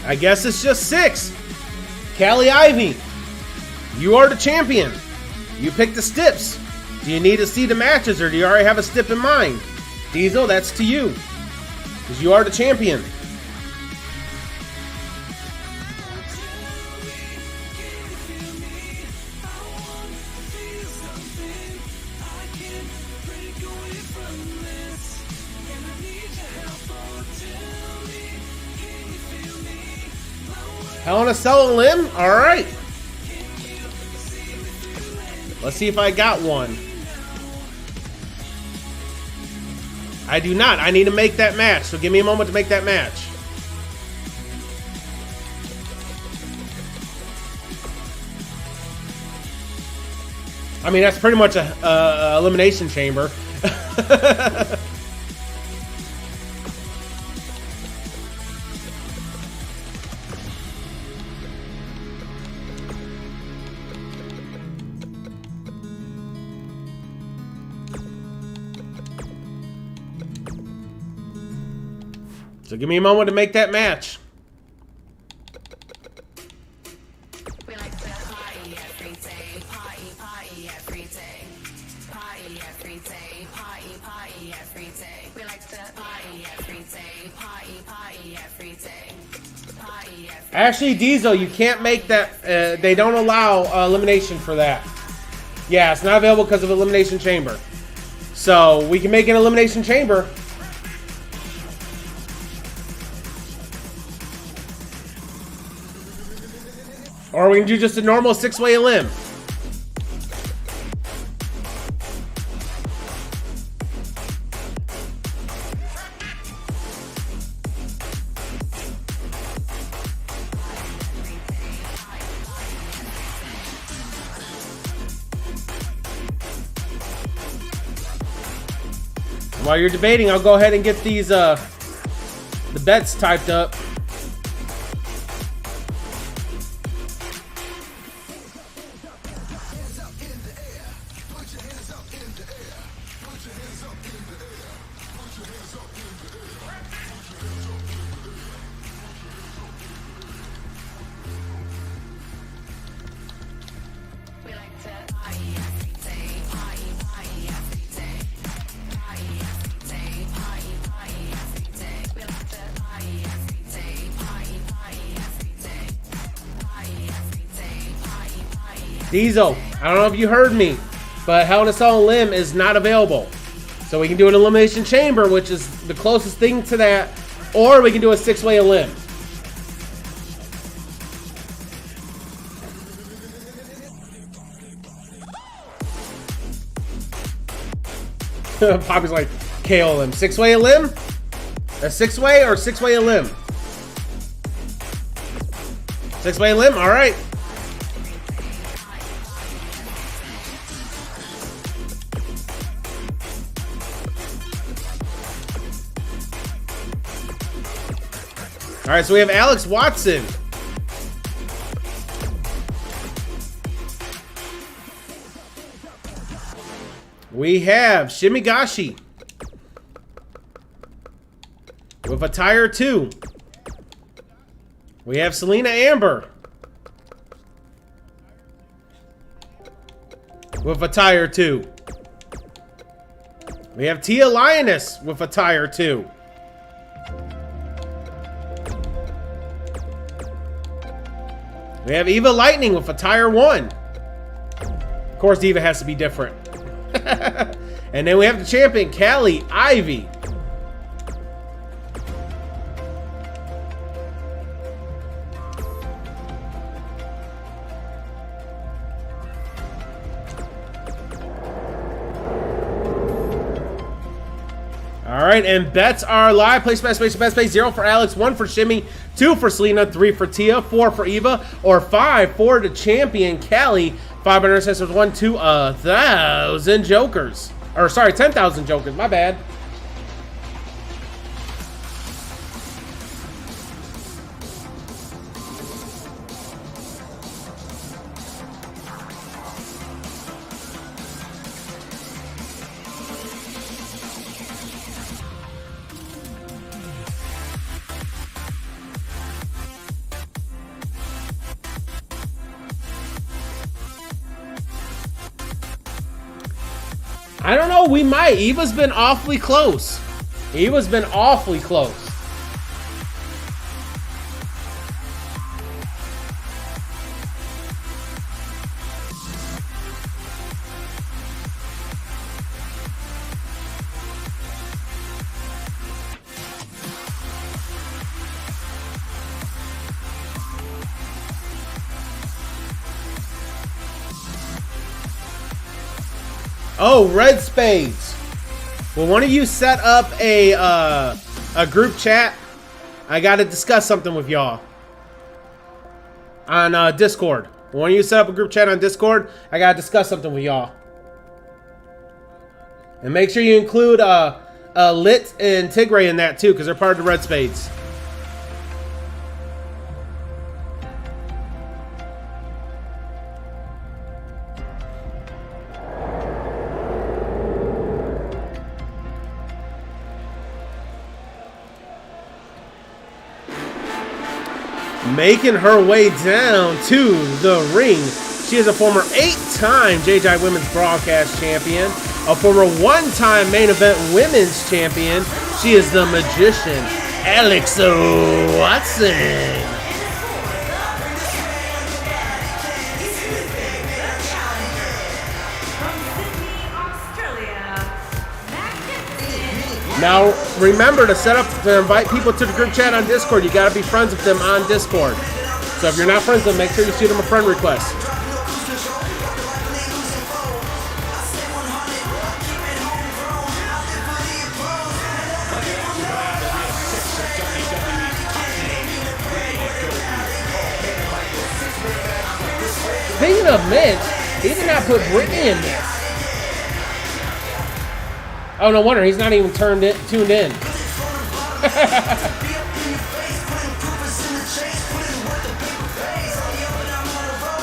S8: I guess it's just 6. Callie Ivy, you are the champion. You pick the stips. Do you need to see the matches, or do you already have a stip in mind? Diesel, that's to you, because you are the champion. Hell in a Cell and Limb? Alright. Let's see if I got one. I do not. I need to make that match, so give me a moment to make that match. I mean, that's pretty much a elimination chamber. So give me a moment to make that match.
S12: We like to party every day, party every day, party every day, party every day. We like to party every day, party every day, party every day.
S8: Actually, Diesel, you can't make that. They don't allow elimination for that. Yeah, it's not available because of Elimination Chamber. So we can make an Elimination Chamber. Or we can do just a normal 6-way elim. While you're debating, I'll go ahead and get these the bets typed up. Diesel, I don't know if you heard me, but Hell in a Cell and Limb is not available. So we can do an Elimination Chamber, which is the closest thing to that, or we can do a 6-way elim. Poppy's like, KO elim. 6-way elim? A 6-way or 6-way elim? 6-way elim, all right. All right, so we have Alex Watson. We have Shimigashi with a tire 2. We have Selena Amber with a tire 2. We have Tia Lioness with a tire 2. We have Eva Lightning with a tire 1. Of course, Eva has to be different. And then we have the champion, Callie Ivy. All right, and bets are live. Place best, place 0 for Alex, 1 for Shimmy, 2 for Selena, 3 for Tia, 4 for Eva, or 5 for the champion, Callie. 500 cents with 1 to 1,000 jokers. Or sorry, 10,000 jokers. My bad. I don't know, we might. Eva's been awfully close. Eva's been awfully close. Oh, red spades. Well, one of you set up a group chat. I got to discuss something with y'all on Discord. One of you set up a group chat on Discord. I got to discuss something with y'all. And make sure you include Lit and Tigray in that too, because they're part of the red spades. Making her way down to the ring, she is a former 8-time JJI Women's Broadcast Champion, a former 1-time Main Event Women's Champion. She is the Magician, Alex Watson. Now, remember to set up to invite people to the group chat on Discord. You got to be friends with them on Discord. So if you're not friends with them, make sure you shoot them a friend request. Speaking of Mitch, he did not put Brittany in this. Oh, no wonder he's not even tuned in.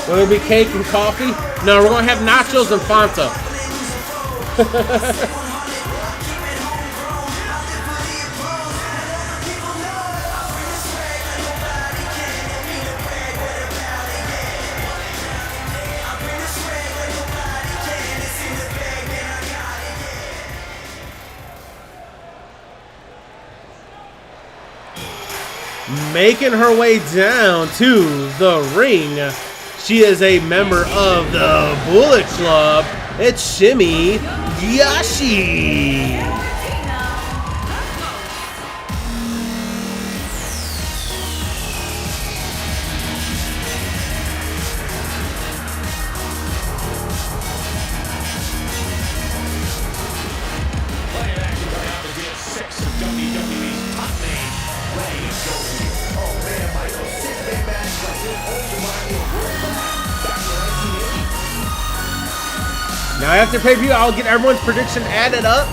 S8: Will it be cake and coffee? No, we're going to have nachos and Fanta. Making her way down to the ring, she is a member of the Bullet Club. It's Shimi Yashi. Now after pay-per-view, I'll get everyone's prediction added up.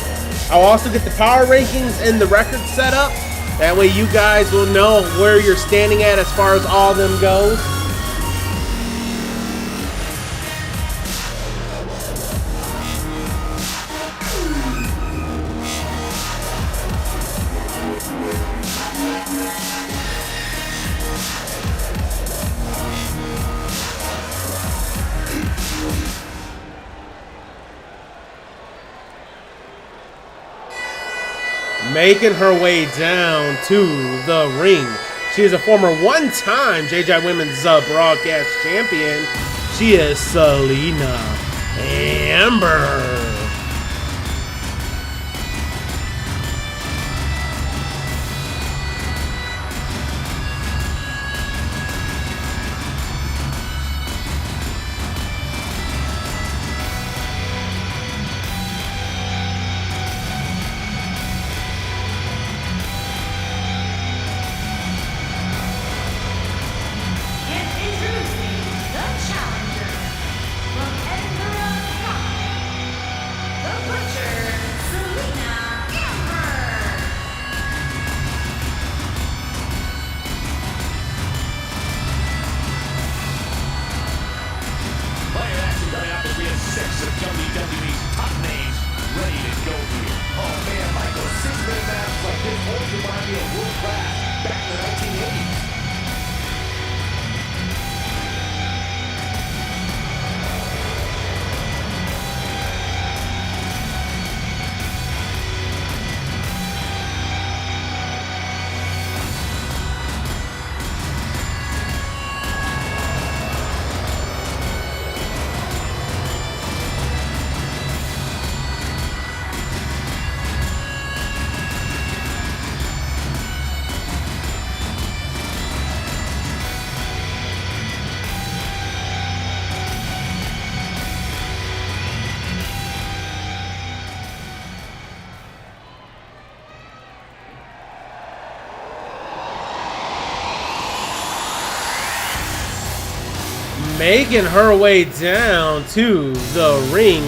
S8: I'll also get the power rankings and the record set up. That way you guys will know where you're standing at as far as all of them goes. Making her way down to the ring. She is a former one-time JJI Women's Broadcast Champion. She is Selena Amber.
S7: And introducing the challenger from Edinburgh, Scotland, the Butcher, Selena Amber.
S9: Plenty of action coming up as we have 6 of WWE's top names ready to go here.
S10: Oh man, Michael, 6-man matches like this always remind me of world class back in the 1980s.
S8: Making her way down to the ring.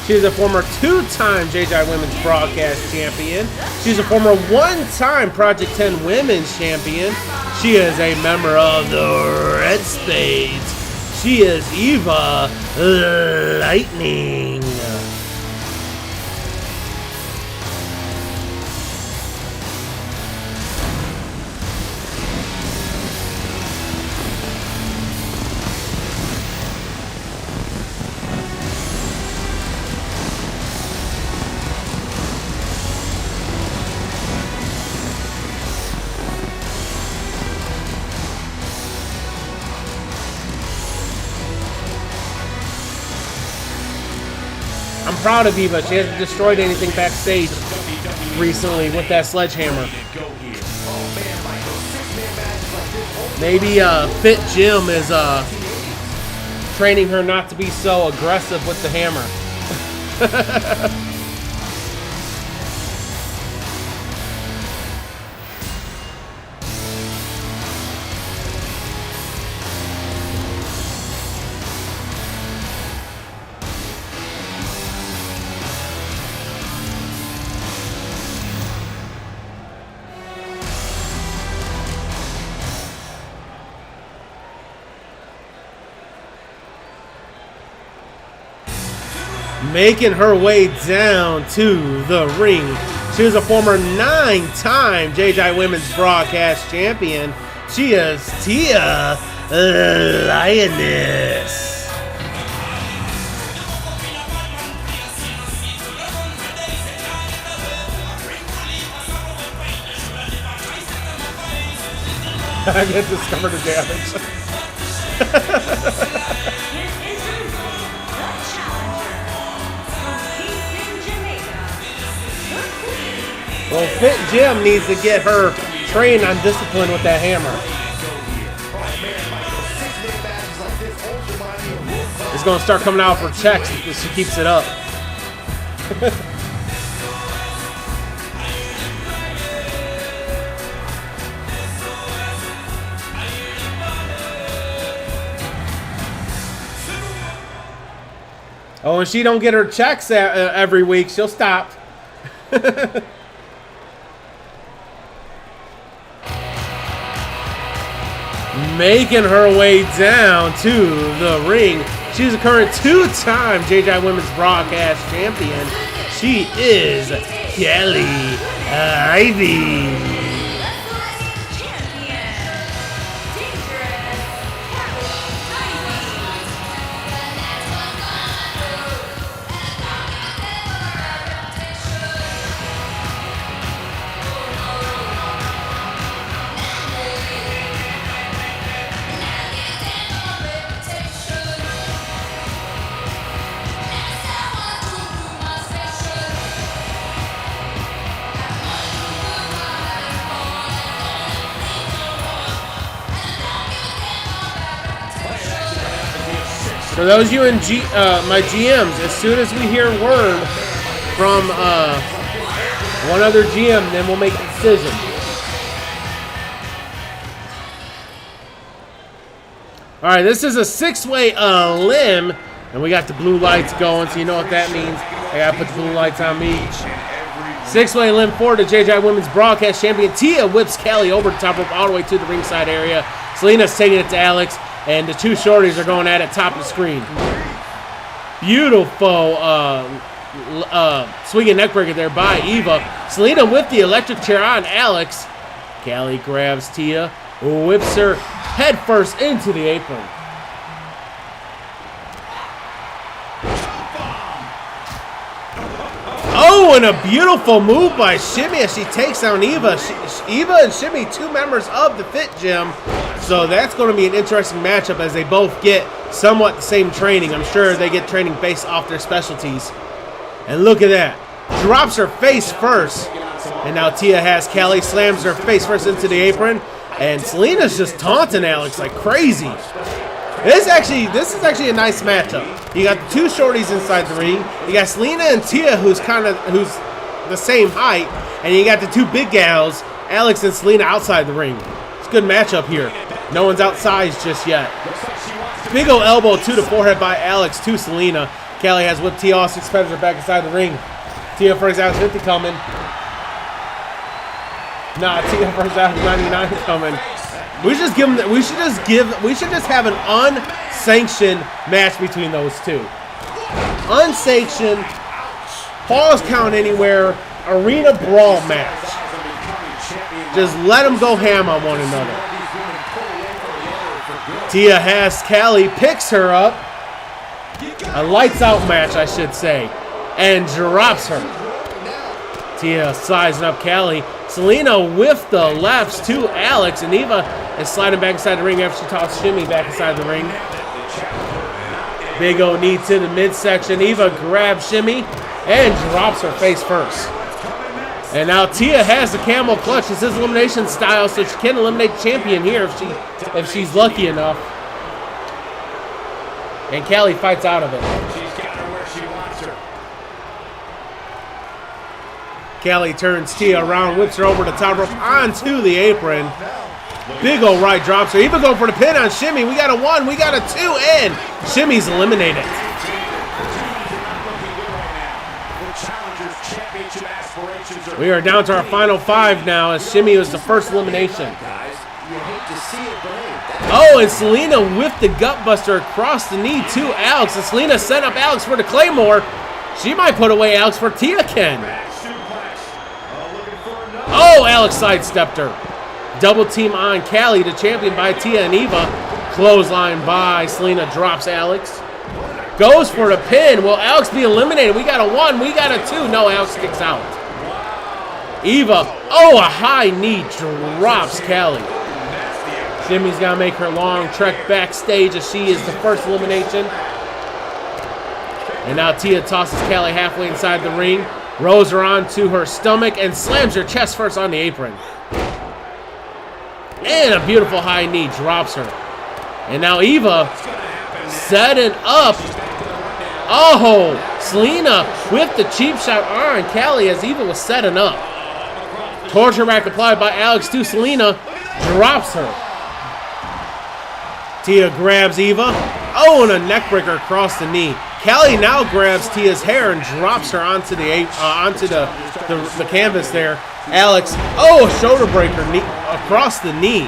S8: She's a former two-time JJI Women's Broadcast Champion. She's a former one-time Project 10 Women's Champion. She is a member of the Red Spades. She is Eva Lightning. I'm proud of Eva. She hasn't destroyed anything backstage recently with that sledgehammer. Maybe Fit Jim is training her not to be so aggressive with the hammer. Making her way down to the ring. She is a former 9-time JJI Women's Broadcast Champion. She is Tia Lioness. I get discovered the damage. Well, Fit Jim needs to get her trained on discipline with that hammer. It's going to start coming out for checks if she keeps it up. Oh, and she don't get her checks every week. She'll stop. Making her way down to the ring. She's a current 2-time JJI Women's Broadcast Champion. She is Kelly Ivy. For those of you in my GMs, as soon as we hear word from one other GM, then we'll make a decision. All right, this is a 6-way limb, and we got the blue lights going, so you know what that means. I gotta put the blue lights on me. 6-way limb forward to JJI Women's Broadcast Champion. Tia whips Callie over the top rope all the way to the ringside area. Selena's taking it to Alex. And the two shorties are going at it top of the screen. Beautiful swinging neckbreaker there by Eva. Selena with the electric chair on Alex. Callie grabs Tia, whips her head first into the apron. Oh, and a beautiful move by Shimmy as she takes down Eva. Eva and Shimmy, 2 members of the Fit Gym. So that's going to be an interesting matchup as they both get somewhat the same training. I'm sure they get training based off their specialties. And look at that. Drops her face first. And now Tia has Callie, slams her face first into the apron. And Selena's just taunting Alex like crazy. This is actually a nice matchup. You got the 2 shorties inside the ring. You got Selena and Tia, who's the same height, and you got the 2 big gals, Alex and Selena, outside the ring. It's a good matchup here. No one's outsized just yet. Big ol' elbow to the forehead by Alex to Selena. Callie has whipped Tia off 6 feathers back inside the ring. Tia first out 50 coming. Nah, Tia first out 99 coming. We should just have an unsanctioned match between those 2. Unsanctioned, pause count anywhere, arena brawl match. Just let them go ham on one another. Tia has Callie, picks her up. A lights out match, I should say. And drops her. Tia sizing up Callie. Selena with the lefts to Alex, and Eva is sliding back inside the ring after she tosses Shimmy back inside the ring. Big O knee to the midsection. Eva grabs Shimmy and drops her face first. And now Tia has the camel clutch. This is elimination style, so she can eliminate the champion here if she's lucky enough. And Callie fights out of it.
S10: She's got her where she wants her.
S8: Callie turns Tia around, whips her over the top rope onto the apron. Big ol' right drops her. Even going for the pin on Shimmy. We got a 1, we got a 2, and Shimmy's eliminated. We are down to our final 5 now as Shimmy was the first elimination. Oh, and Selena whipped the gutbuster across the knee to Alex. And Selena set up Alex for the Claymore. She might put away Alex for Tia Ken. Oh, Alex sidestepped her. Double team on Callie, the champion by Tia and Eva. Clothesline by Selena, drops Alex. Goes for the pin. Will Alex be eliminated? We got a 1, we got a 2. No, Alex kicks out. Eva, oh, a high knee drops Callie. Shimmy's got to make her long trek backstage as she is the first elimination. And now Tia tosses Callie halfway inside the ring. Rolls her onto her stomach and slams her chest first on the apron. And a beautiful high knee drops her. And now Eva setting up. Oh, Selena with the cheap shot on Callie as Eva was setting up. Torture rack applied by Alex to Selena. Drops her. Tia grabs Eva. Oh, and a neck breaker across the knee. Callie now grabs Tia's hair and drops her onto the canvas there. Alex, oh, a shoulder breaker across the knee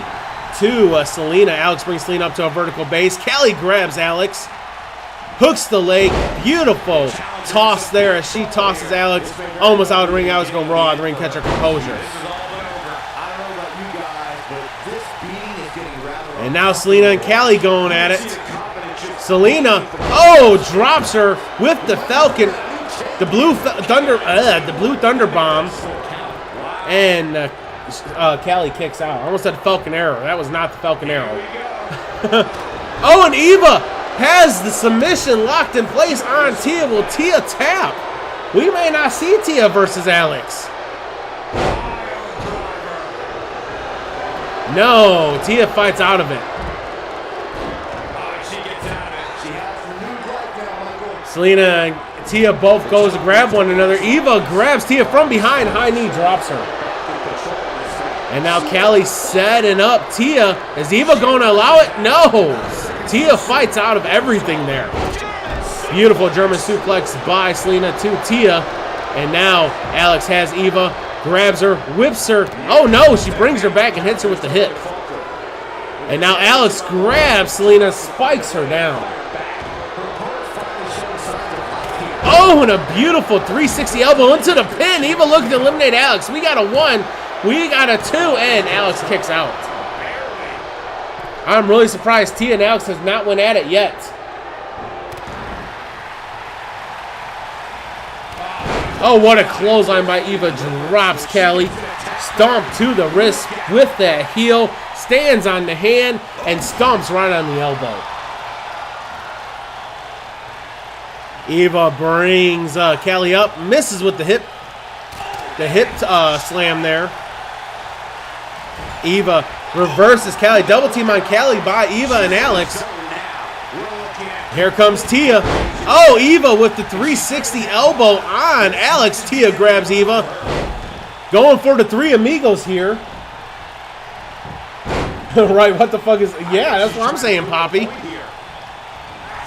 S8: to Selena. Alex brings Selena up to a vertical base. Callie grabs Alex, hooks the leg. Beautiful toss there as she tosses Alex almost out of the ring. Alex going raw in the ring, catch her composure. And now Selena and Callie going at it. Selena, oh, drops her with the Falcon, the Blue Thunder Bomb, and Callie kicks out. I almost said Falcon Arrow. That was not the Falcon Arrow. Oh, and Eva has the submission locked in place on Tia. Will Tia tap? We may not see Tia versus Alex. No, Tia fights out of it. Selena and Tia both goes to grab one another. Eva grabs Tia from behind, high knee, drops her. And now Callie setting up Tia. Is Eva going to allow it? No. Tia fights out of everything there. Beautiful German suplex by Selena to Tia. And now Alex has Eva, grabs her, whips her. Oh no, she brings her back and hits her with the hip. And now Alex grabs Selena, spikes her down. Oh, and a beautiful 360 elbow into the pin. Eva looking to eliminate Alex. We got a 1, we got a 2, and Alex kicks out. I'm really surprised Tia and Alex has not went at it yet. Oh, what a clothesline by Eva. Drops Callie. Stomp to the wrist with that heel. Stands on the hand and stomps right on the elbow. Eva brings Callie up. Misses with the hip slam there. Eva reverses Callie. Double team on Callie by Eva and Alex. Here comes Tia. Oh, Eva with the 360 elbow on Alex. Tia grabs Eva. Going for the Three Amigos here. Right, what the fuck is... Yeah, that's what I'm saying, Poppy.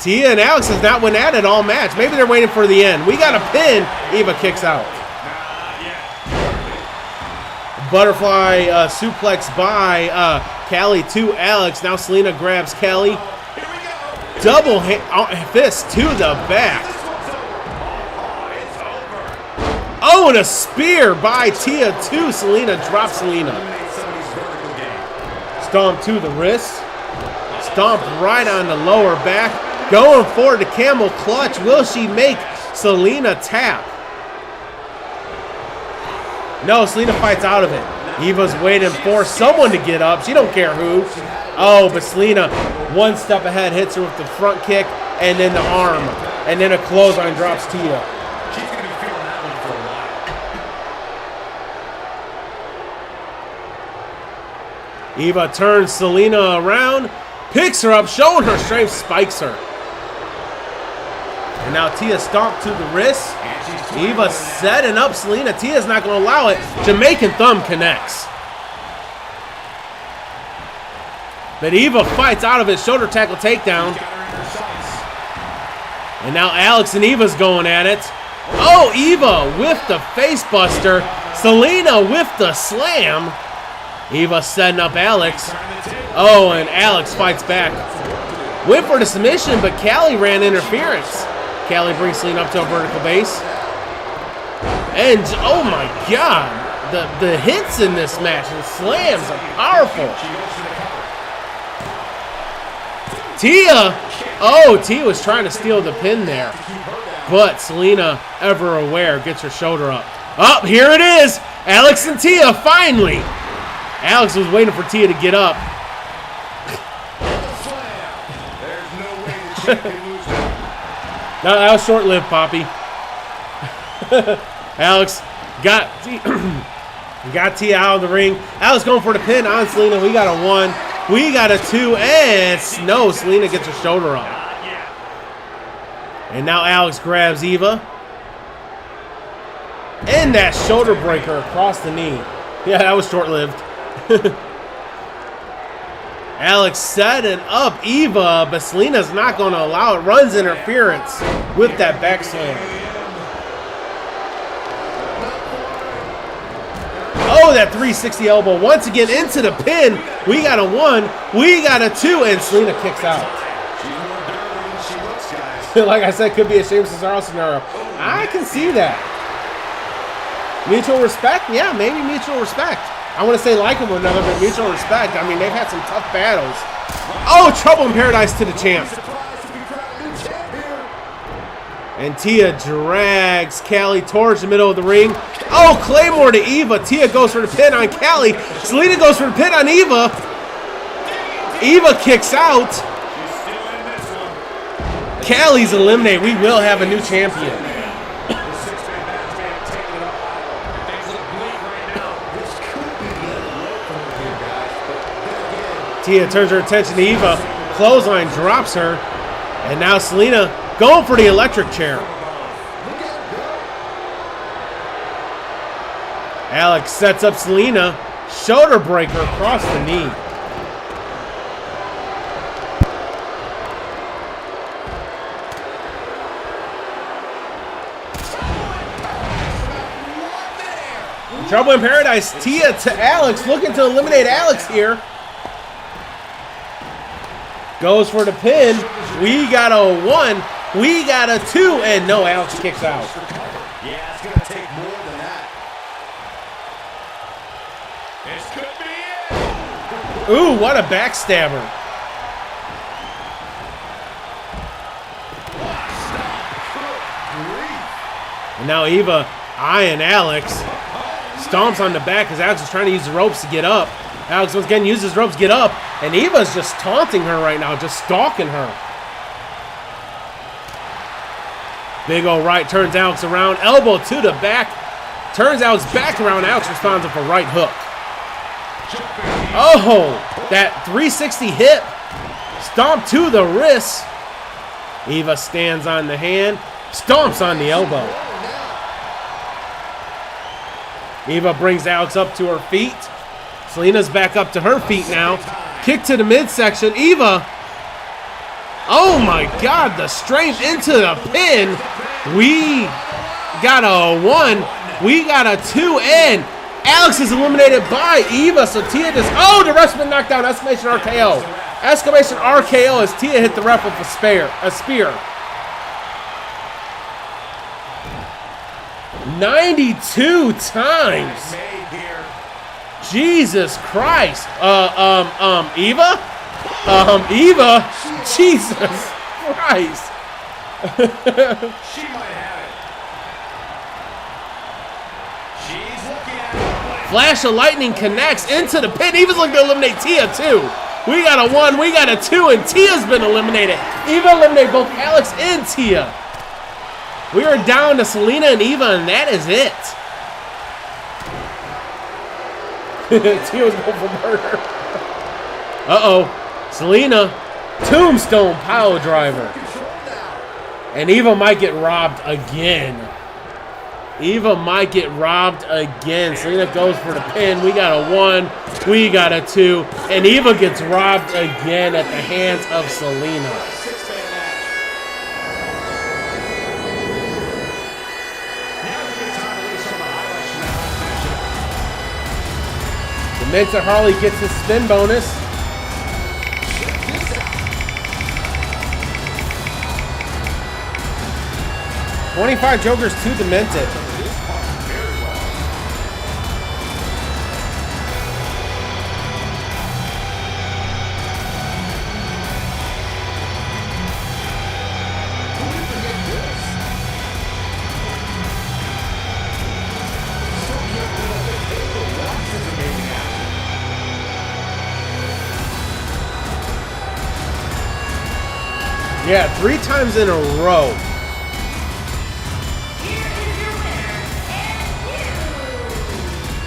S8: Tia and Alex has not went at it all match. Maybe they're waiting for the end. We got a pin. Eva kicks out. Butterfly suplex by Callie to Alex. Now Selena grabs Callie. Double fist to the back. Oh, and a spear by Tia to Selena. Drops Selena. Stomp to the wrist. Stomp right on the lower back. Going for the camel clutch. Will she make Selena tap? No, Selena fights out of it. Eva's waiting for someone to get up. She don't care who. Oh, but Selena, one step ahead, hits her with the front kick and then the arm. And then a clothesline drops Tia.
S10: She's going to be feeling that one for a while.
S8: Eva turns Selena around, picks her up, showing her strength, spikes her. And now Tia stomped to the wrist. Eva setting up Selena. Tia's not going to allow it. Jamaican thumb connects. But Eva fights out of it. Shoulder tackle takedown. And now Alex and Eva's going at it. Oh, Eva with the face buster. Selena with the slam. Eva setting up Alex. Oh, and Alex fights back. Went for the submission, but Callie ran interference. Callie brings Selena up to a vertical base. And, oh my God, the hits in this match, the slams are powerful. Tia, oh, Tia was trying to steal the pin there. But Selena, ever aware, gets her shoulder up. Oh, here it is. Alex and Tia, finally. Alex was waiting for Tia to get up. No, that was short-lived, Poppy. Alex got Tia out of the ring. Alex going for the pin on Selena. We got a 1. We got a 2. And no, Selena gets her shoulder up. And now Alex grabs Eva. And that shoulder breaker across the knee. Yeah, that was short-lived. Alex setting up Eva, but Selena's not going to allow it. Runs interference with that back slam. Oh, that 360 elbow once again into the pin. We got a 1, we got a 2, and Selena kicks out. Like I said, could be a Sheamus Cesaro scenario. I can see that. Mutual respect? Yeah, maybe mutual respect. I want to say like them or another, but mutual respect. I mean, they've had some tough battles. Oh, trouble in paradise to the champ. And Tia drags Callie towards the middle of the ring. Oh, Claymore to Eva. Tia goes for the pin on Callie. Selena goes for the pin on Eva. Eva kicks out. Callie's eliminated. We will have a new champion. Tia turns her attention to Eva. Clothesline drops her. And now Selena going for the electric chair. Alex sets up Selena. Shoulder breaker across the knee. Trouble in paradise. Tia to Alex. Looking to eliminate Alex here. Goes for the pin. We got a 1. We got a 2. And no, Alex kicks out.
S10: Yeah, it's going to take more than that. This could be it.
S8: Ooh, what a backstabber. And now Eva eyeing Alex. Stomps on the back because Alex is trying to use the ropes to get up. Alex once again uses ropes to get up. And Eva's just taunting her right now, just stalking her. Big ol' right turns Alex around. Elbow to the back. Turns Alex back around. Alex responds with a right hook. Oh, that 360 hip. Stomp to the wrist. Eva stands on the hand. Stomps on the elbow. Eva brings Alex up to her feet. Selena's back up to her feet now. Kick to the midsection. Eva. Oh my God, the strength into the pin. We got a 1. We got a 2. And Alex is eliminated by Eva. So Tia just, oh, the rest of the knockdown. Exclamation RKO. Exclamation RKO as Tia hit the ref with a spear. 92 times. Jesus Christ. Eva? Eva? Jesus Christ.
S10: She might have it. She's looking at it.
S8: Flash of lightning connects into the pin. Eva's looking to eliminate Tia too. We got a 1, we got a 2, and Tia's been eliminated. Eva eliminated both Alex and Tia. We are down to Selena and Eva, and that is it. Tia's going for murder. Uh-oh. Selena, tombstone power driver. And Eva might get robbed again. Eva might get robbed again. Selena goes for the pin. We got a 1. We got a 2. And Eva gets robbed again at the hands of Selena. Dementor Harley gets his spin bonus. $25 Jokers to Demented. Yeah, 3 times in a row.
S7: Here is your winner and new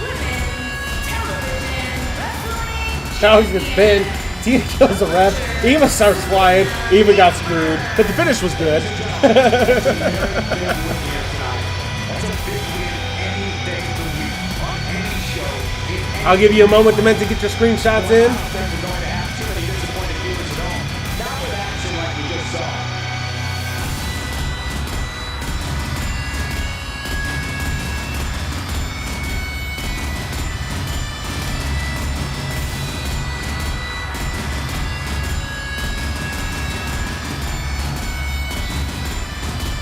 S7: Women's Television Wrestling
S8: Alex gets pinned. Tia kills the ref. Eva starts flying. Eva got screwed. But the finish was good. I'll give you a moment to get your screenshots in.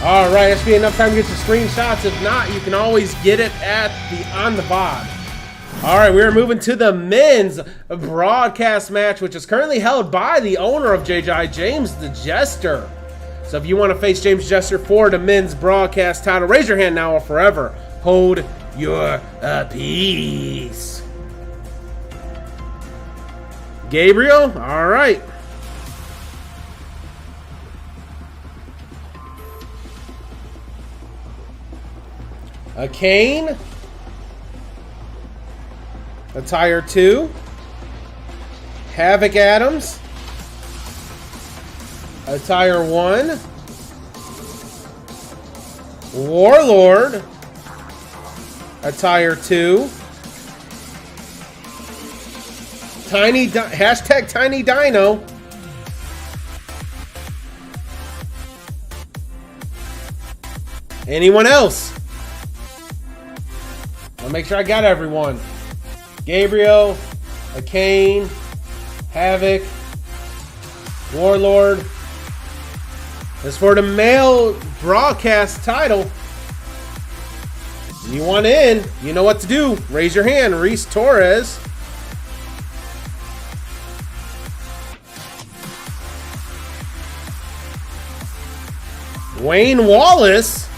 S8: All right, that should be enough time to get your screenshots. If not, you can always get it on the VOD. All right, we are moving to the men's broadcast match, which is currently held by the owner of JJI, James the Jester. So if you want to face James Jester for the men's broadcast title, raise your hand now or forever hold your peace. Gabriel, all right. A Kane. Attire 2. Havoc Adams. Attire 1. Warlord. Attire 2. Hashtag Tiny Dino. Anyone else? I'll make sure I got everyone. Gabriel, a Kane, Havoc, Warlord. As for the male broadcast title, you want in, you know what to do. Raise your hand. Reese Torres. Wayne Wallace.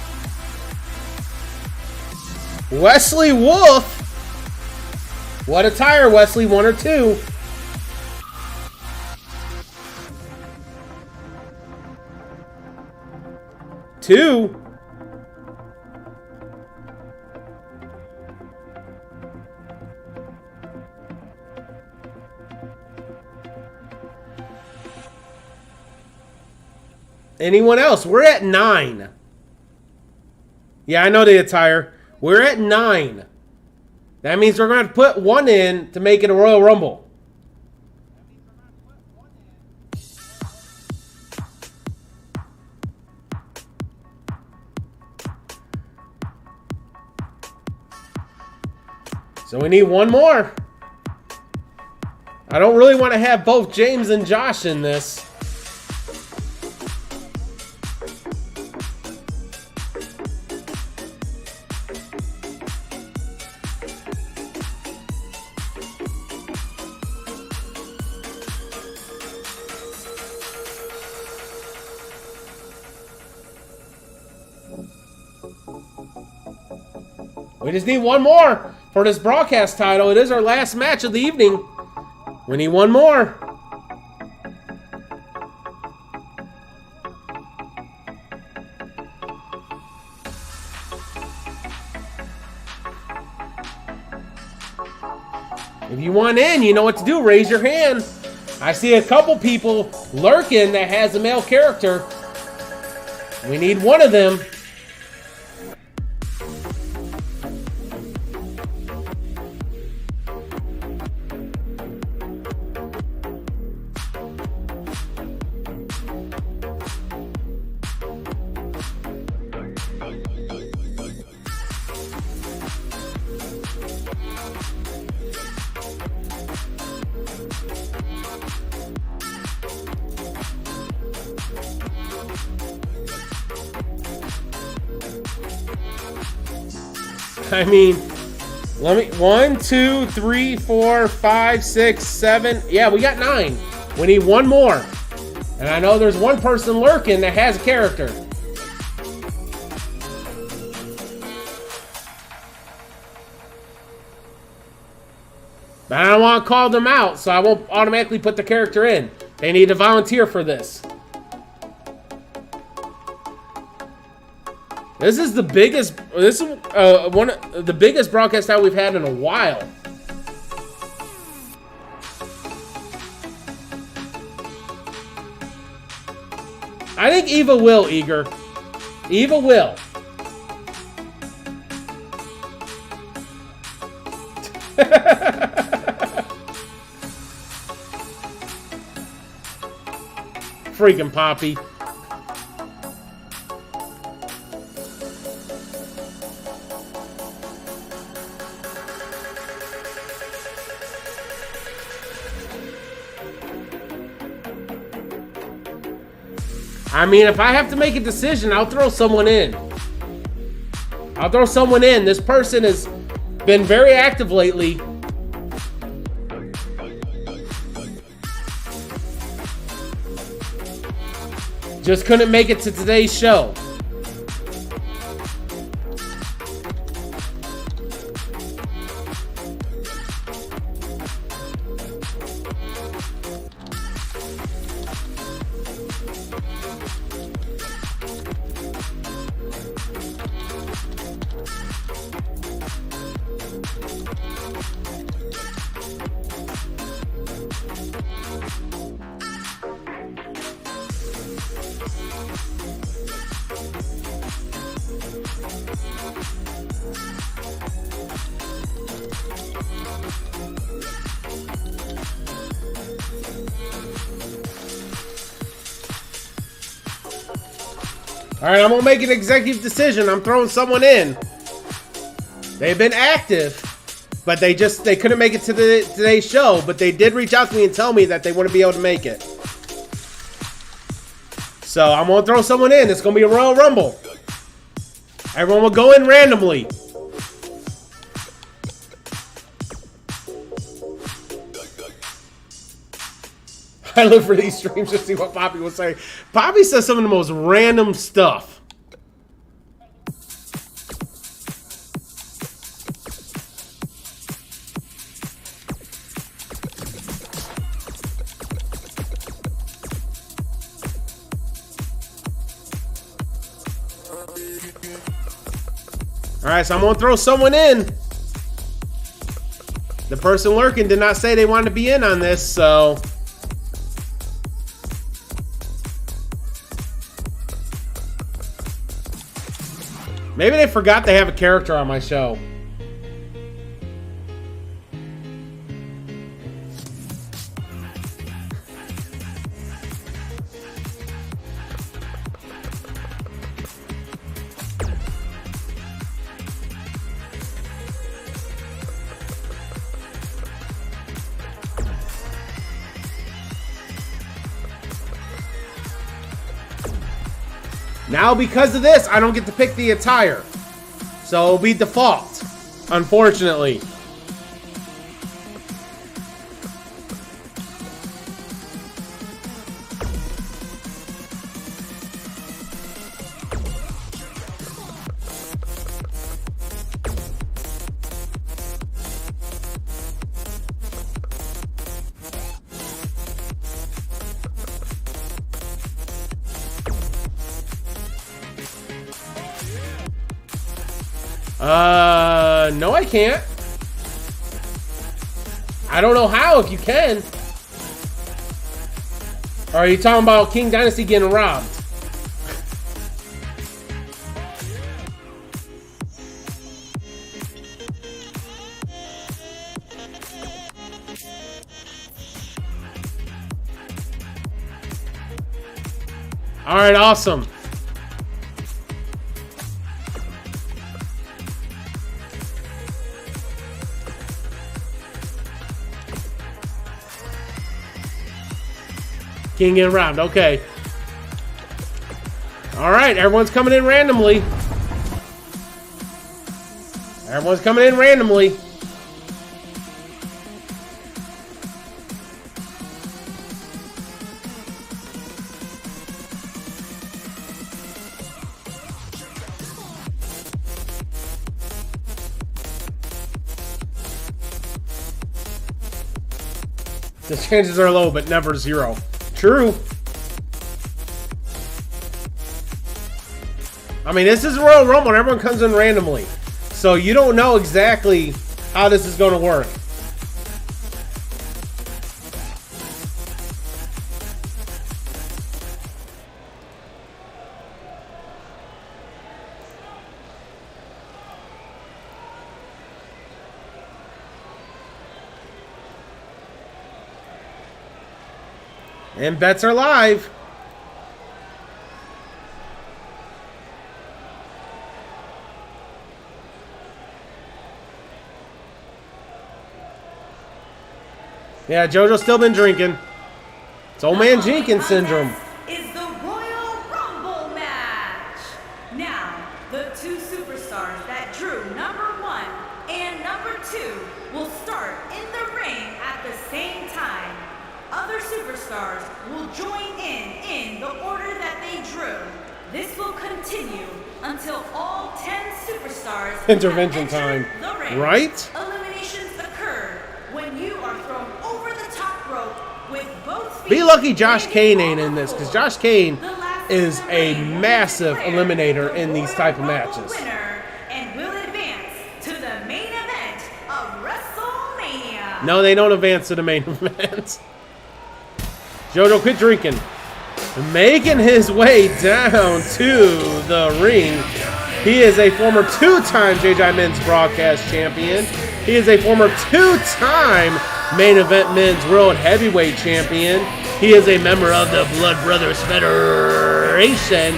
S8: Wesley Wolf. What attire, Wesley? 1 or 2? Two. Anyone else? We're at 9. Yeah, I know the attire. We're at 9. That means we're going to have to put 1 in to make it a Royal Rumble. So we need 1 more. I don't really want to have both James and Josh in this. We just need 1 more for this broadcast title. It is our last match of the evening. We need 1 more. If you want in, you know what to do. Raise your hand. I see a couple people lurking that has a male character. We need 1 of them. I mean, let me 1, 2, 3, 4, 5, 6, 7. Yeah, we got 9. We need 1 more. And I know there's 1 person lurking that has a character. But I don't want to call them out, so I won't automatically put the character in. They need to volunteer for this. This is the biggest. This is one of the biggest broadcast that we've had in a while. I think Eva will, Eager. Eva will. Freaking Poppy. I mean, if I have to make a decision, I'll throw someone in. I'll throw someone in. This person has been very active lately. Just couldn't make it to today's show. All right, I'm gonna make an executive decision. I'm throwing someone in. They've been active, but they couldn't make it to today's show. But they did reach out to me and tell me that they want to be able to make it. So I'm gonna throw someone in. It's gonna be a Royal Rumble. Everyone will go in randomly. I live for these streams to see what Poppy will say. Poppy says some of the most random stuff. All right, so I'm gonna throw someone in. The person lurking did not say they wanted to be in on this, so. Maybe they forgot they have a character on my show. Now, because of this, I don't get to pick the attire. So it'll be default, unfortunately. No, I can't. I don't know how, if you can. Or are you talking about King Dynasty getting robbed? All right, awesome. King in round, okay. All right, everyone's coming in randomly. Everyone's coming in randomly. The chances are low, but never zero. True. I mean, this is Royal Rumble and everyone comes in randomly. So you don't know exactly how this is going to work. And bets are live. Yeah, JoJo's still been drinking. It's old man Jenkins syndrome.
S7: Is the Royal now, the two superstars that drew number 1 and number 2 will start in the ring at the same time. Other superstars will join in the order that they drew. This will continue until all 10 superstars
S8: Intervention
S7: have entered
S8: time,
S7: the ring.
S8: right?
S7: Eliminations occur when you are thrown over the top rope with both feet.
S8: Be lucky Josh Kane ain't in this, because Josh Kane is a massive eliminator in these type of matches.
S7: Winner and will advance to the main event of WrestleMania.
S8: No, they don't advance to the main event. Jojo, quit drinking. Making his way down to the ring. He is a former 2-time JJI Men's Broadcast Champion. He is a former 2-time Main Event Men's World Heavyweight Champion. He is a member of the Blood Brothers Federation.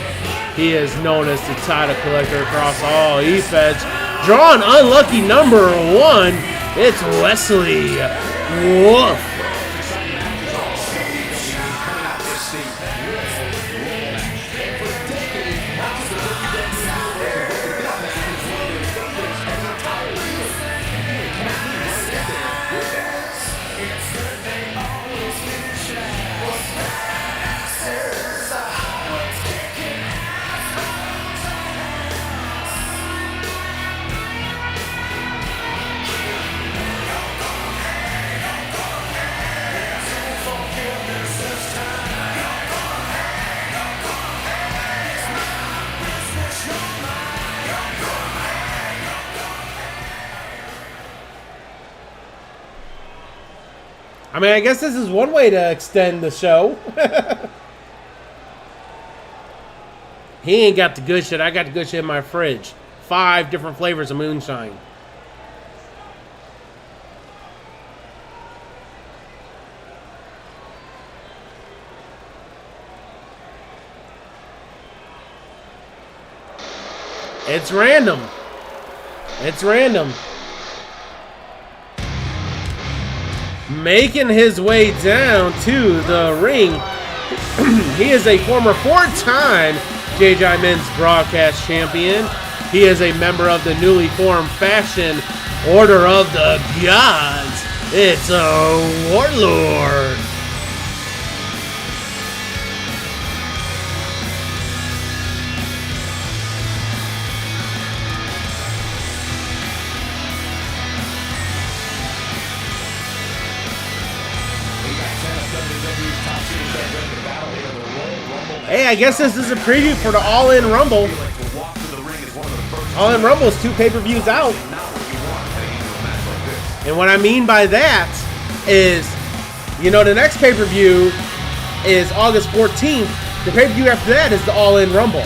S8: He is known as the title collector across all EFeds. Drawn unlucky number 1. It's Wesley Wolf. I mean, I guess this is one way to extend the show. He ain't got the good shit. I got the good shit in my fridge. 5 different flavors of moonshine. It's random. It's random. Making his way down to the ring. He is a former 4-time JJI Men's Broadcast Champion. He is a member of the newly formed faction Order of the Gods. It's a Warlord. Hey, I guess this is a preview for the All-In Rumble. All-In Rumble is 2 pay-per-views out. And what I mean by that is, you know, the next pay-per-view is August 14th. The pay-per-view after that is the All-In Rumble.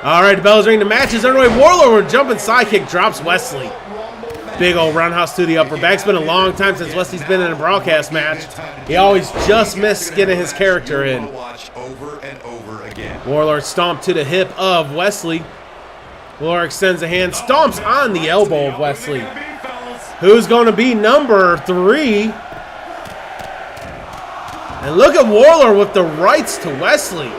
S8: All right, the bell is ringing. The match is underway. Warlord jumping sidekick drops Wesley. Big old roundhouse to the upper back. It's been a long time since Wesley's been in a broadcast match. He always just missed getting his character in. Warlord stomped to the hip of Wesley. Warlord extends a hand, stomps on the elbow of Wesley. Who's going to be number 3? And look at Warlord with the rights to Wesley.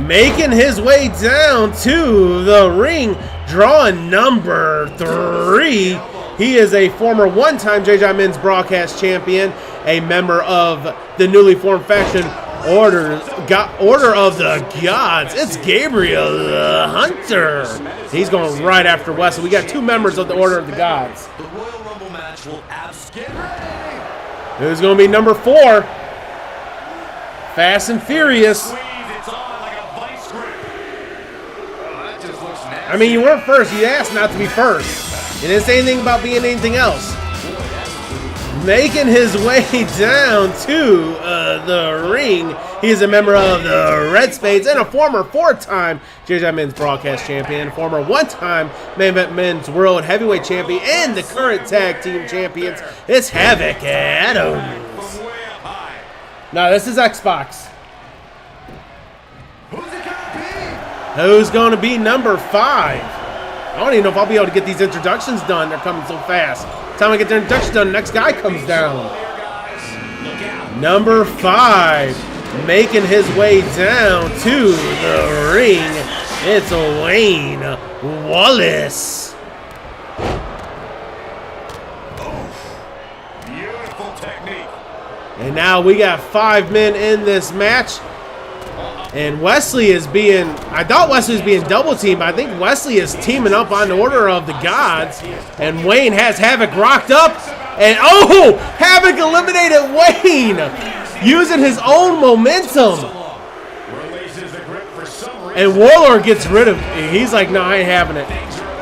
S8: Making his way down to the ring, drawing number 3. He is a former 1-time JJI Men's Broadcast Champion, a member of the newly formed faction Order of the Gods. It's Gabriel the Hunter. He's going right after Wesley. We got 2 members of the Order of the Gods. Who's going to be number 4? Fast and Furious. I mean, you weren't first. You asked not to be first. You didn't say anything about being anything else. Making his way down to the ring. He is a member of the Red Spades and a former 4-time JJI Men's Broadcast Champion, former 1-time Main Event Men's World Heavyweight Champion, and the current Tag Team Champions. It's Havoc Adams. No, this is Xbox. Who's going to be number 5? I don't even know if I'll be able to get these introductions done. They're coming so fast. Time to get their introduction done. Next guy comes down. Number 5, making his way down to the ring. It's Wayne Wallace.
S10: Beautiful technique.
S8: And now we got 5 men in this match. And Wesley is being, I thought Wesley was being double teamed, but I think Wesley is teaming up on the Order of the Gods. And Wayne has Havoc rocked up. And oh, Havoc eliminated Wayne using his own momentum. And Warlord gets rid of it. He's like, no, I ain't having it.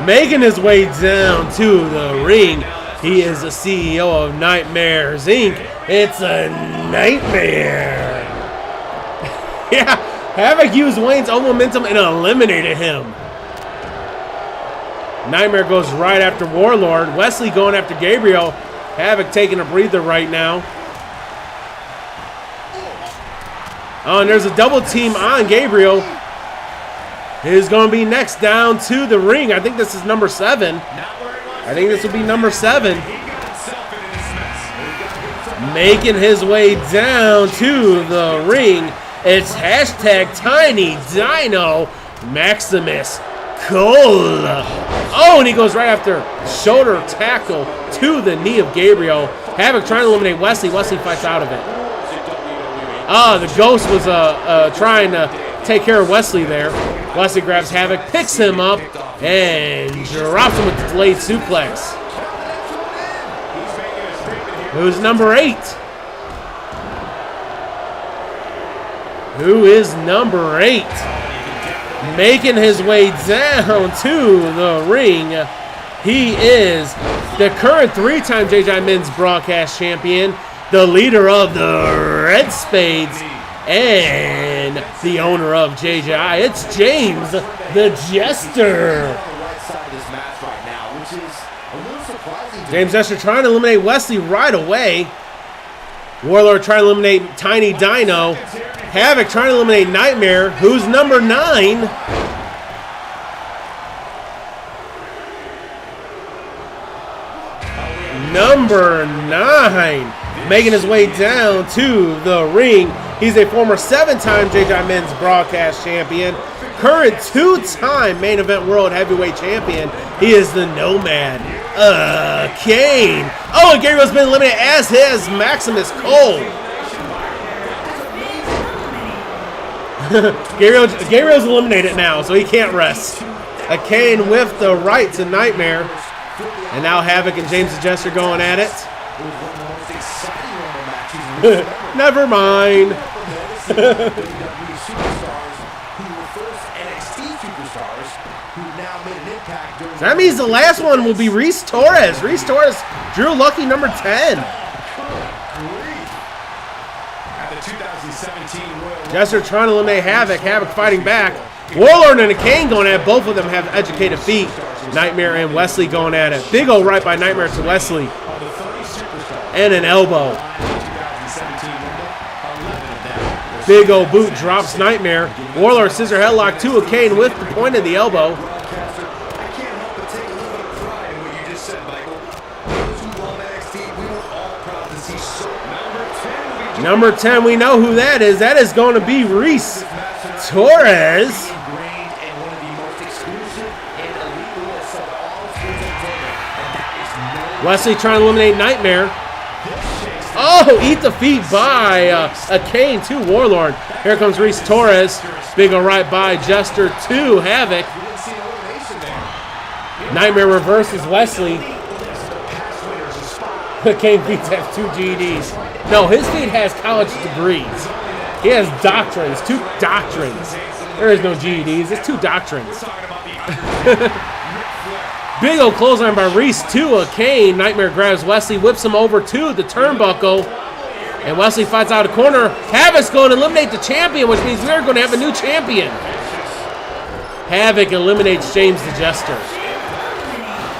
S8: Making his way down to the ring. He is the CEO of Nightmares Inc. It's a nightmare. Yeah, Havoc used Wayne's own momentum and eliminated him. Nightmare goes right after Warlord. Wesley going after Gabriel. Havoc taking a breather right now. Oh, and there's a double team on Gabriel. He's going to be next down to the ring. I think this is number 7. I think this will be number 7. Making his way down to the ring. It's hashtag Tiny Dino Maximus Cole. Oh, and he goes right after shoulder tackle to the knee of Gabriel. Havoc trying to eliminate Wesley. Wesley fights out of it. The Ghost was trying to take care of Wesley there. Wesley grabs Havoc, picks him up, and drops him with the delayed suplex. Who's number 8? Who is number 8? Making his way down to the ring. He is the current 3-time JJI Men's Broadcast Champion, the leader of the Red Spades, and the owner of JJI. It's James the Jester. James Jester trying to eliminate Wesley right away. Warlord trying to eliminate Tiny Dino. Havoc trying to eliminate Nightmare, who's number 9. Number 9, making his way down to the ring. He's a former 7-time JJI Men's Broadcast Champion, current 2-time Main Event World Heavyweight Champion. He is the Nomad, Kane. Oh, and Gabriel's been eliminated, as has Maximus Cole. Gabriel's eliminated now, so he can't rest. A Kane with the right to Nightmare. And now Havoc and James the Jester going at it. Never mind. So that means the last one will be Reese Torres. Reese Torres drew lucky number 10. Jester trying to eliminate Havoc. Havoc fighting back. Warlord and a Kane going at it. Both of them have educated feet. Nightmare and Wesley going at it. Big ol' right by Nightmare to Wesley. And an elbow. Big ol' boot drops Nightmare. Warlord scissor headlock to a Kane with the point of the elbow. Number 10, we know who that is. That is going to be Reese Torres. Wesley trying to eliminate Nightmare. Oh, eat the feet by a Kane to Warlord. Here comes Reese Torres. Big ol' right by Jester to Havoc. Nightmare reverses Wesley. Kane feet have 2 GEDs. No, his feet has college degrees. He has doctrines, 2 doctrines. There is no GEDs, it's 2 doctrines. Big ol' clothesline by Reese to a Kane. Nightmare grabs Wesley, whips him over to the turnbuckle. And Wesley fights out a corner. Havoc's going to eliminate the champion, which means we're going to have a new champion. Havoc eliminates James the Jester.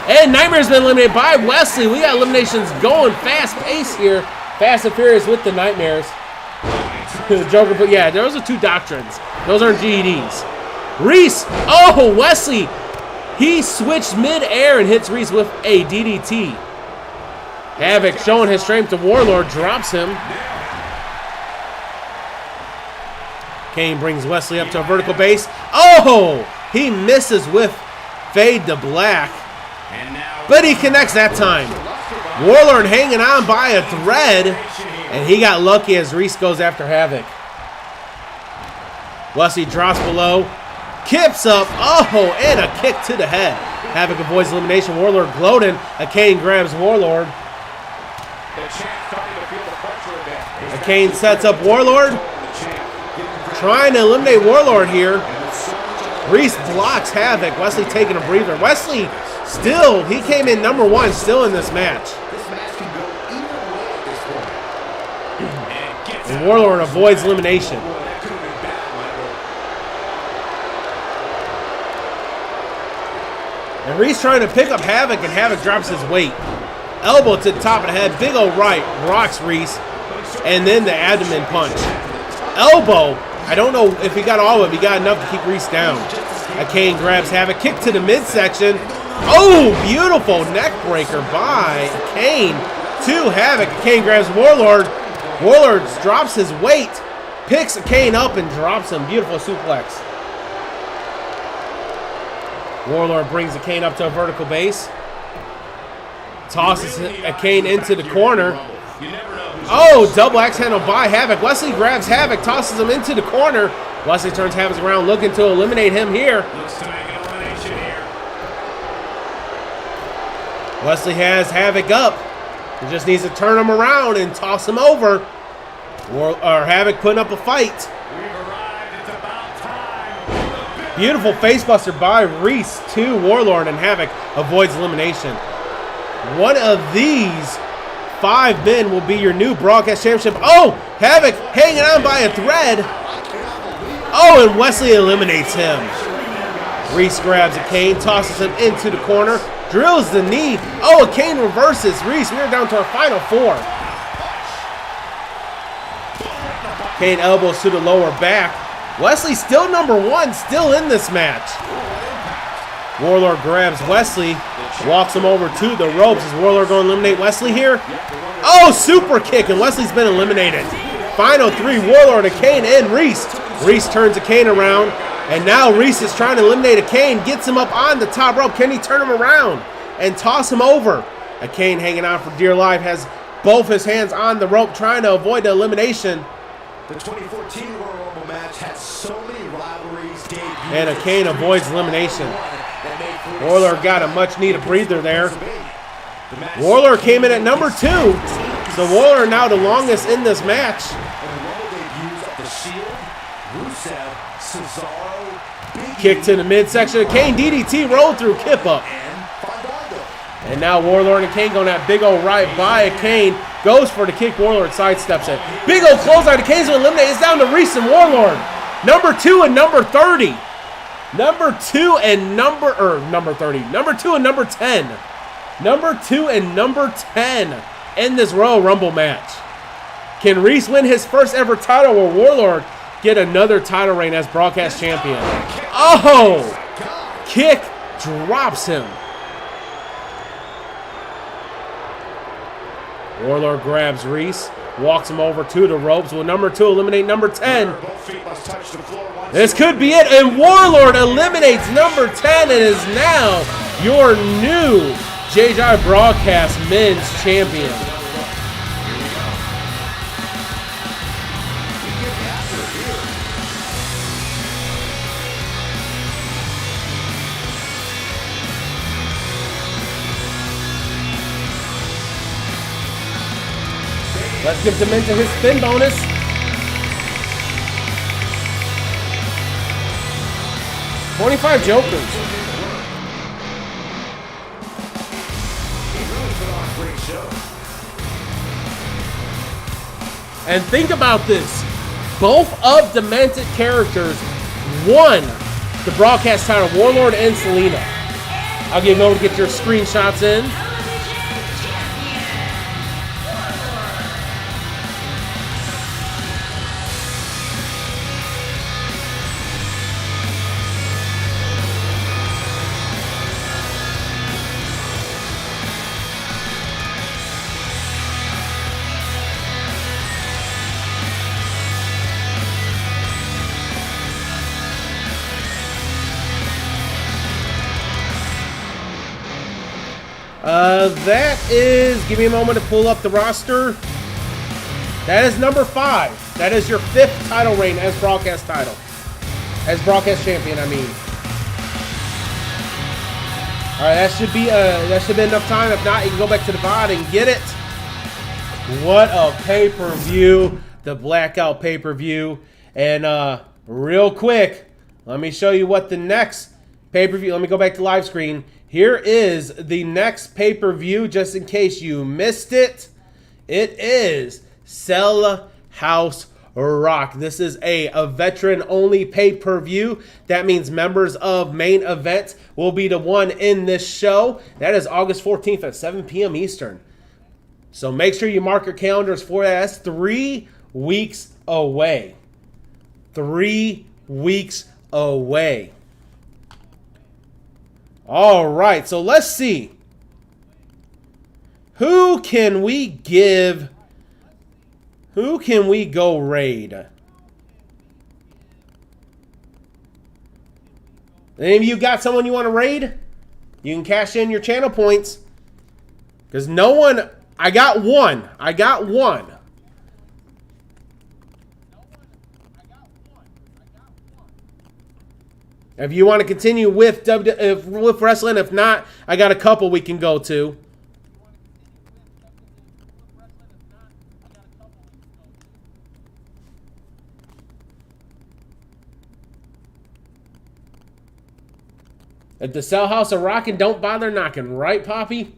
S8: And Nightmare's been eliminated by Wesley. We got eliminations going fast pace here. Fast and Furious with the Nightmares. The Joker, but yeah, those are 2 doctrines. Those aren't GEDs. Reese, oh, Wesley. He switched mid-air and hits Reese with a DDT. Havoc showing his strength to Warlord, drops him. Kane brings Wesley up to a vertical base. Oh! He misses with fade to black. But he connects that time. Warlord hanging on by a thread. And he got lucky as Reese goes after Havoc. Wesley drops below. Kips up. Oh, and a kick to the head. Havoc avoids elimination. Warlord gloating. Kane grabs Warlord. Kane sets up Warlord. Trying to eliminate Warlord here. Reese blocks Havoc. Wesley taking a breather. Wesley still, he came in number 1 still in this match. And Warlord avoids elimination. And Reese trying to pick up Havoc, and Havoc drops his weight. Elbow to the top of the head. Big ol' right rocks Reese. And then the abdomen punch. Elbow. I don't know if he got all of it. He got enough to keep Reese down. Kane grabs Havoc. Kick to the midsection. Oh, beautiful neck breaker by Kane to Havoc. Kane grabs Warlord. Warlord drops his weight. Picks Kane up and drops him. Beautiful suplex. Warlord brings the Kane up to a vertical base. Tosses a Kane into the corner. Oh, double axe handle by Havoc. Wesley grabs Havoc, tosses him into the corner. Wesley turns Havoc around, looking to eliminate him here. Wesley has Havoc up. He just needs to turn him around and toss him over. Havoc putting up a fight. Beautiful facebuster by Reese to Warlord, and Havoc avoids elimination. One of these 5 men will be your new broadcast championship. Oh, Havoc hanging on by a thread. Oh, and Wesley eliminates him. Reese grabs a Kane, tosses him into the corner, drills the knee. Oh, a Kane reverses. Reese, we're down to our final 4. Kane elbows to the lower back. Wesley still number 1, still in this match. Warlord grabs Wesley, walks him over to the ropes. Is Warlord going to eliminate Wesley here? Oh, super kick, and Wesley's been eliminated. Final 3, Warlord, a Kane, and Reese. Reese turns a Kane around, and now Reese is trying to eliminate a Kane, gets him up on the top rope. Can he turn him around and toss him over? A Kane hanging on for dear life, has both his hands on the rope, trying to avoid the elimination.
S10: The 2014 Royal Rumble match had so many rivalries,
S8: and a Kane avoids elimination. Warlord got a much-needed breather there. Warlord came in at number 2. So Warlord now the longest in this match. Kick to the midsection. Kane DDT roll through kip up. And now Warlord and Kane going that big old right by Kane. Goes for the kick. Warlord sidesteps it. Big old clothesline. The Kane's going to eliminate. It's down to Reese and Warlord. Number 2 and number 30. Number 2 and number 30. Number 2 and number 10. Number 2 and number 10 in this Royal Rumble match. Can Reese win his first ever title, or Warlord get another title reign as broadcast champion? Oh! Kick drops him. Warlord grabs Reese, walks him over to the ropes. Will number 2 eliminate number 10? This could be it, and Warlord eliminates number 10 and is now your new JJI Broadcast Men's Champion. Let's give Dementia his spin bonus. $25 Jokers. And think about this. Both of Demented characters won the broadcast title, Warlord and Selena. I'll give you over to get your screenshots in. That is, give me a moment to pull up the roster. That is number 5. That is your 5th title reign as broadcast title. As broadcast champion, I mean. Alright, that should be enough time. If not, you can go back to the VOD and get it. What a pay-per-view. The Blackout pay-per-view. And real quick, let me show you what the next pay-per-view. Let me go back to live screen. Here is the next pay-per-view, just in case you missed it. It is Cell House Rock. This is a veteran-only pay-per-view. That means members of main event will be the one in this show. That is August 14th at 7 p.m. Eastern. So make sure you mark your calendars for that. That's 3 weeks away. 3 weeks away. All right, so let's see. Who can we give? Who can we go raid? Any of you got someone you want to raid? You can cash in your channel points. Because no one... I got one. I got one. If you want to continue with wrestling, if not, I got a couple we can go to. At the Cell House of Rockin', don't bother knocking, right, Poppy?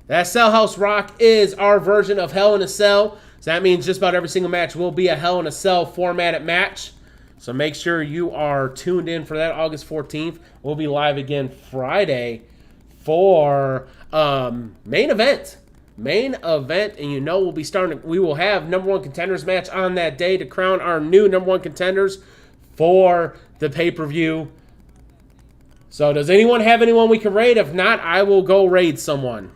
S8: That Cell House Rock is our version of Hell in a Cell. So that means just about every single match will be a Hell in a Cell formatted match. So make sure you are tuned in for that August 14th. We'll be live again Friday for main event. Main event, and you know we'll be starting. We will have number 1 contenders match on that day to crown our new number 1 contenders for the pay-per-view. So does anyone have anyone we can raid? If not, I will go raid someone.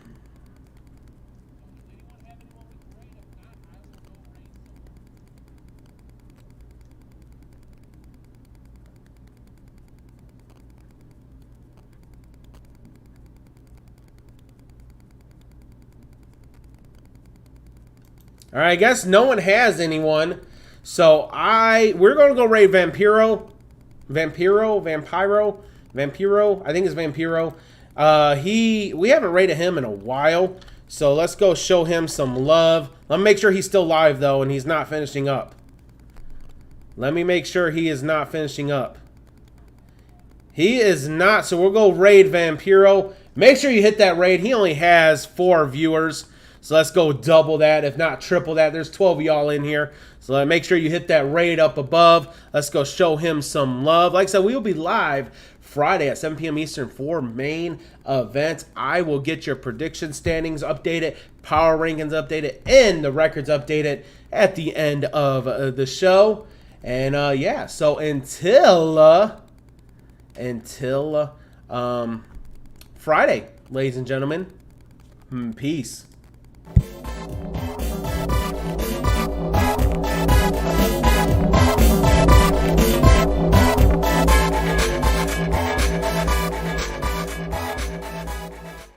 S8: All right, I guess no one has anyone. So we're going to go raid Vampiro. Vampiro. I think it's Vampiro. We haven't raided him in a while. So let's go show him some love. Let me make sure he's still live though and he's not finishing up. Let me make sure he is not finishing up. He is not. So we'll go raid Vampiro. Make sure you hit that raid. He only has 4 viewers. So let's go double that, if not triple that. There's 12 of y'all in here. So make sure you hit that raid up above. Let's go show him some love. Like I said, we will be live Friday at 7 p.m. Eastern for main event. I will get your prediction standings updated, power rankings updated, and the records updated at the end of the show. And yeah, so until Friday, ladies and gentlemen, peace.